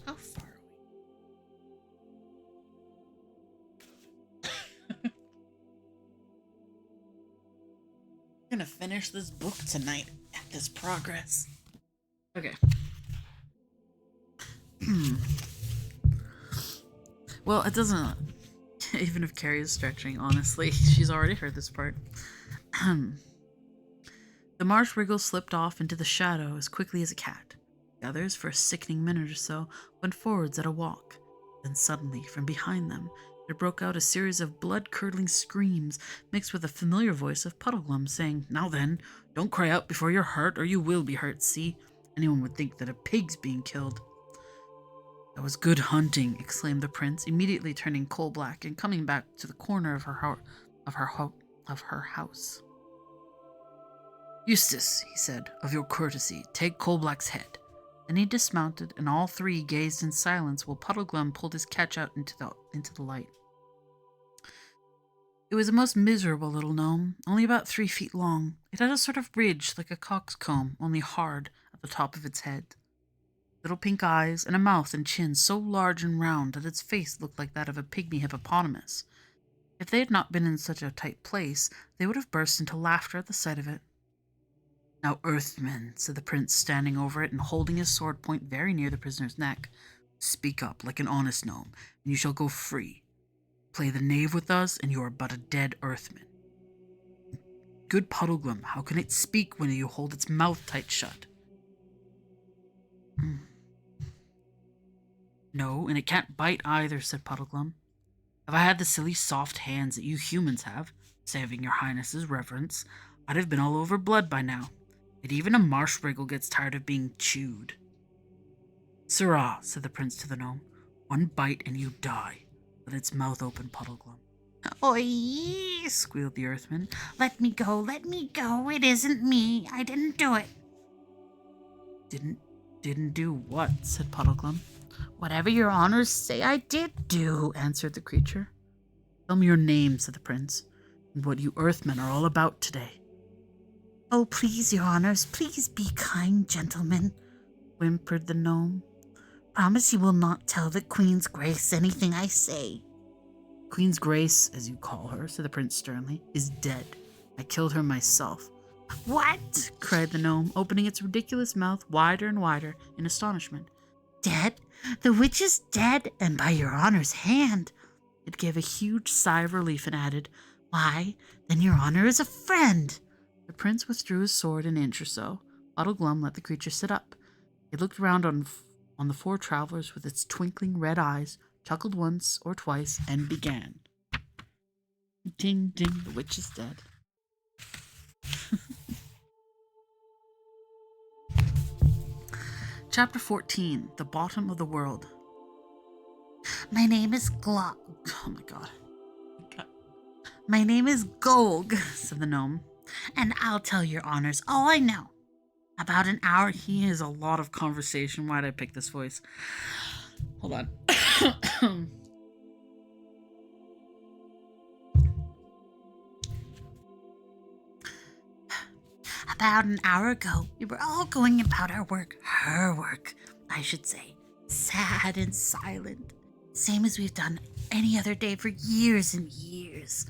How far are we? I'm gonna finish this book tonight at this progress. Okay. Well, it doesn't. Even if Carrie is stretching, honestly, she's already heard this part. The marsh wriggle slipped off into the shadow as quickly as a cat. The others, for a sickening minute or so, went forwards at a walk. Then suddenly, from behind them, there broke out a series of blood-curdling screams mixed with a familiar voice of Puddleglum saying, "Now then, don't cry out before you're hurt, or you will be hurt, see? Anyone would think that a pig's being killed." "That was good hunting," exclaimed the prince, immediately turning coal-black and coming back to the corner of her house. "Eustace," he said, "of your courtesy, take Coal-Black's head." Then he dismounted, and all three gazed in silence while Puddleglum pulled his catch out into the light. It was a most miserable little gnome, only about 3 feet long. It had a sort of ridge like a coxcomb, only hard, at the top of its head. Little pink eyes, and a mouth and chin so large and round that its face looked like that of a pygmy hippopotamus. If they had not been in such a tight place, they would have burst into laughter at the sight of it. "Now, Earthman," said the prince, standing over it and holding his sword point very near the prisoner's neck, "speak up like an honest gnome, and you shall go free. Play the knave with us, and you are but a dead Earthman. Good Puddleglum, how can it speak when you hold its mouth tight shut?" "No, and it can't bite either," said Puddleglum. "If I had the silly soft hands that you humans have, saving your highness's reverence, I'd have been all over blood by now. Yet even a marsh wriggle gets tired of being chewed." "Sirrah," said the prince to the gnome, "one bite and you die. Let its mouth open, Puddleglum." "Oi!" squealed the Earthman. Let me go, it isn't me. I didn't do it." Didn't do what?" said Puddleglum. "Whatever your honors say I did do," answered the creature. "Tell me your name," said the prince, "and what you Earthmen are all about today." "Oh, please, your honors, please be kind, gentlemen," whimpered the gnome. "Promise you will not tell the Queen's Grace anything I say." "Queen's Grace, as you call her," said the prince sternly, "is dead. I killed her myself." "What?" cried the gnome, opening its ridiculous mouth wider and wider in astonishment. "Dead? The witch is dead, and by your honor's hand." It gave a huge sigh of relief and added, "Why, then your honor is a friend." The prince withdrew his sword an inch or so. Puddleglum let the creature sit up. It looked round on the 4 travelers with its twinkling red eyes, chuckled once or twice, and began. "Ding, ding, the witch is dead." Chapter 14, The Bottom of the World. My name is Oh my god. My name is Golg, Said the gnome. and I'll tell your honors all I know. About an hour He has a lot of conversation. Why'd I pick this voice? Hold on. About an hour ago, we were all going about our work, her work, I should say, sad and silent, same as we've done any other day for years and years.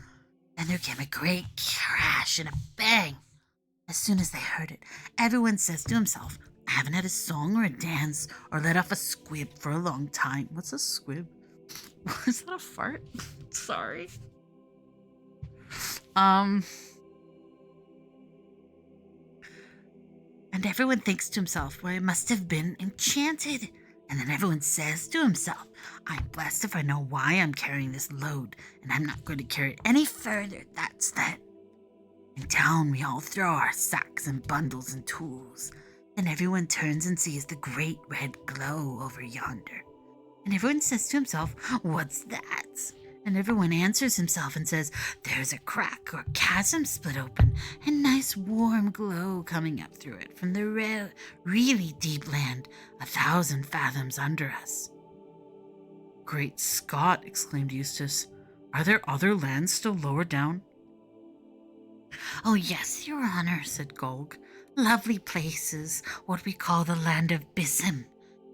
Then there came a great crash and a bang. As soon as they heard it, everyone says to himself, "I haven't had a song or a dance or let off a squib for a long time." What's a squib? Was that a fart? Sorry. Um, And everyone thinks to himself, well, it must have been enchanted. And then everyone says to himself, I'm blessed if I know why I'm carrying this load, and I'm not going to carry it any further. That's that. And down we all throw our sacks and bundles and tools. And everyone turns and sees the great red glow over yonder. And everyone says to himself, what's that? And everyone answers himself and says, there's a crack or chasm split open, and nice warm glow coming up through it from the really deep land 1,000 fathoms under us. Great Scott, exclaimed Eustace. Are there other lands still lower down? Oh yes, your honor, said Golg. Lovely places, what we call the land of Bism.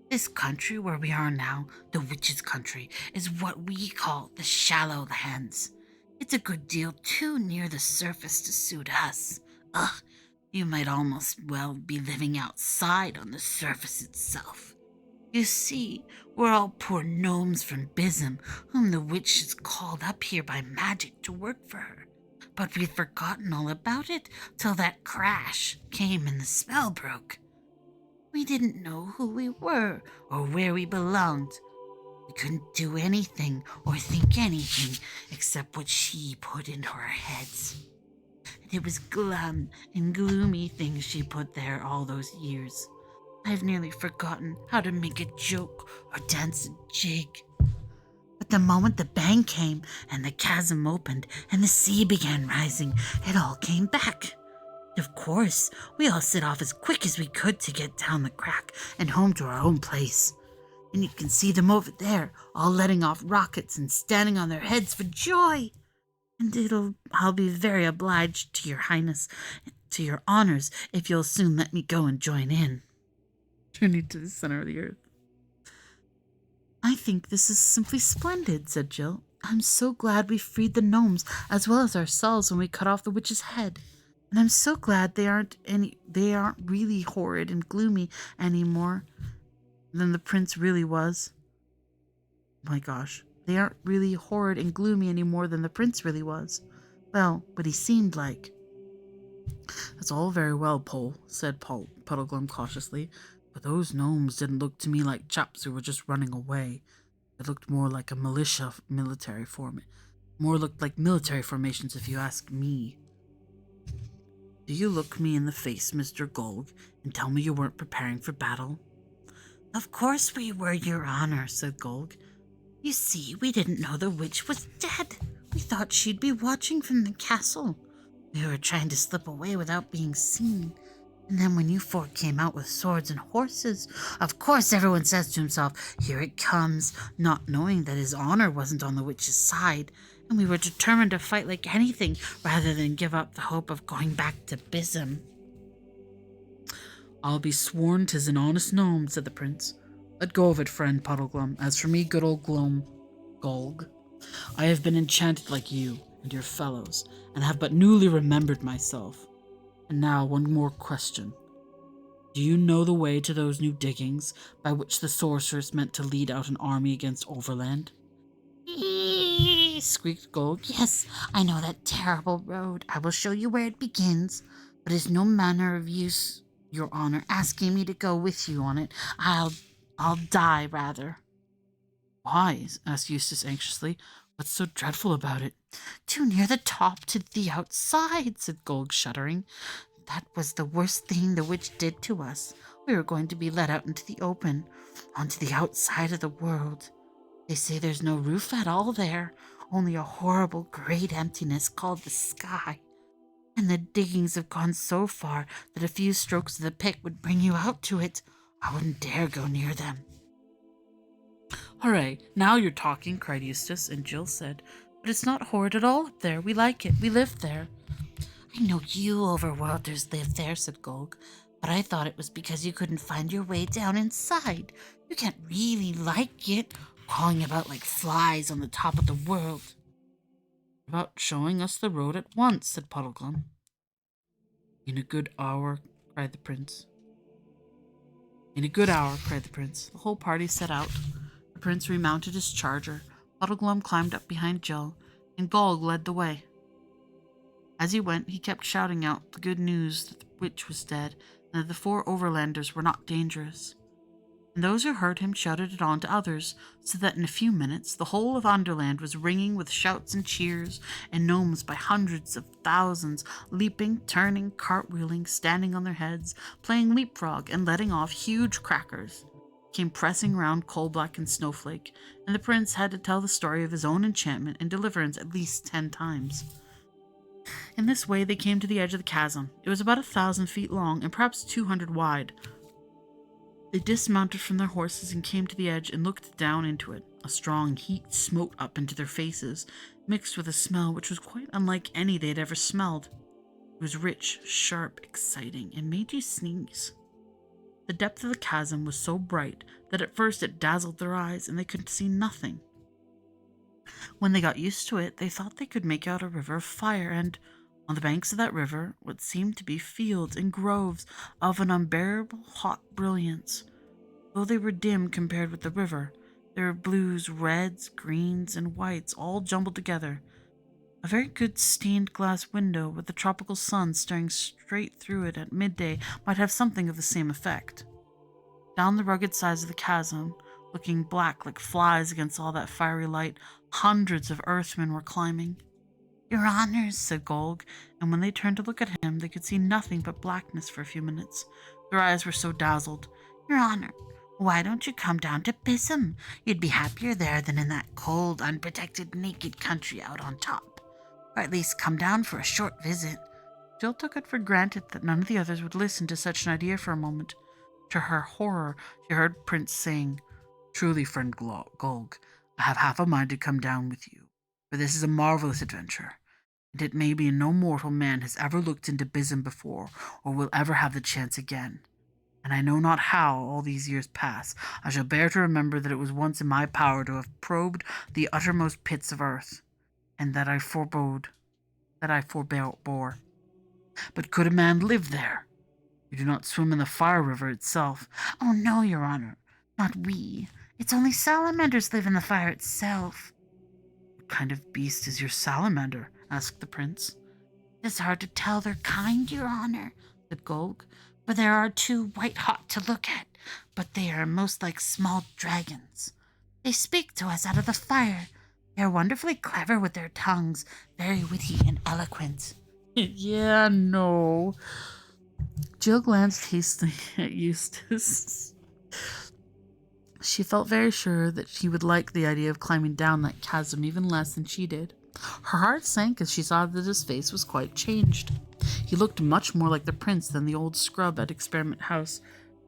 This country where we are now, the witch's country, is what we call the shallow lands. It's a good deal too near the surface to suit us. Ugh, you might almost well be living outside on the surface itself. You see, we're all poor gnomes from Bism, whom the witch has called up here by magic to work for her. But we'd forgotten all about it till that crash came and the spell broke. We didn't know who we were or where we belonged. We couldn't do anything or think anything except what she put into our heads. And it was glum and gloomy things she put there all those years. I've nearly forgotten how to make a joke or dance a jig. But the moment the bang came and the chasm opened and the sea began rising, it all came back. Of course, we all set off as quick as we could to get down the crack and home to our own place. And you can see them over there, all letting off rockets and standing on their heads for joy. And I'll be very obliged to your highness, to your honors, if you'll soon let me go and join in. Journey to the center of the earth. I think this is simply splendid, said Jill. I'm so glad we freed the gnomes as well as ourselves when we cut off the witch's head. And I'm so glad they aren't really horrid and gloomy anymore than the prince really was. My gosh, they aren't really horrid and gloomy anymore than the prince really was. Well, but he seemed like. That's all very well, Pole, said Puddleglum cautiously, but those gnomes didn't look to me like chaps who were just running away. They looked more like a military form. More looked like military formations if you ask me. Do you look me in the face, Mr. Golg, and tell me you weren't preparing for battle? Of course we were, your honor, said Golg. You see, we didn't know the witch was dead. We thought she'd be watching from the castle. We were trying to slip away without being seen. And then when you four came out with swords and horses, of course everyone says to himself, here it comes, not knowing that his honor wasn't on the witch's side. And we were determined to fight like anything rather than give up the hope of going back to Bism. I'll be sworn 'tis an honest gnome, said the prince. Let go of it, friend Puddleglum. As for me, good old Golg, I have been enchanted like you and your fellows, and have but newly remembered myself. And now one more question. Do you know the way to those new diggings by which the sorceress meant to lead out an army against Overland? Squeaked Golg. Yes, I know that terrible road. I will show you where it begins, but it's no manner of use, your honor, asking me to go with you on it. I'll die, rather. Why? Asked Eustace anxiously. What's so dreadful about it? Too near the top to the outside, said Golg, shuddering. That was the worst thing the witch did to us. We were going to be let out into the open, onto the outside of the world. They say there's no roof at all there, only a horrible great emptiness called the sky. And the diggings have gone so far that a few strokes of the pick would bring you out to it. I wouldn't dare go near them. Hooray, now you're talking, cried Eustace, and Jill said, but it's not horrid at all up there. We like it. We live there. I know you overworlders live there, said Golg, but I thought it was because you couldn't find your way down inside. You can't really like it, crawling about like flies on the top of the world. About showing us the road at once, said Puddleglum. In a good hour, cried the prince. In a good hour, cried the prince. The whole party set out. The prince remounted his charger. Puddleglum climbed up behind Jill, and Golg led the way. As he went, he kept shouting out the good news that the witch was dead and that the 4 overlanders were not dangerous. And those who heard him shouted it on to others, so that in a few minutes the whole of Underland was ringing with shouts and cheers, and gnomes by hundreds of thousands, leaping, turning, cartwheeling, standing on their heads, playing leapfrog, and letting off huge crackers, came pressing round Coalblack and Snowflake, and the prince had to tell the story of his own enchantment and deliverance at least 10 times. In this way they came to the edge of the chasm. It was about 1,000 feet long and perhaps 200 wide. They dismounted from their horses and came to the edge and looked down into it. A strong heat smote up into their faces, mixed with a smell which was quite unlike any they had ever smelled. It was rich, sharp, exciting, and made you sneeze. The depth of the chasm was so bright that at first it dazzled their eyes and they could see nothing. When they got used to it, they thought they could make out a river of fire, and on the banks of that river, what seemed to be fields and groves of an unbearable hot brilliance. Though they were dim compared with the river, there were blues, reds, greens, and whites all jumbled together. A very good stained glass window with the tropical sun staring straight through it at midday might have something of the same effect. Down the rugged sides of the chasm, looking black like flies against all that fiery light, hundreds of earthmen were climbing. Your Honors, Said Golg, and when they turned to look at him, they could see nothing but blackness for a few minutes. Their eyes were so dazzled. Your Honor, why don't you come down to Bissum? You'd be happier there than in that cold, unprotected, naked country out on top. Or at least come down for a short visit. Jill took it for granted that none of the others would listen to such an idea for a moment. To her horror, she heard Prince saying, "Truly, friend Golg, I have half a mind to come down with you, for this is a marvelous adventure, and it may be no mortal man has ever looked into Bissum before, or will ever have the chance again. And I know not how, all these years pass, I shall bear to remember that it was once in my power to have probed the uttermost pits of earth, and that I forbore. But could a man live there? You do not swim in the fire river itself." Oh no, Your Honor, not we. It's only salamanders live in the fire itself. "What kind of beast is your salamander?" asked the prince. It's hard to tell their kind, Your Honor, said Golg, for there are 2 white hot to look at, but they are most like small dragons. They speak to us out of the fire. They are wonderfully clever with their tongues, very witty and eloquent. Yeah, no. Jill glanced hastily at Eustace. She felt very sure that he would like the idea of climbing down that chasm even less than she did. Her heart sank as she saw that his face was quite changed. He looked much more like the prince than the old scrub at Experiment House,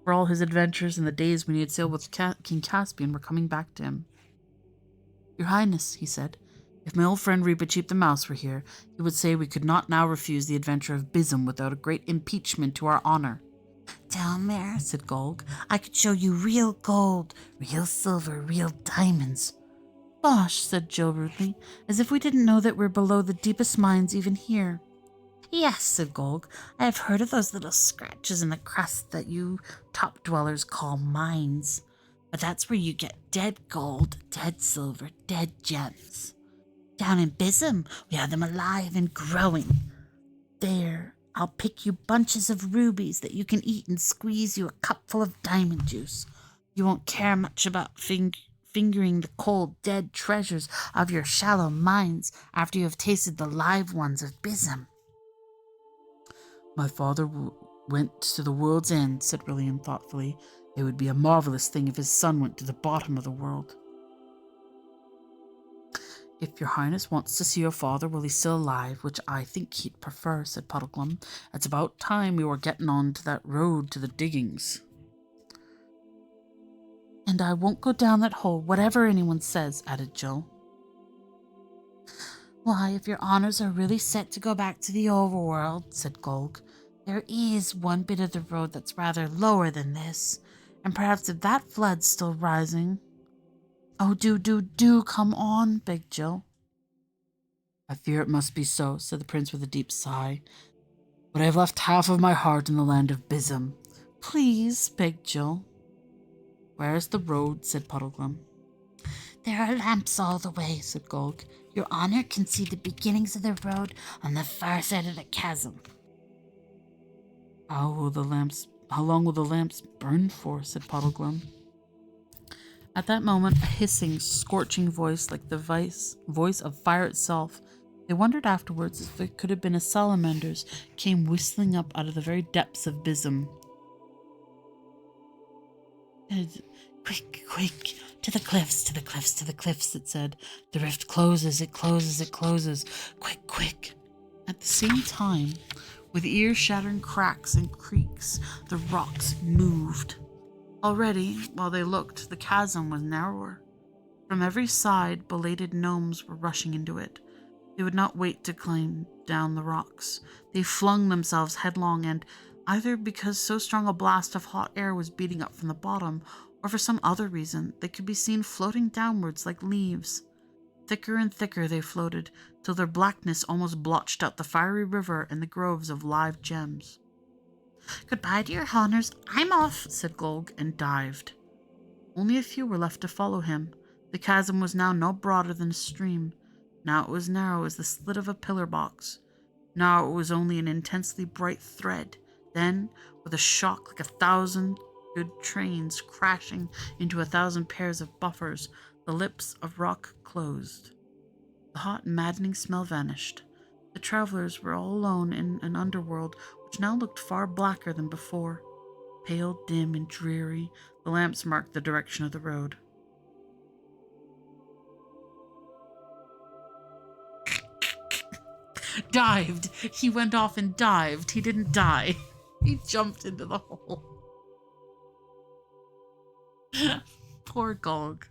for all his adventures and the days when he had sailed with King Caspian were coming back to him. "Your Highness," he said, "if my old friend Reepicheep the Mouse were here, he would say we could not now refuse the adventure of Bissum without a great impeachment to our honor." Down there, said Golg, I could show you real gold, real silver, real diamonds. "Bosh," said Jill rudely, "as if we didn't know that we're below the deepest mines even here." Yes, said Golg, I have heard of those little scratches in the crust that you top dwellers call mines. But that's where you get dead gold, dead silver, dead gems. Down in Bissum, we have them alive and growing. There, I'll pick you bunches of rubies that you can eat and squeeze you a cupful of diamond juice. You won't care much about fingering the cold, dead treasures of your shallow mines after you have tasted the live ones of Bissum. "My father went to the world's end," said William thoughtfully. "It would be a marvelous thing if his son went to the bottom of the world." "If your Highness wants to see your father while he's still alive, which I think he'd prefer," said Puddleglum, "it's about time we were getting on to that road to the diggings." "And I won't go down that hole, whatever anyone says," added Jill. Why, if your honors are really set to go back to the overworld, said Golg, there is one bit of the road that's rather lower than this, and perhaps if that flood's still rising... "Oh, do come on," begged Jill. "I fear it must be so," said the prince with a deep sigh. "But I have left half of my heart in the land of Bissum." "Please," begged Jill. "Where's the road?" said Puddleglum. There are lamps all the way, said Golg. Your Honor can see the beginnings of the road on the far side of the chasm. How long will the lamps burn for? Said Puddleglum. At that moment, a hissing, scorching voice like the voice of fire itself, they wondered afterwards if it could have been a salamander's, came whistling up out of the very depths of Bism. Quick, quick, to the cliffs, to the cliffs, to the cliffs, it said. The rift closes, it closes, it closes. Quick, quick. At the same time, with ear-shattering cracks and creaks, the rocks moved. Already, while they looked, the chasm was narrower. From every side, belated gnomes were rushing into it. They would not wait to climb down the rocks. They flung themselves headlong, and either because so strong a blast of hot air was beating up from the bottom, or for some other reason, they could be seen floating downwards like leaves. Thicker and thicker they floated, till their blackness almost blotched out the fiery river and the groves of live gems. Goodbye, dear honors. I'm off, said Golg, and dived. Only a few were left to follow him. The chasm was now no broader than a stream. Now it was narrow as the slit of a pillar box. Now it was only an intensely bright thread. Then, with a shock like 1,000 good trains crashing into 1,000 pairs of buffers, the lips of rock closed. The hot, maddening smell vanished. The travelers were all alone in an underworld which now looked far blacker than before. Pale, dim, and dreary, the lamps marked the direction of the road. Dived! He went off and dived. He didn't die. He jumped into the hole. Poor Golg.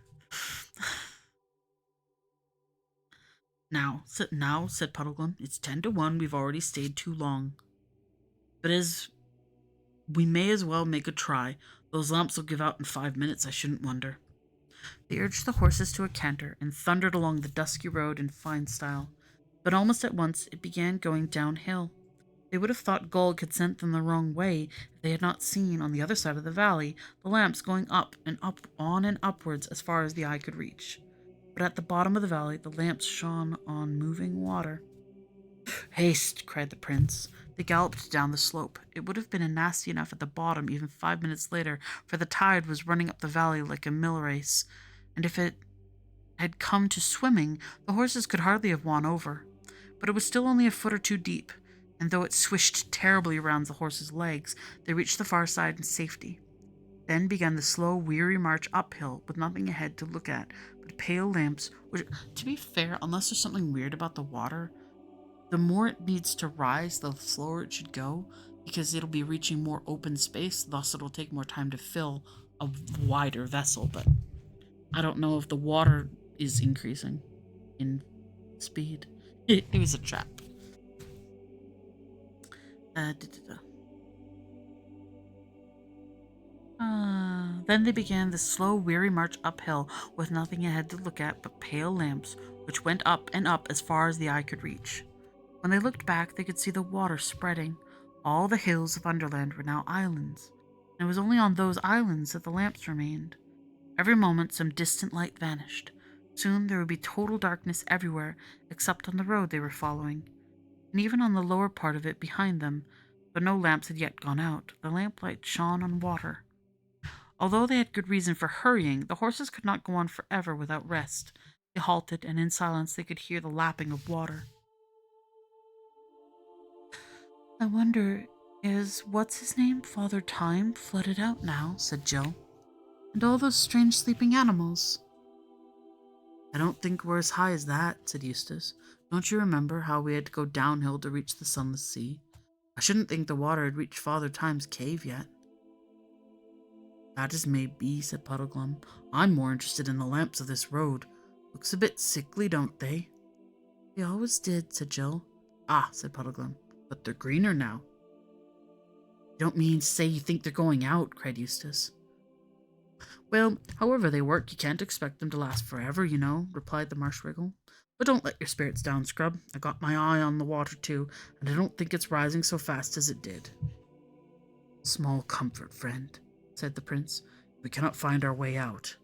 Now, said Puddleglum, it's 10 to 1. We've already stayed too long. But we may as well make a try. Those lamps will give out in 5 minutes, I shouldn't wonder. They urged the horses to a canter and thundered along the dusky road in fine style. But almost at once it began going downhill. They would have thought Golg had sent them the wrong way if they had not seen, on the other side of the valley, the lamps going up and up, on and upwards as far as the eye could reach. But at the bottom of the valley, the lamps shone on moving water. Haste, cried the prince. They galloped down the slope. It would have been nasty enough at the bottom even 5 minutes later, for the tide was running up the valley like a mill race, and if it had come to swimming, the horses could hardly have won over. But it was still only a foot or two deep, and though it swished terribly around the horses' legs, they reached the far side in safety. Then began the slow, weary march uphill, with nothing ahead to look at but pale lamps, which, to be fair, unless there's something weird about the water, the more it needs to rise, the slower it should go, because it'll be reaching more open space, thus it'll take more time to fill a wider vessel, but I don't know if the water is increasing in speed. It was a trap. Then they began the slow, weary march uphill, with nothing ahead to look at but pale lamps, which went up and up as far as the eye could reach. When they looked back, they could see the water spreading. All the hills of Underland were now islands, and it was only on those islands that the lamps remained. Every moment some distant light vanished. Soon there would be total darkness everywhere, except on the road they were following, and even on the lower part of it behind them, but no lamps had yet gone out. The lamplight shone on water. Although they had good reason for hurrying, the horses could not go on forever without rest. They halted, and in silence they could hear the lapping of water. I wonder, is what's-his-name, Father Time, flooded out now? Said Jill. And all those strange sleeping animals. I don't think we're as high as that, said Eustace. Don't you remember how we had to go downhill to reach the sunless sea? I shouldn't think the water had reached Father Time's cave yet. That is may be, said Puddleglum. I'm more interested in the lamps of this road. Looks a bit sickly, don't they? They always did, said Jill. Ah, said Puddleglum, but they're greener now. You don't mean to say you think they're going out, cried Eustace. Well, however they work, you can't expect them to last forever, you know, replied the Marshwiggle. But don't let your spirits down, Scrub. I got my eye on the water too, and I don't think it's rising so fast as it did. Small comfort, friend, said the prince. We cannot find our way out.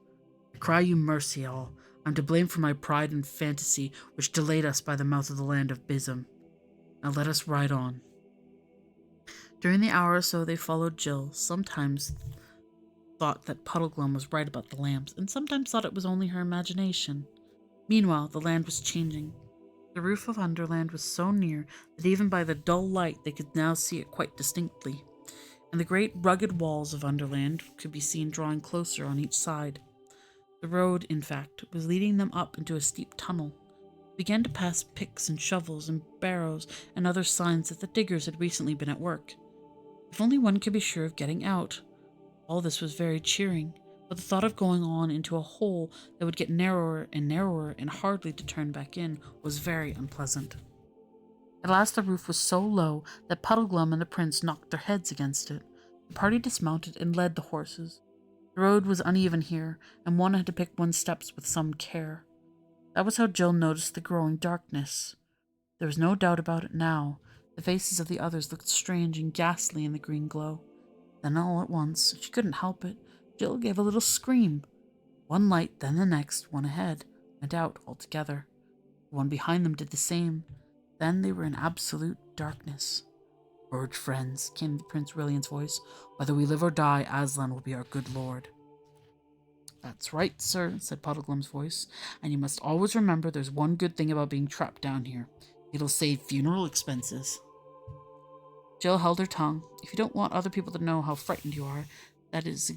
I cry you mercy all. I'm to blame for my pride and fantasy, which delayed us by the mouth of the land of Bism. Now let us ride on. During the hour or so they followed Jill, sometimes thought that Puddleglum was right about the lamps, and sometimes thought it was only her imagination. Meanwhile, the land was changing. The roof of Underland was so near that even by the dull light they could now see it quite distinctly, and the great rugged walls of Underland could be seen drawing closer on each side. The road, in fact, was leading them up into a steep tunnel. They began to pass picks and shovels and barrows and other signs that the diggers had recently been at work. If only one could be sure of getting out. All this was very cheering, but the thought of going on into a hole that would get narrower and hardly to turn back in was very unpleasant. At last the roof was so low that Puddleglum and the prince knocked their heads against it. The party dismounted and led the horses. The road was uneven here, and one had to pick one's steps with some care. That was how Jill noticed the growing darkness. There was no doubt about it now. The faces of the others looked strange and ghastly in the green glow. Then all at once, she couldn't help it, Jill gave a little scream. One light, then the next, one ahead, went out altogether. The one behind them did the same. Then they were in absolute darkness. "Courage, friends," came Prince Rillian's voice. "Whether we live or die, Aslan will be our good lord." "That's right, sir," said Puddleglum's voice. "And you must always remember there's one good thing about being trapped down here. It'll save funeral expenses." Jill held her tongue. If you don't want other people to know how frightened you are, this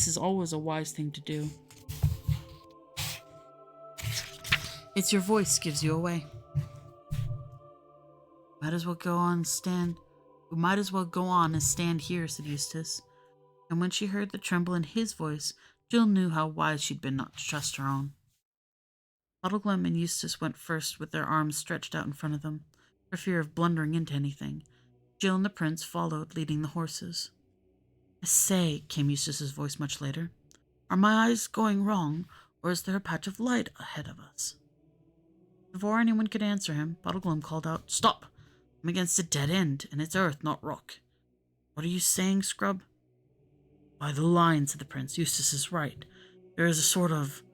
is always a wise thing to do. It's your voice gives you away. We might as well go on and stand here, said Eustace. And when she heard the tremble in his voice, Jill knew how wise she'd been not to trust her own. Puddleglum and Eustace went first with their arms stretched out in front of them, for fear of blundering into anything. Jill and the prince followed, leading the horses. "I say," came Eustace's voice much later, "are my eyes going wrong, or is there a patch of light ahead of us?" Before anyone could answer him, Puddleglum called out, "Stop! I'm against a dead end, and it's earth, not rock." "What are you saying, Scrub?" "By the line," said the prince. "Eustace is right. There is a sort of—"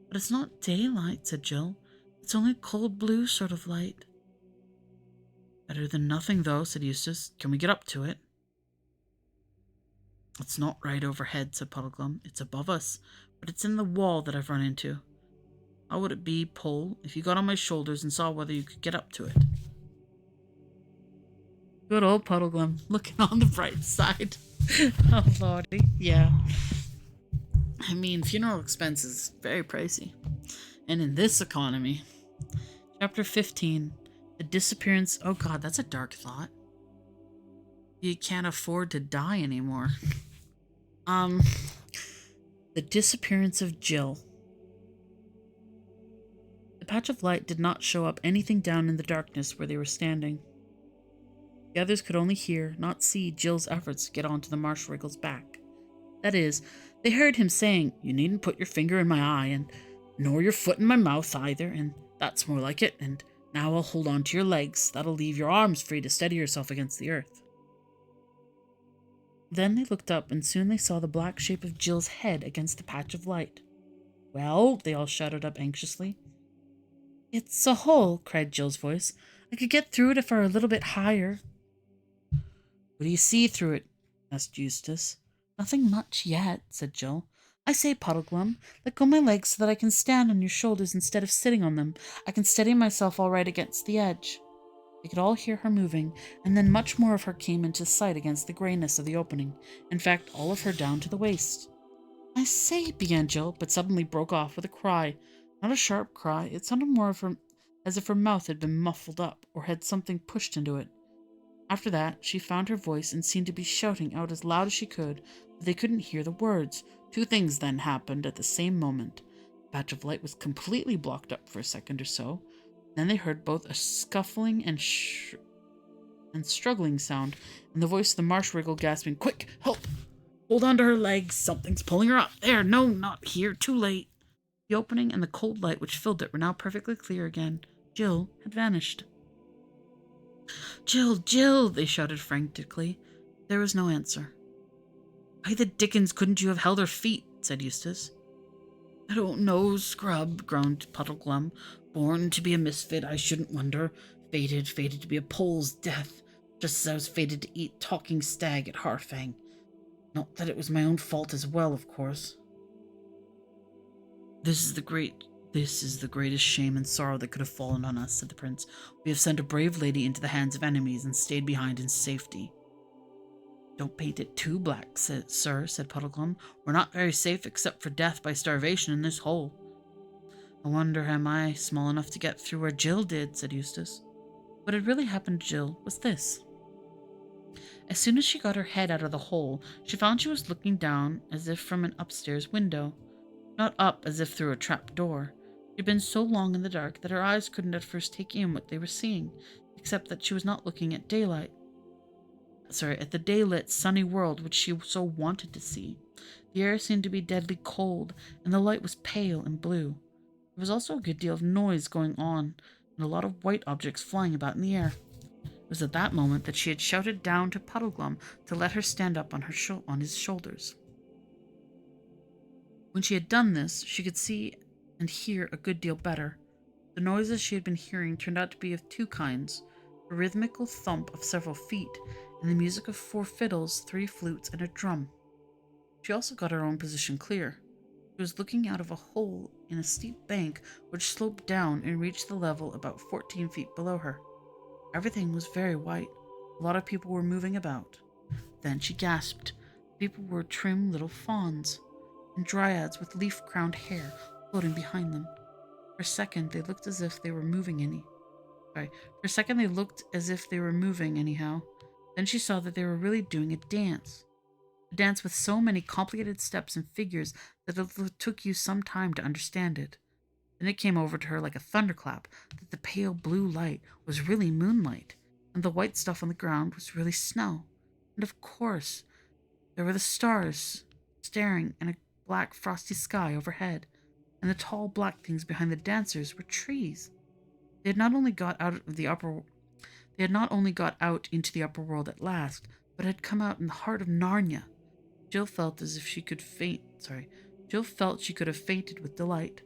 "But it's not daylight," said Jill. "It's only cold blue sort of light." "Better than nothing, though," said Eustace. "Can we get up to it?" "It's not right overhead," said Puddleglum. "It's above us, but it's in the wall that I've run into. How would it be, Pole, if you got on my shoulders and saw whether you could get up to it?" Good old Puddleglum, looking on the bright side. Oh, lordy. Yeah. I mean, funeral expenses, very pricey. And in this economy. Chapter 15. The disappearance... Oh, God, that's a dark thought. You can't afford to die anymore. The disappearance of Jill. The patch of light did not show up anything down in the darkness where they were standing. The others could only hear, not see, Jill's efforts to get onto the Marsh Wriggle's back. That is, they heard him saying, "You needn't put your finger in my eye, and nor your foot in my mouth either, and that's more like it, and now I'll hold on to your legs. That'll leave your arms free to steady yourself against the earth." Then they looked up, and soon they saw the black shape of Jill's head against the patch of light. "Well?" they all shouted up anxiously. "It's a hole," cried Jill's voice. "I could get through it if I were a little bit higher." "What do you see through it?" asked Eustace. "Nothing much yet," said Jill. "I say, Puddleglum, let go my legs so that I can stand on your shoulders instead of sitting on them. I can steady myself all right against the edge." They could all hear her moving, and then much more of her came into sight against the grayness of the opening. In fact, all of her down to the waist. "I say," began Jill, but suddenly broke off with a cry. Not a sharp cry. It sounded more as if her mouth had been muffled up, or had something pushed into it. After that, she found her voice and seemed to be shouting out as loud as she could, but they couldn't hear the words. Two things then happened at the same moment. The patch of light was completely blocked up for a second or so. Then they heard both a scuffling and struggling sound, and the voice of the Marsh Wriggle gasping, "Quick, help! Hold on to her legs. Something's pulling her up. There, no, not here. Too late." The opening and the cold light which filled it were now perfectly clear again. Jill had vanished. "Jill, Jill!" they shouted frantically. There was no answer. "Why the dickens couldn't you have held her feet?" said Eustace. I don't know, Scrub, groaned Puddleglum. Born to be a misfit, I shouldn't wonder. Fated to be a pole's death, just as I was fated to eat talking stag at Harfang. Not that it was my own fault as well, of course. This is the greatest shame and sorrow that could have fallen on us, said the prince. We have sent a brave lady into the hands of enemies and stayed behind in safety. Don't paint it too black, sir, said Puddleglum. We're not very safe except for death by starvation in this hole. I wonder am I small enough to get through where Jill did, said Eustace. What had really happened to Jill was this. As soon as she got her head out of the hole, she found she was looking down as if from an upstairs window. Not up as if through a trap door. She had been so long in the dark that her eyes couldn't at first take in what they were seeing, except that she was not looking at at the daylit, sunny world which she so wanted to see. The air seemed to be deadly cold, and the light was pale and blue. There was also a good deal of noise going on, and a lot of white objects flying about in the air. It was at that moment that she had shouted down to Puddleglum to let her stand up on his shoulders. When she had done this, she could see and hear a good deal better. The noises she had been hearing turned out to be of two kinds: a rhythmical thump of several feet, and the music of 4 fiddles, 3 flutes, and a drum. She also got her own position clear. She was looking out of a hole in a steep bank which sloped down and reached the level about 14 feet below her. Everything was very white. A lot of people were moving about. Then she gasped. People were trim little fauns, and dryads with leaf-crowned hair floating behind them. For a second, they looked as if they were moving anyhow. Then she saw that they were really doing a dance with so many complicated steps and figures that it took you some time to understand it. Then it came over to her like a thunderclap that the pale blue light was really moonlight, and the white stuff on the ground was really snow. And of course, there were the stars staring in a black frosty sky overhead, and the tall black things behind the dancers were trees. They had not only got out into the upper world at last, but had come out in the heart of Narnia. Jill felt she could have fainted with delight.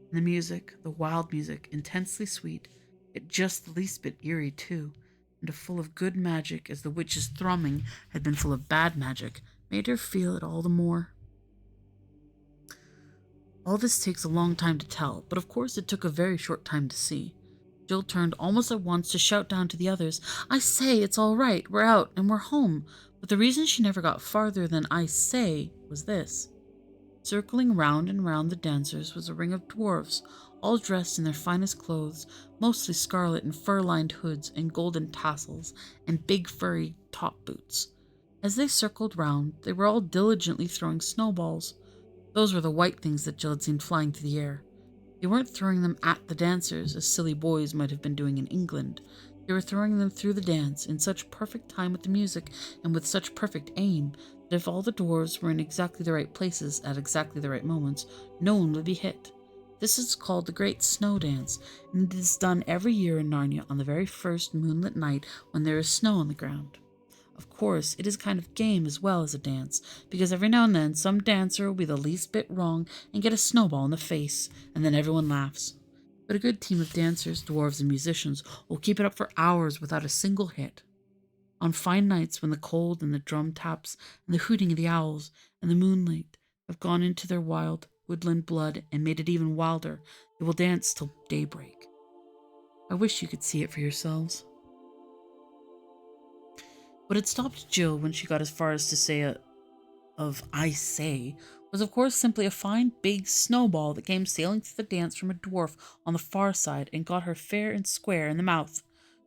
And the music, the wild music, intensely sweet, yet just the least bit eerie too, and full of good magic as the witch's thrumming had been full of bad magic, made her feel it all the more. All this takes a long time to tell, but of course it took a very short time to see. Jill turned almost at once to shout down to the others, "I say, it's all right, we're out and we're home." But the reason she never got farther than "I say" was this. Circling round and round the dancers was a ring of dwarfs, all dressed in their finest clothes, mostly scarlet and fur-lined hoods and golden tassels and big furry top boots. As they circled round, they were all diligently throwing snowballs. Those were the white things that Jill had seen flying through the air. They weren't throwing them at the dancers, as silly boys might have been doing in England. They were throwing them through the dance in such perfect time with the music and with such perfect aim that if all the dwarves were in exactly the right places at exactly the right moments, no one would be hit. This is called the Great Snow Dance, and it is done every year in Narnia on the very first moonlit night when there is snow on the ground. Of course, it is a kind of game as well as a dance, because every now and then some dancer will be the least bit wrong and get a snowball in the face, and then everyone laughs. But a good team of dancers, dwarves, and musicians will keep it up for hours without a single hit. On fine nights when the cold and the drum taps and the hooting of the owls and the moonlight have gone into their wild woodland blood and made it even wilder, they will dance till daybreak. I wish you could see it for yourselves. What had stopped Jill when she got as far as to say "I say" was of course simply a fine big snowball that came sailing through the dance from a dwarf on the far side and got her fair and square in the mouth.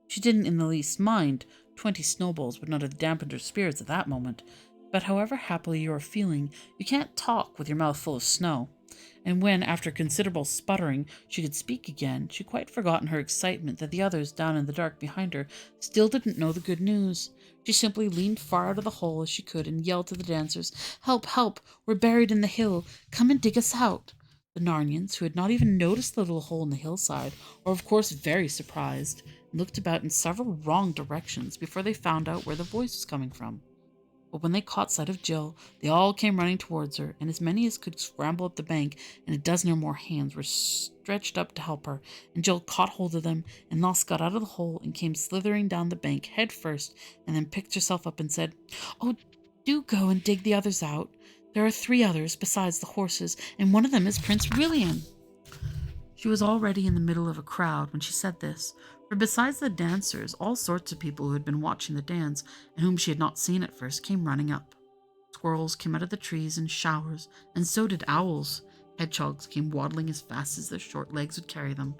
She didn't in the least mind. 20 snowballs would not have dampened her spirits at that moment. But however happily you are feeling, you can't talk with your mouth full of snow. And when, after considerable sputtering, she could speak again, she quite forgot in her excitement that the others down in the dark behind her still didn't know the good news. She simply leaned far out of the hole as she could and yelled to the dancers, "Help, help! We're buried in the hill! Come and dig us out!" The Narnians, who had not even noticed the little hole in the hillside, were of course very surprised, and looked about in several wrong directions before they found out where the voice was coming from. but when they caught sight of Jill, they all came running towards her, and as many as could scramble up the bank, and a dozen or more hands were stretched up to help her, and Jill caught hold of them, and thus got out of the hole and came slithering down the bank head first, and then picked herself up and said, "Oh, do go and dig the others out. There are 3 others besides the horses, and one of them is Prince Rillian." She was already in the middle of a crowd when she said this, for besides the dancers, all sorts of people who had been watching the dance, and whom she had not seen at first, came running up. Squirrels came out of the trees in showers, and so did owls. Hedgehogs came waddling as fast as their short legs would carry them.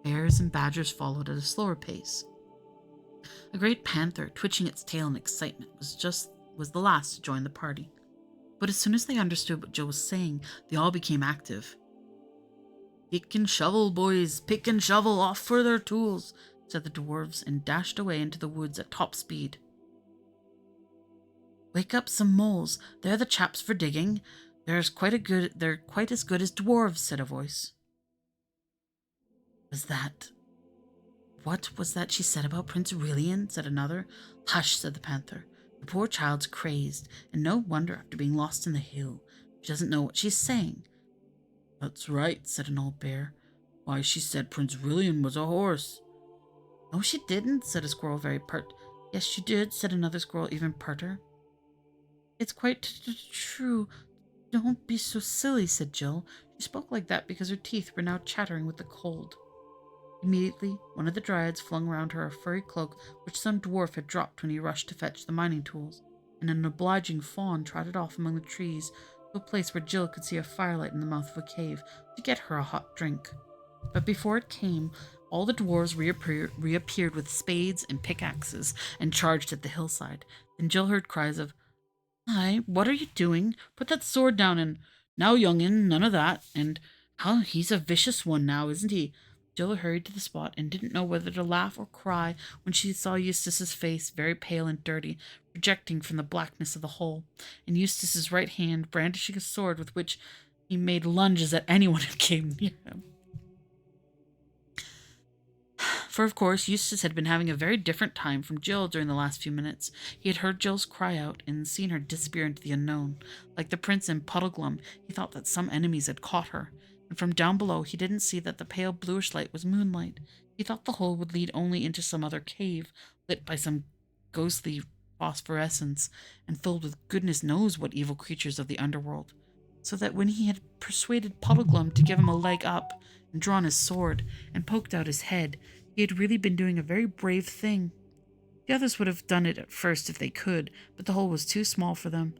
Bears and badgers followed at a slower pace. A great panther, twitching its tail in excitement, was the last to join the party. But as soon as they understood what Jill was saying, they all became active. "Pick and shovel, boys, pick and shovel, off for their tools," said the dwarves, and dashed away into the woods at top speed. "Wake up some moles, they're the chaps for digging. They're quite as good as dwarves," said a voice. What was that she said about Prince Rillian?" said another. "Hush," said the panther. "The poor child's crazed, and no wonder after being lost in the hill. She doesn't know what she's saying." "That's right," said an old bear. "Why, she said Prince Rillian was a horse." "No, she didn't," said a squirrel very pert. "Yes, she did," said another squirrel even perter. "It's quite true. Don't be so silly," said Jill. She spoke like that because her teeth were now chattering with the cold. Immediately, one of the dryads flung round her a furry cloak which some dwarf had dropped when he rushed to fetch the mining tools, and an obliging fawn trotted off among the trees to a place where Jill could see a firelight in the mouth of a cave to get her a hot drink. But before it came, all the dwarves reappeared with spades and pickaxes and charged at the hillside. Then Jill heard cries of, "Hi, what are you doing? Put that sword down, and now, youngin, none of that, and how he's a vicious one now, isn't he?" Jill hurried to the spot and didn't know whether to laugh or cry when she saw Eustace's face, very pale and dirty, projecting from the blackness of the hole, and Eustace's right hand brandishing a sword with which he made lunges at anyone who came near him. For, of course, Eustace had been having a very different time from Jill during the last few minutes. He had heard Jill's cry out and seen her disappear into the unknown. Like the prince in Puddleglum, he thought that some enemies had caught her, and from down below he didn't see that the pale bluish light was moonlight. He thought the hole would lead only into some other cave, lit by some ghostly phosphorescence, and filled with goodness knows what evil creatures of the underworld. So that when he had persuaded Puddleglum to give him a leg up, and drawn his sword, and poked out his head, he had really been doing a very brave thing. The others would have done it at first if they could, but the hole was too small for them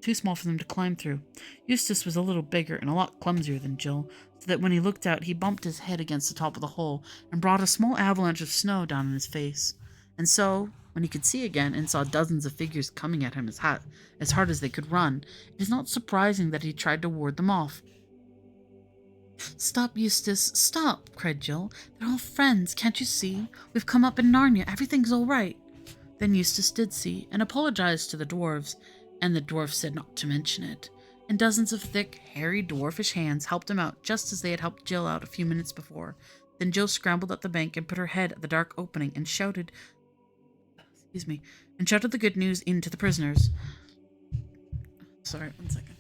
to climb through. Eustace was a little bigger and a lot clumsier than Jill, so that when he looked out, he bumped his head against the top of the hole and brought a small avalanche of snow down on his face. And so, when he could see again and saw dozens of figures coming at him as hard as they could run, it is not surprising that he tried to ward them off. "Stop, Eustace, stop!" cried Jill. "They're all friends, can't you see? We've come up in Narnia, everything's all right." Then Eustace did see, and apologized to the dwarves, and the dwarfs said not to mention it, and dozens of thick, hairy, dwarfish hands helped him out just as they had helped Jill out a few minutes before. Then Jill scrambled up the bank and put her head at the dark opening and shouted the good news in to the prisoners. Sorry, 1 second.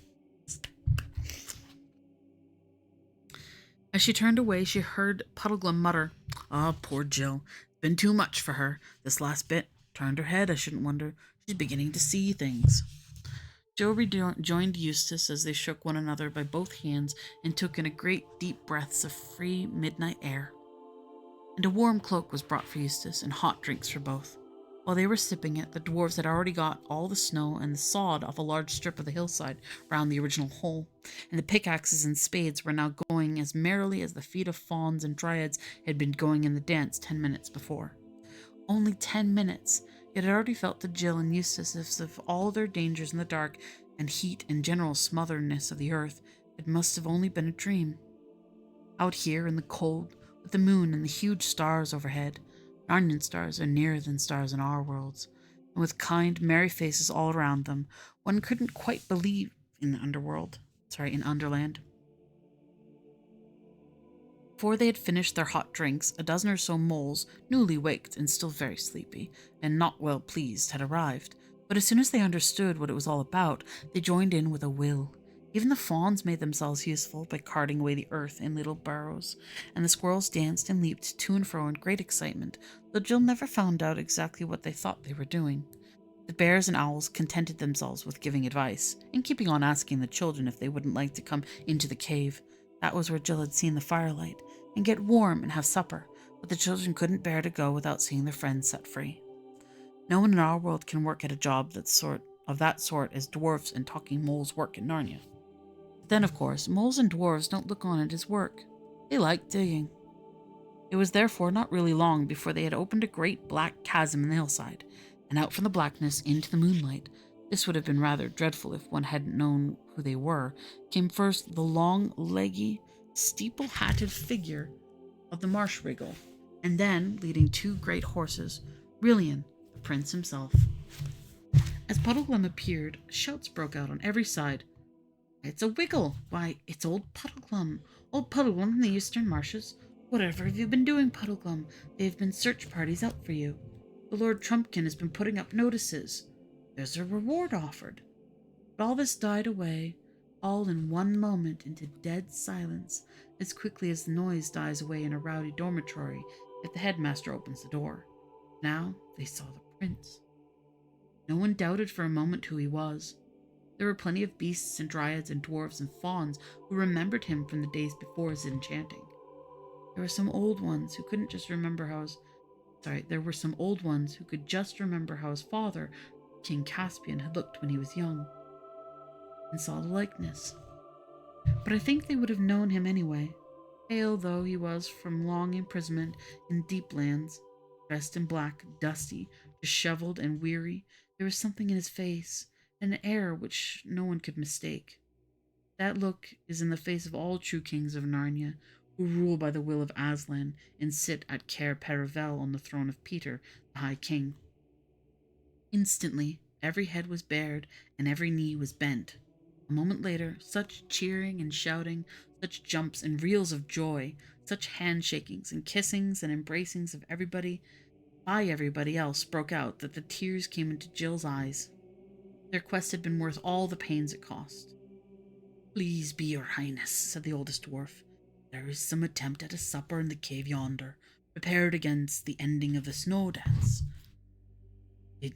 As she turned away, she heard Puddleglum mutter, "Ah, poor Jill. It's been too much for her. This last bit. Turned her head, I shouldn't wonder. She's beginning to see things." Jill rejoined Eustace as they shook one another by both hands and took in a great deep breaths of free midnight air. And a warm cloak was brought for Eustace, and hot drinks for both. While they were sipping it, the dwarves had already got all the snow and the sod off a large strip of the hillside round the original hole, and the pickaxes and spades were now going as merrily as the feet of fauns and dryads had been going in the dance 10 minutes before. Only 10 minutes, yet it already felt to Jill and Eustace as if all their dangers in the dark and heat and general smotherness of the earth, it must have only been a dream. Out here in the cold, with the moon and the huge stars overhead, Narnian stars are nearer than stars in our worlds, and with kind, merry faces all around them, one couldn't quite believe in Underland. Before they had finished their hot drinks, a dozen or so moles, newly waked and still very sleepy, and not well pleased, had arrived, But as soon as they understood what it was all about, they joined in with a will. Even the fawns made themselves useful by carting away the earth in little burrows, and the squirrels danced and leaped to and fro in great excitement, though Jill never found out exactly what they thought they were doing. The bears and owls contented themselves with giving advice, and keeping on asking the children if they wouldn't like to come into the cave. That was where Jill had seen the firelight, and get warm and have supper, but the children couldn't bear to go without seeing their friends set free. No one in our world can work at a job that sort as dwarfs and talking moles work in Narnia. But then, of course, moles and dwarves don't look on it as work. They like digging. It was therefore not really long before they had opened a great black chasm in the hillside, and out from the blackness into the moonlight. This would have been rather dreadful if one hadn't known who they were. Came first the long, leggy, steeple-hatted figure of the marsh wriggle, and then, leading two great horses, Rillian, the prince himself. As Puddleglum appeared, shouts broke out on every side. "It's a Wiggle! Why, it's old Puddleglum! Old Puddleglum from the eastern marshes! Whatever have you been doing, Puddleglum? There have been search parties out for you. The Lord Trumpkin has been putting up notices. There's a reward offered." But all this died away, all in one moment, into dead silence, as quickly as the noise dies away in a rowdy dormitory if the headmaster opens the door. Now they saw the prince. No one doubted for a moment who he was. There were plenty of beasts and dryads and dwarves and fauns who remembered him from the days before his enchanting. There were some old ones who could just remember how his father, King Caspian, had looked when he was young, and saw the likeness. But I think they would have known him anyway, pale though he was from long imprisonment in deep lands, dressed in black, dusty, disheveled and weary. There was something in his face, an air which no one could mistake. That look is in the face of all true kings of Narnia, who rule by the will of Aslan and sit at Cair Paravel on the throne of Peter, the High King. Instantly, every head was bared and every knee was bent. A moment later, such cheering and shouting, such jumps and reels of joy, such handshakings and kissings and embracings of everybody by everybody else broke out that the tears came into Jill's eyes. Their quest had been worth all the pains it cost. "Please be your highness," said the oldest dwarf. "There is some attempt at a supper in the cave yonder, prepared against the ending of the snow dance." "It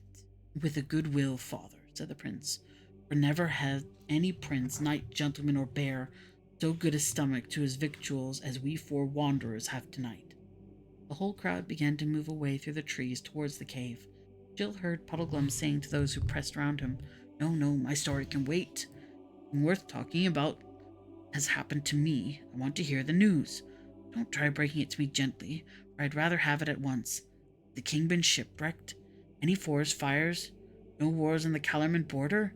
with a good will, father," said the prince, "for never had any prince, knight, gentleman, or bear so good a stomach to his victuals as we four wanderers have tonight." The whole crowd began to move away through the trees towards the cave. Jill heard Puddleglum saying to those who pressed round him, No, my story can wait. Nothing worth talking about has happened to me. I want to hear the news. Don't try breaking it to me gently, for I'd rather have it at once. Has the king been shipwrecked? Any forest fires? No wars on the Callerman border?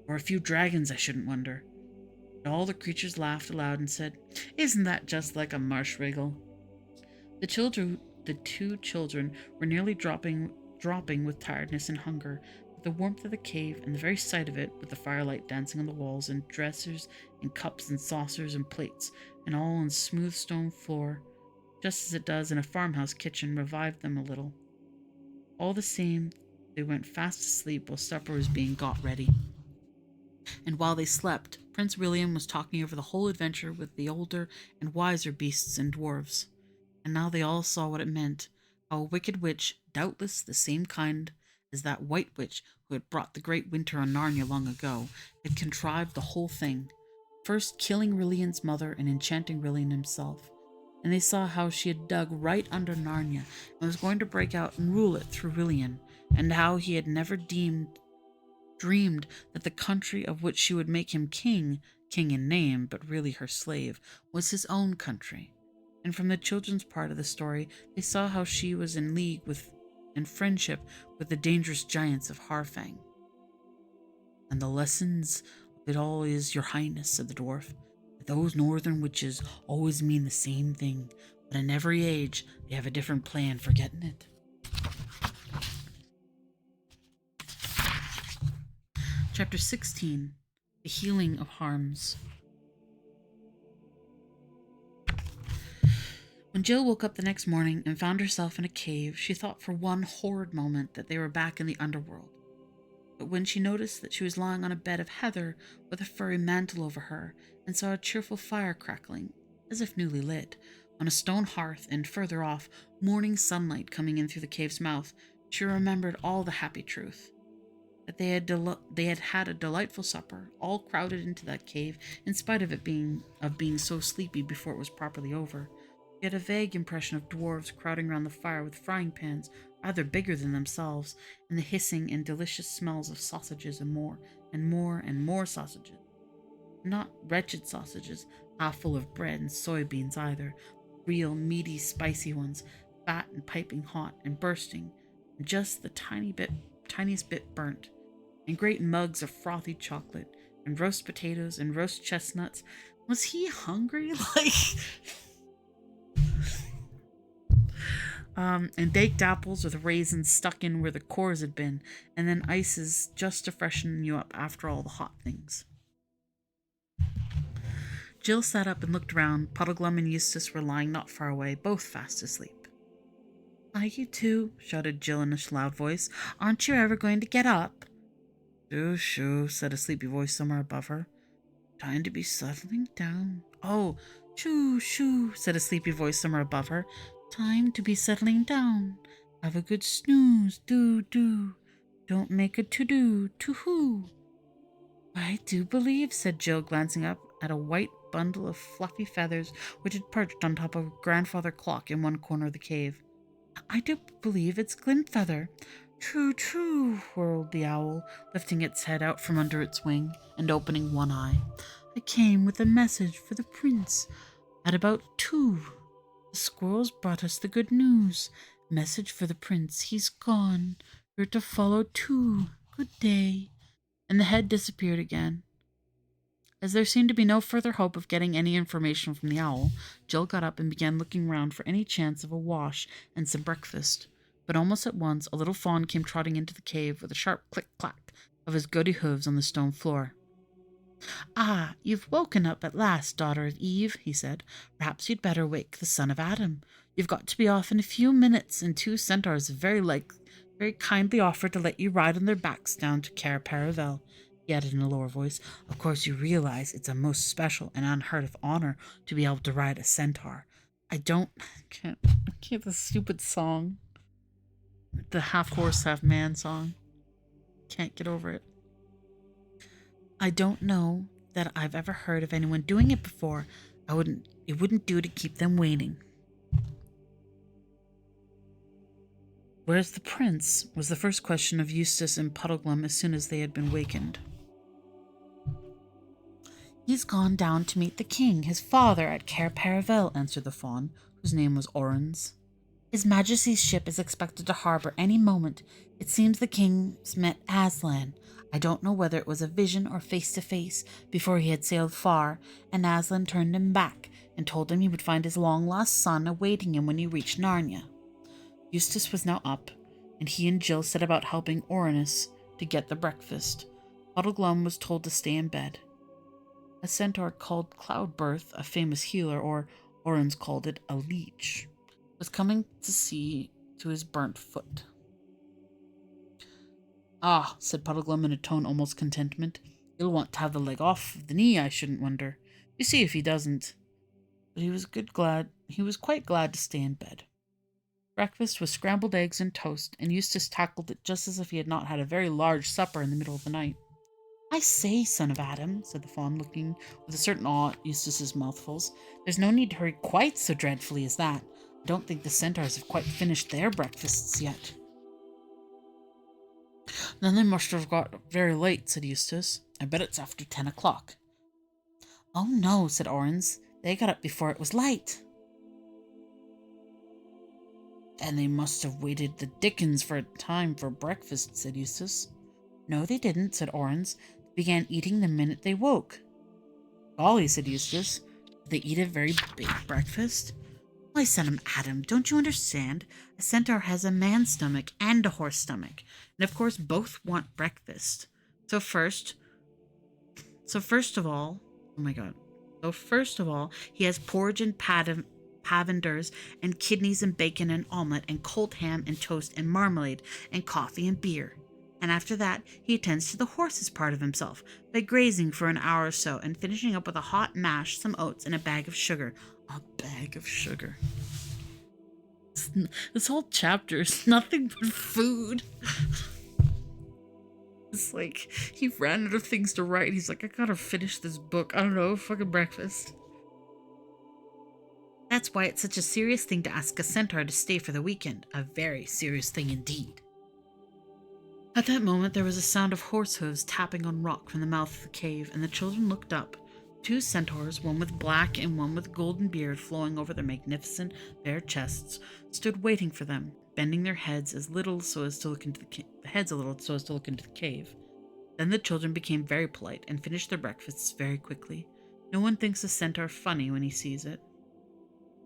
Or a few dragons, I shouldn't wonder." But all the creatures laughed aloud and said, "Isn't that just like a marsh wriggle?" The two children were nearly dropping with tiredness and hunger, but the warmth of the cave and the very sight of it, with the firelight dancing on the walls and dressers and cups and saucers and plates, and all on smooth stone floor, just as it does in a farmhouse kitchen, revived them a little. All the same, they went fast asleep while supper was being got ready. And while they slept, Prince William was talking over the whole adventure with the older and wiser beasts and dwarves. And now they all saw what it meant, how a wicked witch, doubtless the same kind as that white witch who had brought the great winter on Narnia long ago, had contrived the whole thing, first killing Rillian's mother and enchanting Rillian himself. And they saw how she had dug right under Narnia and was going to break out and rule it through Rillian, and how he had never dreamed that the country of which she would make him king in name, but really her slave, was his own country. And from the children's part of the story, they saw how she was in league with and friendship with the dangerous giants of Harfang. "And the lessons of it all is, your highness," said the dwarf, "that those northern witches always mean the same thing, but in every age they have a different plan for getting it." Chapter 16. The Healing of Harms. When Jill woke up the next morning and found herself in a cave, she thought for one horrid moment that they were back in the underworld. when she noticed that she was lying on a bed of heather with a furry mantle over her, and saw a cheerful fire crackling, as if newly lit, on a stone hearth, and further off, morning sunlight coming in through the cave's mouth, she remembered all the happy truth. That they had had a delightful supper, all crowded into that cave, in spite of being so sleepy before it was properly over. She had a vague impression of dwarves crowding round the fire with frying pans rather bigger than themselves, and the hissing and delicious smells of sausages and more and more and more sausages. Not wretched sausages, half full of bread and soybeans either, real meaty, spicy ones, fat and piping hot and bursting, and just the tiniest bit burnt, and great mugs of frothy chocolate, and roast potatoes and roast chestnuts. Was he hungry? And baked apples with raisins stuck in where the cores had been, and then ices just to freshen you up after all the hot things. Jill sat up and looked round. Puddleglum and Eustace were lying not far away, both fast asleep. "Are you too?" shouted Jill in a loud voice. "Aren't you ever going to get up?" "Shoo, shoo," said a sleepy voice somewhere above her. "Time to be settling down." "Oh, shoo, shoo," said a sleepy voice somewhere above her. "Time to be settling down. Have a good snooze, do, do. Don't make a to-do, to-hoo." "I do believe," said Jill, glancing up at a white bundle of fluffy feathers which had perched on top of a grandfather clock in one corner of the cave. "I do believe it's Glinfeather." "True, true," whirled the owl, lifting its head out from under its wing and opening one eye. "I came with a message for the prince at about 2. The squirrels brought us the good news. Message for the prince. He's gone. You're to follow too. Good day." And the head disappeared again. As there seemed to be no further hope of getting any information from the owl, Jill got up and began looking round for any chance of a wash and some breakfast. But almost at once a little fawn came trotting into the cave with a sharp click-clack of his gouty hooves on the stone floor. "Ah, you've woken up at last, daughter of Eve," he said. "Perhaps you'd better wake the son of Adam. You've got to be off in a few minutes, and 2 centaurs have very kindly offered to let you ride on their backs down to Cair Paravel," he added in a lower voice. "Of course you realize it's a most special and unheard of honor to be able to ride a centaur. I can't the stupid song. The half horse, half man song. Can't get over it. I don't know that I've ever heard of anyone doing it before. It wouldn't do to keep them waiting." "Where's the prince?" was the first question of Eustace and Puddleglum as soon as they had been wakened. "He's gone down to meet the king, his father, at Cair Paravel," answered the fawn, whose name was Orens. "His Majesty's ship is expected to harbor any moment. It seems the king's met Aslan. I don't know whether it was a vision or face-to-face before he had sailed far, and Aslan turned him back and told him he would find his long-lost son awaiting him when he reached Narnia." Eustace was now up, and he and Jill set about helping Ornis to get the breakfast. Puddleglum was told to stay in bed. A centaur called Cloudbirth, a famous healer, or Orens called it a leech, was coming to see to his burnt foot. "Ah," said Puddleglum in a tone almost contentment. "He'll want to have the leg off of the knee, I shouldn't wonder. You see if he doesn't." But he was quite glad to stay in bed. Breakfast was scrambled eggs and toast, and Eustace tackled it just as if he had not had a very large supper in the middle of the night. "I say, son of Adam," said the fawn, looking with a certain awe at Eustace's mouthfuls, "there's no need to hurry quite so dreadfully as that. I don't think the centaurs have quite finished their breakfasts yet." "Then they must have got very late," said Eustace. "I bet it's after 10 o'clock. "Oh, no," said Orens. "They got up before it was light." "And they must have waited the dickens for a time for breakfast," said Eustace. "No, they didn't," said Orens. "They began eating the minute they woke." "Golly," said Eustace. "Did they eat a very big breakfast?" "Why, son of Adam, don't you understand? A centaur has a man's stomach and a horse stomach, and of course both want breakfast. So first of all, he has porridge and pavenders and kidneys and bacon and omelette and cold ham and toast and marmalade and coffee and beer. and after that he attends to the horses part of himself by grazing for an hour or so and finishing up with a hot mash, some oats, and a bag of sugar. A bag of sugar. This whole chapter is nothing but food. It's like he ran out of things to write. He's like, I gotta finish this book. I don't know, fucking breakfast. That's why it's such a serious thing to ask a centaur to stay for the weekend. A very serious thing indeed. At that moment, there was a sound of horse hooves tapping on rock from the mouth of the cave, and the children looked up. 2 centaurs, one with black and one with golden beard flowing over their magnificent bare chests, stood waiting for them, bending their heads a little so as to look into the cave. Then the children became very polite and finished their breakfasts very quickly. No one thinks a centaur funny when he sees it.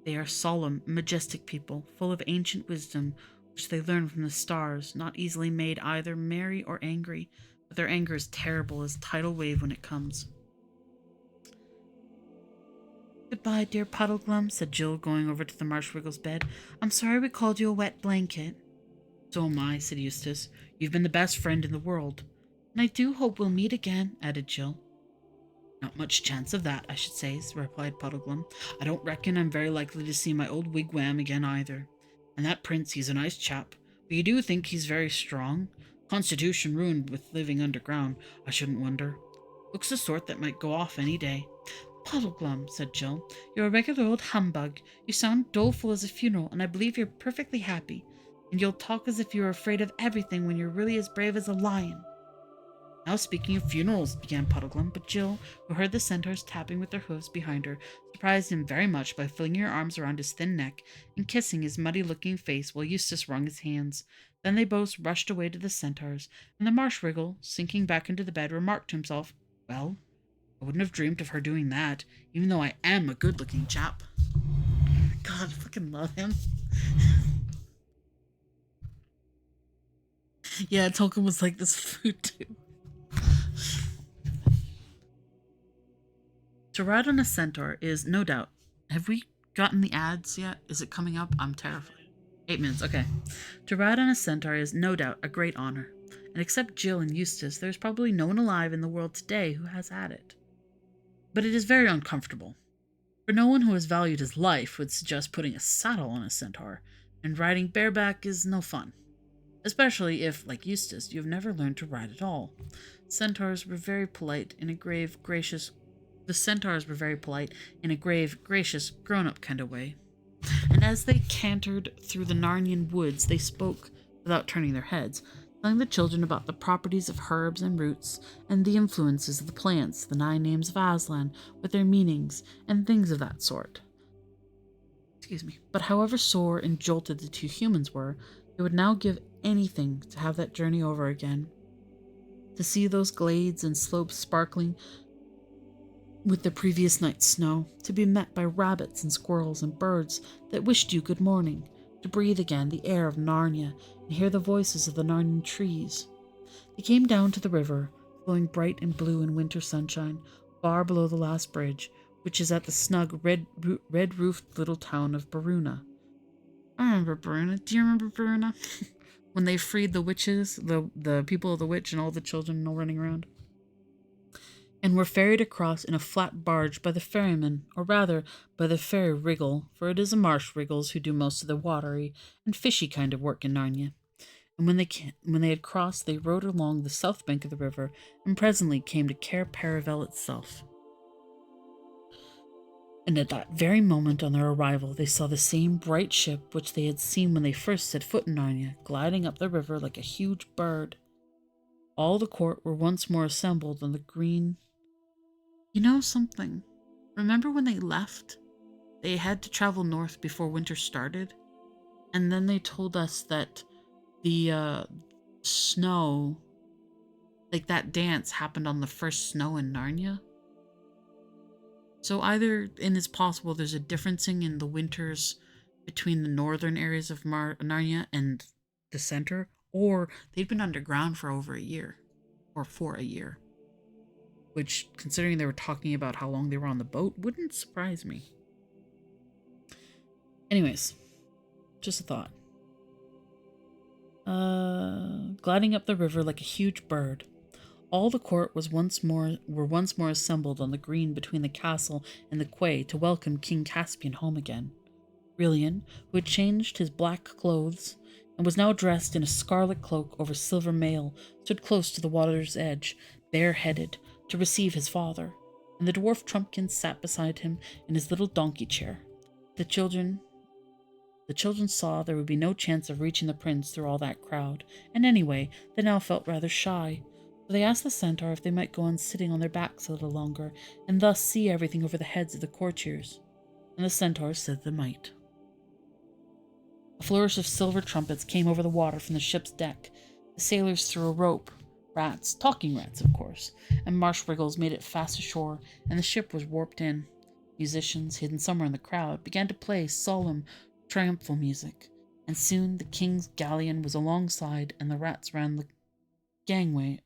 They are solemn, majestic people, full of ancient wisdom, which they learn from the stars, not easily made either merry or angry, but their anger is terrible as a tidal wave when it comes. Goodbye, dear Puddleglum, said Jill, going over to the Marshwiggle's bed. I'm sorry we called you a wet blanket. So am I, said Eustace. You've been the best friend in the world. And I do hope we'll meet again, added Jill. Not much chance of that, I should say, replied Puddleglum. I don't reckon I'm very likely to see my old wigwam again either. And that prince, he's a nice chap, but you do think he's very strong? Constitution ruined with living underground, I shouldn't wonder. Looks the sort that might go off any day. Puddleglum, said Jill, you're a regular old humbug. You sound doleful as a funeral, and I believe you're perfectly happy. And you'll talk as if you were afraid of everything when you're really as brave as a lion. Now speaking of funerals, began Puddleglum, but Jill, who heard the centaurs tapping with their hooves behind her, surprised him very much by flinging her arms around his thin neck and kissing his muddy-looking face while Eustace wrung his hands. Then they both rushed away to the centaurs, and the Marshwiggle, sinking back into the bed, remarked to himself, Well, I wouldn't have dreamed of her doing that, even though I am a good-looking chap. God, I fucking love him. Yeah, Tolkien was like this food too. To ride on a centaur is, no doubt... Have we gotten the ads yet? Is it coming up? I'm terrified. 8 minutes, okay. To ride on a centaur is, no doubt, a great honor. And except Jill and Eustace, there's probably no one alive in the world today who has had it. But it is very uncomfortable. For no one who has valued his life would suggest putting a saddle on a centaur, and riding bareback is no fun. Especially if, like Eustace, you have never learned to ride at all. The centaurs were very polite, in a grave, gracious, grown-up kind of way. And as they cantered through the Narnian woods, they spoke, without turning their heads, telling the children about the properties of herbs and roots, and the influences of the plants, the 9 names of Aslan, with their meanings, and things of that sort. But however sore and jolted the 2 humans were, they would now give anything to have that journey over again. To see those glades and slopes sparkling with the previous night's snow, to be met by rabbits and squirrels and birds that wished you good morning, to breathe again the air of Narnia and hear the voices of the Narnian trees. They came down to the river, flowing bright and blue in winter sunshine, far below the last bridge, which is at the snug red-roofed little town of Baruna. I remember Baruna. Do you remember Baruna? When they freed the witches, the people of the witch and all the children all running around? And were ferried across in a flat barge by the ferryman, or rather by the ferry wriggle, for it is the Marshwiggles who do most of the watery and fishy kind of work in Narnia. And when they had crossed, they rowed along the south bank of the river, and presently came to Cair Paravel itself. And at that very moment on their arrival, they saw the same bright ship which they had seen when they first set foot in Narnia, gliding up the river like a huge bird. All the court were once more assembled on the green. You know something? Remember when they left? They had to travel north before winter started? And then they told us that the snow, like that dance happened on the first snow in Narnia? So either, and it's possible there's a differencing in the winters between the northern areas of Narnia and the center, or they'd been underground for over a year, or for a year. Which, considering they were talking about how long they were on the boat, wouldn't surprise me. Anyways, just a thought. gliding up the river like a huge bird. All the court were once more assembled on the green between the castle and the quay to welcome King Caspian home again. Aurelian, who had changed his black clothes and was now dressed in a scarlet cloak over silver mail, stood close to the water's edge, bareheaded, to receive his father, and the dwarf Trumpkin sat beside him in his little donkey chair. The children saw there would be no chance of reaching the prince through all that crowd, and anyway, they now felt rather shy. So they asked the centaur if they might go on sitting on their backs a little longer, and thus see everything over the heads of the courtiers. And the centaur said they might. A flourish of silver trumpets came over the water from the ship's deck. The sailors threw a rope. Rats, talking rats, of course, and marsh wriggles made it fast ashore, and the ship was warped in. Musicians, hidden somewhere in the crowd, began to play solemn, triumphal music, and soon the king's galleon was alongside, and the rats ran the gangway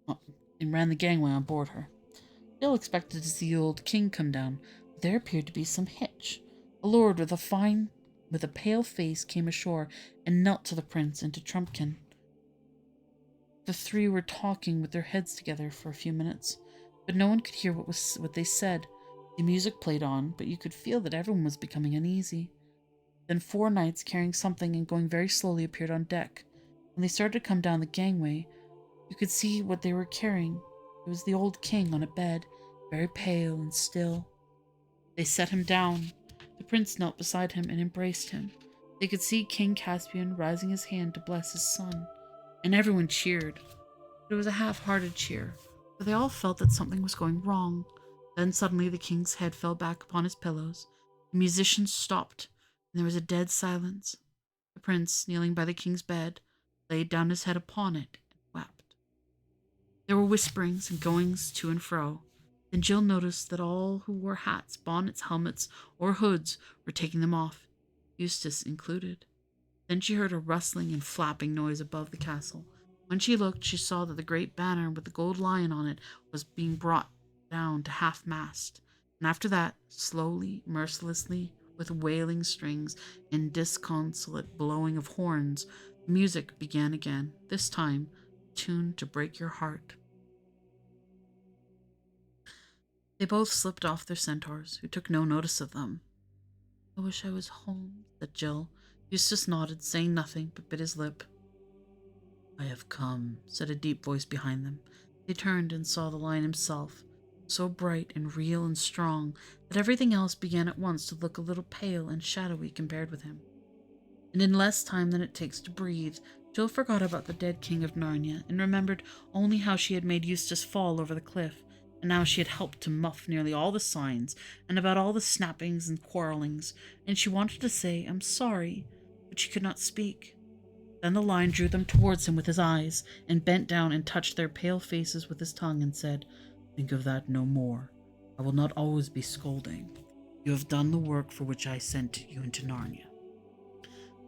on board her. Bill expected to see the old king come down, but there appeared to be some hitch. A lord with a pale face came ashore and knelt to the prince and to Trumpkin. The three were talking with their heads together for a few minutes, but no one could hear what they said. The music played on, but you could feel that everyone was becoming uneasy. Then 4 knights carrying something and going very slowly appeared on deck. When they started to come down the gangway, you could see what they were carrying. It was the old king on a bed, very pale and still. They set him down. The prince knelt beside him and embraced him. They could see King Caspian raising his hand to bless his son, and everyone cheered. But it was a half-hearted cheer, for they all felt that something was going wrong. Then suddenly the king's head fell back upon his pillows. The musicians stopped, and there was a dead silence. The prince, kneeling by the king's bed, laid down his head upon it and wept. There were whisperings and goings to and fro. Then Jill noticed that all who wore hats, bonnets, helmets, or hoods were taking them off, Eustace included. Then she heard a rustling and flapping noise above the castle. When she looked, she saw that the great banner with the gold lion on it was being brought down to half-mast. And after that, slowly, mercilessly, with wailing strings and disconsolate blowing of horns, the music began again, this time tuned to break your heart. They both slipped off their centaurs, who took no notice of them. "I wish I was home," said Jill. Eustace nodded, saying nothing, but bit his lip. "I have come," said a deep voice behind them. They turned and saw the lion himself, so bright and real and strong that everything else began at once to look a little pale and shadowy compared with him. And in less time than it takes to breathe, Jill forgot about the dead king of Narnia and remembered only how she had made Eustace fall over the cliff, and how she had helped to muff nearly all the signs, and about all the snappings and quarrelings, and she wanted to say, "I'm sorry," but she could not speak. Then the lion drew them towards him with his eyes, and bent down and touched their pale faces with his tongue, and said, "Think of that no more. I will not always be scolding. You have done the work for which I sent you into Narnia."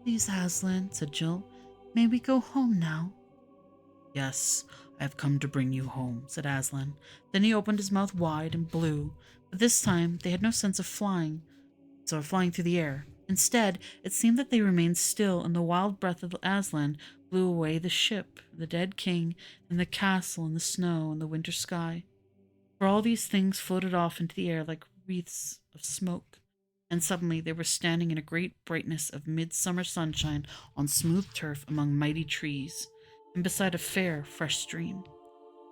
"Please, Aslan," said Jill, "may we go home now?" "Yes, I have come to bring you home," said Aslan. Then he opened his mouth wide and blew, but this time they had no sense of flying through the air. Instead, it seemed that they remained still, and the wild breath of Aslan blew away the ship, the dead king, and the castle, and the snow, and the winter sky. For all these things floated off into the air like wreaths of smoke, and suddenly they were standing in a great brightness of midsummer sunshine on smooth turf among mighty trees, and beside a fair, fresh stream.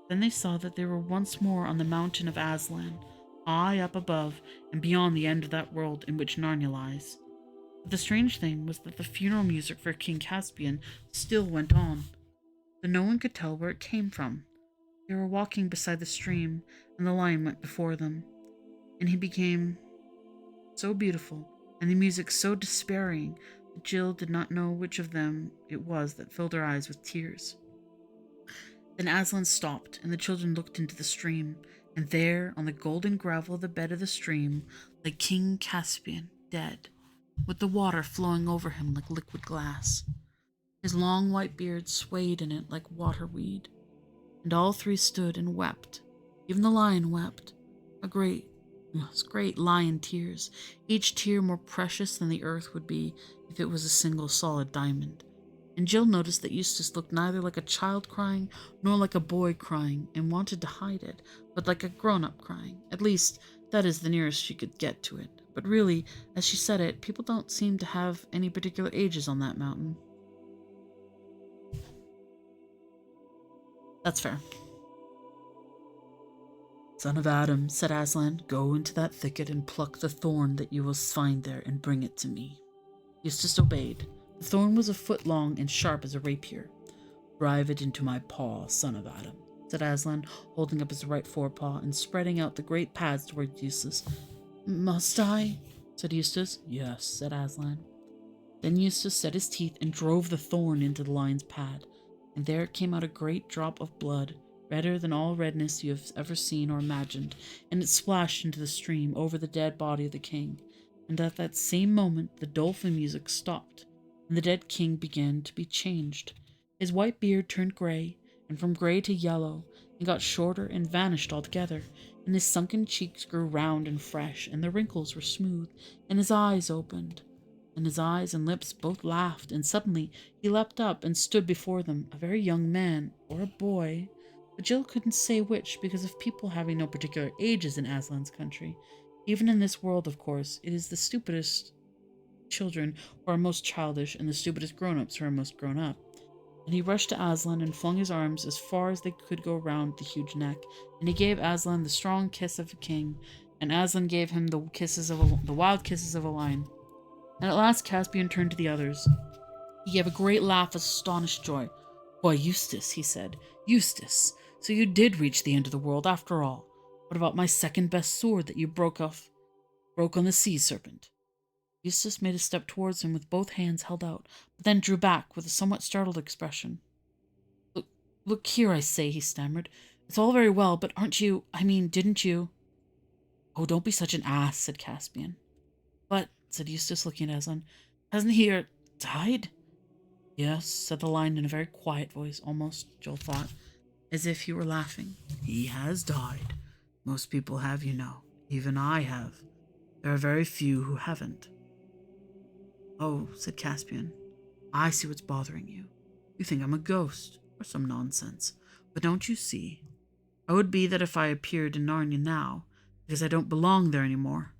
Then they saw that they were once more on the mountain of Aslan, high up above and beyond the end of that world in which Narnia lies. But the strange thing was that the funeral music for King Caspian still went on, though no one could tell where it came from. They were walking beside the stream, and the lion went before them, and he became so beautiful, and the music so despairing, that Jill did not know which of them it was that filled her eyes with tears. Then Aslan stopped, and the children looked into the stream, and there, on the golden gravel of the bed of the stream, lay King Caspian, dead, with the water flowing over him like liquid glass. His long white beard swayed in it like waterweed, and all three stood and wept. Even the lion wept, great lion tears, each tear more precious than the earth would be if it was a single solid diamond. and Jill noticed that Eustace looked neither like a child crying nor like a boy crying, and wanted to hide it, but like a grown-up crying. At least, that is the nearest she could get to it. But really, as she said it, people don't seem to have any particular ages on that mountain. That's fair. Son of Adam, said Aslan, go into that thicket and pluck the thorn that you will find there and bring it to me. Eustace obeyed. The thorn was a foot long and sharp as a rapier. Drive it into my paw, son of Adam, said Aslan, holding up his right forepaw and spreading out the great pads toward Eustace. Must I? Said Eustace. Yes, said Aslan. Then Eustace set his teeth and drove the thorn into the lion's pad, and there came out a great drop of blood, redder than all redness you have ever seen or imagined, and it splashed into the stream over the dead body of the king. And at that same moment the dolphin music stopped, and the dead king began to be changed. His white beard turned gray, and from gray to yellow, and got shorter and vanished altogether, and his sunken cheeks grew round and fresh, and the wrinkles were smooth, and his eyes opened. And his eyes and lips both laughed, and suddenly he leapt up and stood before them, a very young man, or a boy, but Jill couldn't say which because of people having no particular ages in Aslan's country. Even in this world, of course, it is the stupidest children who are most childish and the stupidest grown-ups who are most grown up. And he rushed to Aslan and flung his arms as far as they could go round the huge neck, and he gave Aslan the strong kiss of a king, and Aslan gave him the wild kisses of a lion. And at last Caspian turned to the others. He gave a great laugh of astonished joy. Why, Eustace, he said. Eustace, so you did reach the end of the world after all. What about my second-best sword that you broke on the sea serpent? Eustace made a step towards him with both hands held out, but then drew back with a somewhat startled expression. Look here, I say, he stammered. It's all very well, but didn't you? Oh, don't be such an ass, said Caspian. But, said Eustace, looking at Aslan, hasn't he died? Yes, said the lion in a very quiet voice, almost, Joel thought, as if he were laughing. He has died. Most people have, you know. Even I have. There are very few who haven't. Oh, said Caspian, I see what's bothering you. You think I'm a ghost, or some nonsense. But don't you see? I would be that if I appeared in Narnia now, because I don't belong there anymore.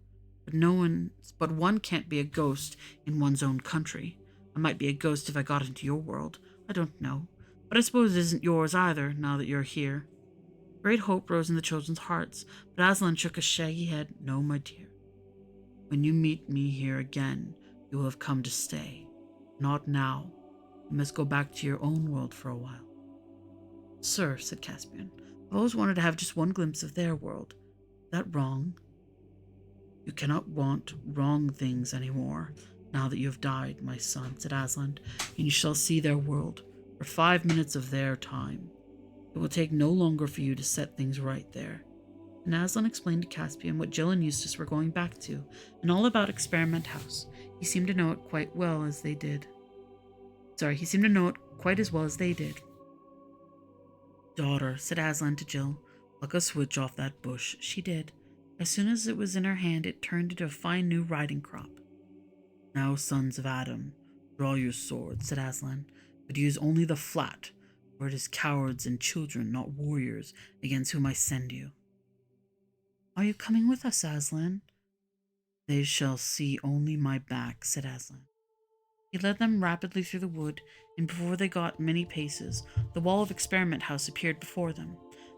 But one can't be a ghost in one's own country. I might be a ghost if I got into your world. I don't know. But I suppose it isn't yours either, now that you're here. Great hope rose in the children's hearts, but Aslan shook a shaggy head. No, my dear. When you meet me here again, you will have come to stay. Not now. You must go back to your own world for a while. Sir, said Caspian, I've always wanted to have just one glimpse of their world. Is that wrong? You cannot want wrong things any more, now that you have died, my son, said Aslan, and you shall see their world, for 5 minutes of their time. It will take no longer for you to set things right there. And Aslan explained to Caspian what Jill and Eustace were going back to, and all about Experiment House. He seemed to know it quite as well as they did. Daughter, said Aslan to Jill, pluck a switch off that bush. She did. As soon as it was in her hand, it turned into a fine new riding crop. Now, sons of Adam, draw your swords, said Aslan, but use only the flat, for it is cowards and children, not warriors, against whom I send you. Are you coming with us, Aslan? They shall see only my back, said Aslan. He led them rapidly through the wood, and before they got many paces, the wall of Experiment House appeared before them.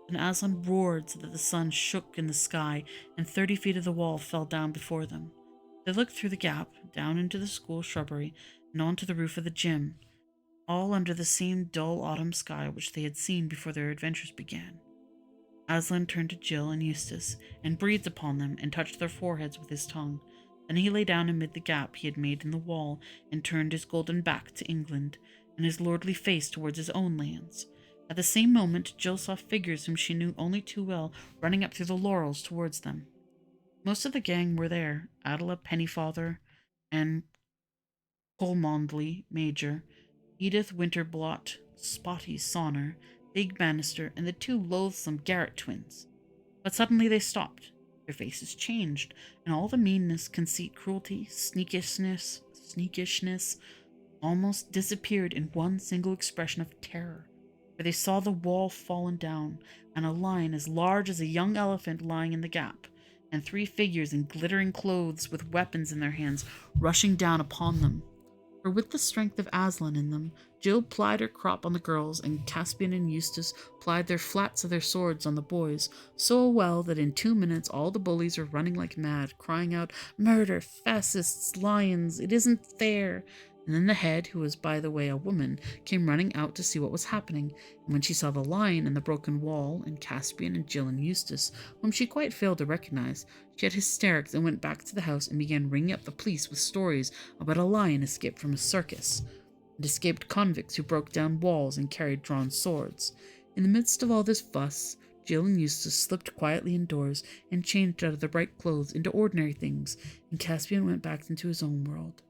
Then Aslan roared so that the sun shook in the sky, and 30 feet of the wall fell down before them. They looked through the gap, down into the school shrubbery, and onto the roof of the gym, all under the same dull autumn sky which they had seen before their adventures began. Aslan turned to Jill and Eustace, and breathed upon them, and touched their foreheads with his tongue. Then he lay down amid the gap he had made in the wall, and turned his golden back to England, and his lordly face towards his own lands. At the same moment, Jill saw figures whom she knew only too well running up through the laurels towards them. Most of the gang were there, Adela Pennyfather and Cholmondeley Major, Edith Winterblot, Spotty Sonner, Big Bannister, and the 2 loathsome Garrett twins. But suddenly they stopped. Their faces changed, and all the meanness, conceit, cruelty, sneakishness, almost disappeared in one single expression of terror, for they saw the wall fallen down, and a lion as large as a young elephant lying in the gap, and 3 figures in glittering clothes with weapons in their hands rushing down upon them. For with the strength of Aslan in them, Jill plied her crop on the girls, and Caspian and Eustace plied their flats of their swords on the boys, so well that in 2 minutes all the bullies were running like mad, crying out, "Murder! Fascists! Lions! It isn't fair!" And then the head, who was by the way a woman, came running out to see what was happening, and when she saw the lion and the broken wall, and Caspian and Jill and Eustace, whom she quite failed to recognize, she had hysterics and went back to the house and began ringing up the police with stories about a lion escaped from a circus, and escaped convicts who broke down walls and carried drawn swords. In the midst of all this fuss, Jill and Eustace slipped quietly indoors and changed out of their bright clothes into ordinary things, and Caspian went back into his own world.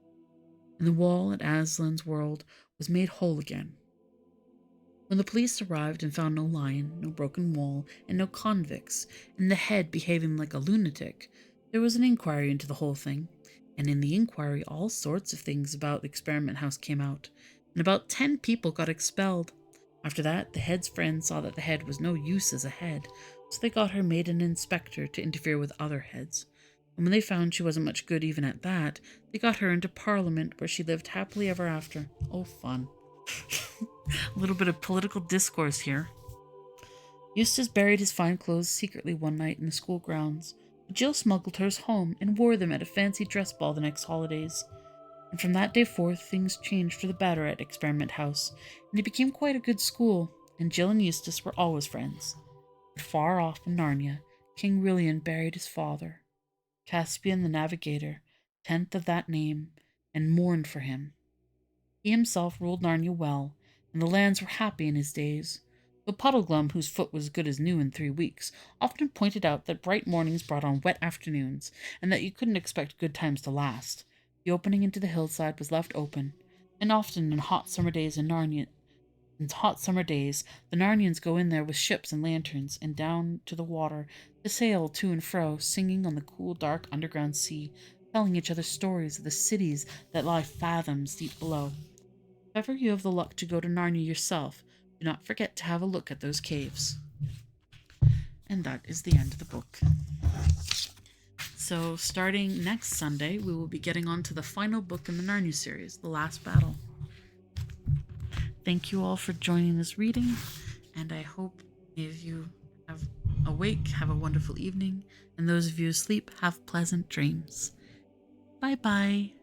And the wall at Aslan's world was made whole again. When the police arrived and found no lion, no broken wall, and no convicts, and the head behaving like a lunatic, there was an inquiry into the whole thing, and in the inquiry all sorts of things about the experiment house came out, and about 10 people got expelled. After that, the head's friends saw that the head was no use as a head, so they got her made an inspector to interfere with other heads. And when they found she wasn't much good even at that, they got her into Parliament, where she lived happily ever after. Oh, fun. A little bit of political discourse here. Eustace buried his fine clothes secretly one night in the school grounds, but Jill smuggled hers home and wore them at a fancy dress ball the next holidays. And from that day forth, things changed for the better at Experiment House, and it became quite a good school, and Jill and Eustace were always friends. But far off in Narnia, King Rilian buried his father, Caspian the Navigator, 10th of that name, and mourned for him. He himself ruled Narnia well, and the lands were happy in his days, though Puddleglum, whose foot was good as new in 3 weeks, often pointed out that bright mornings brought on wet afternoons, and that you couldn't expect good times to last. The opening into the hillside was left open, and often in hot summer days the Narnians go in there with ships and lanterns, and down to the water to sail to and fro, singing on the cool, dark underground sea, telling each other stories of the cities that lie fathoms deep below. If ever you have the luck to go to Narnia yourself, do not forget to have a look at those caves. And that is the end of the book. So, starting next Sunday, we will be getting on to the final book in the Narnia series, The Last Battle. Thank you all for joining this reading, and I hope any of you have awake, have a wonderful evening, and those of you asleep, have pleasant dreams. Bye-bye.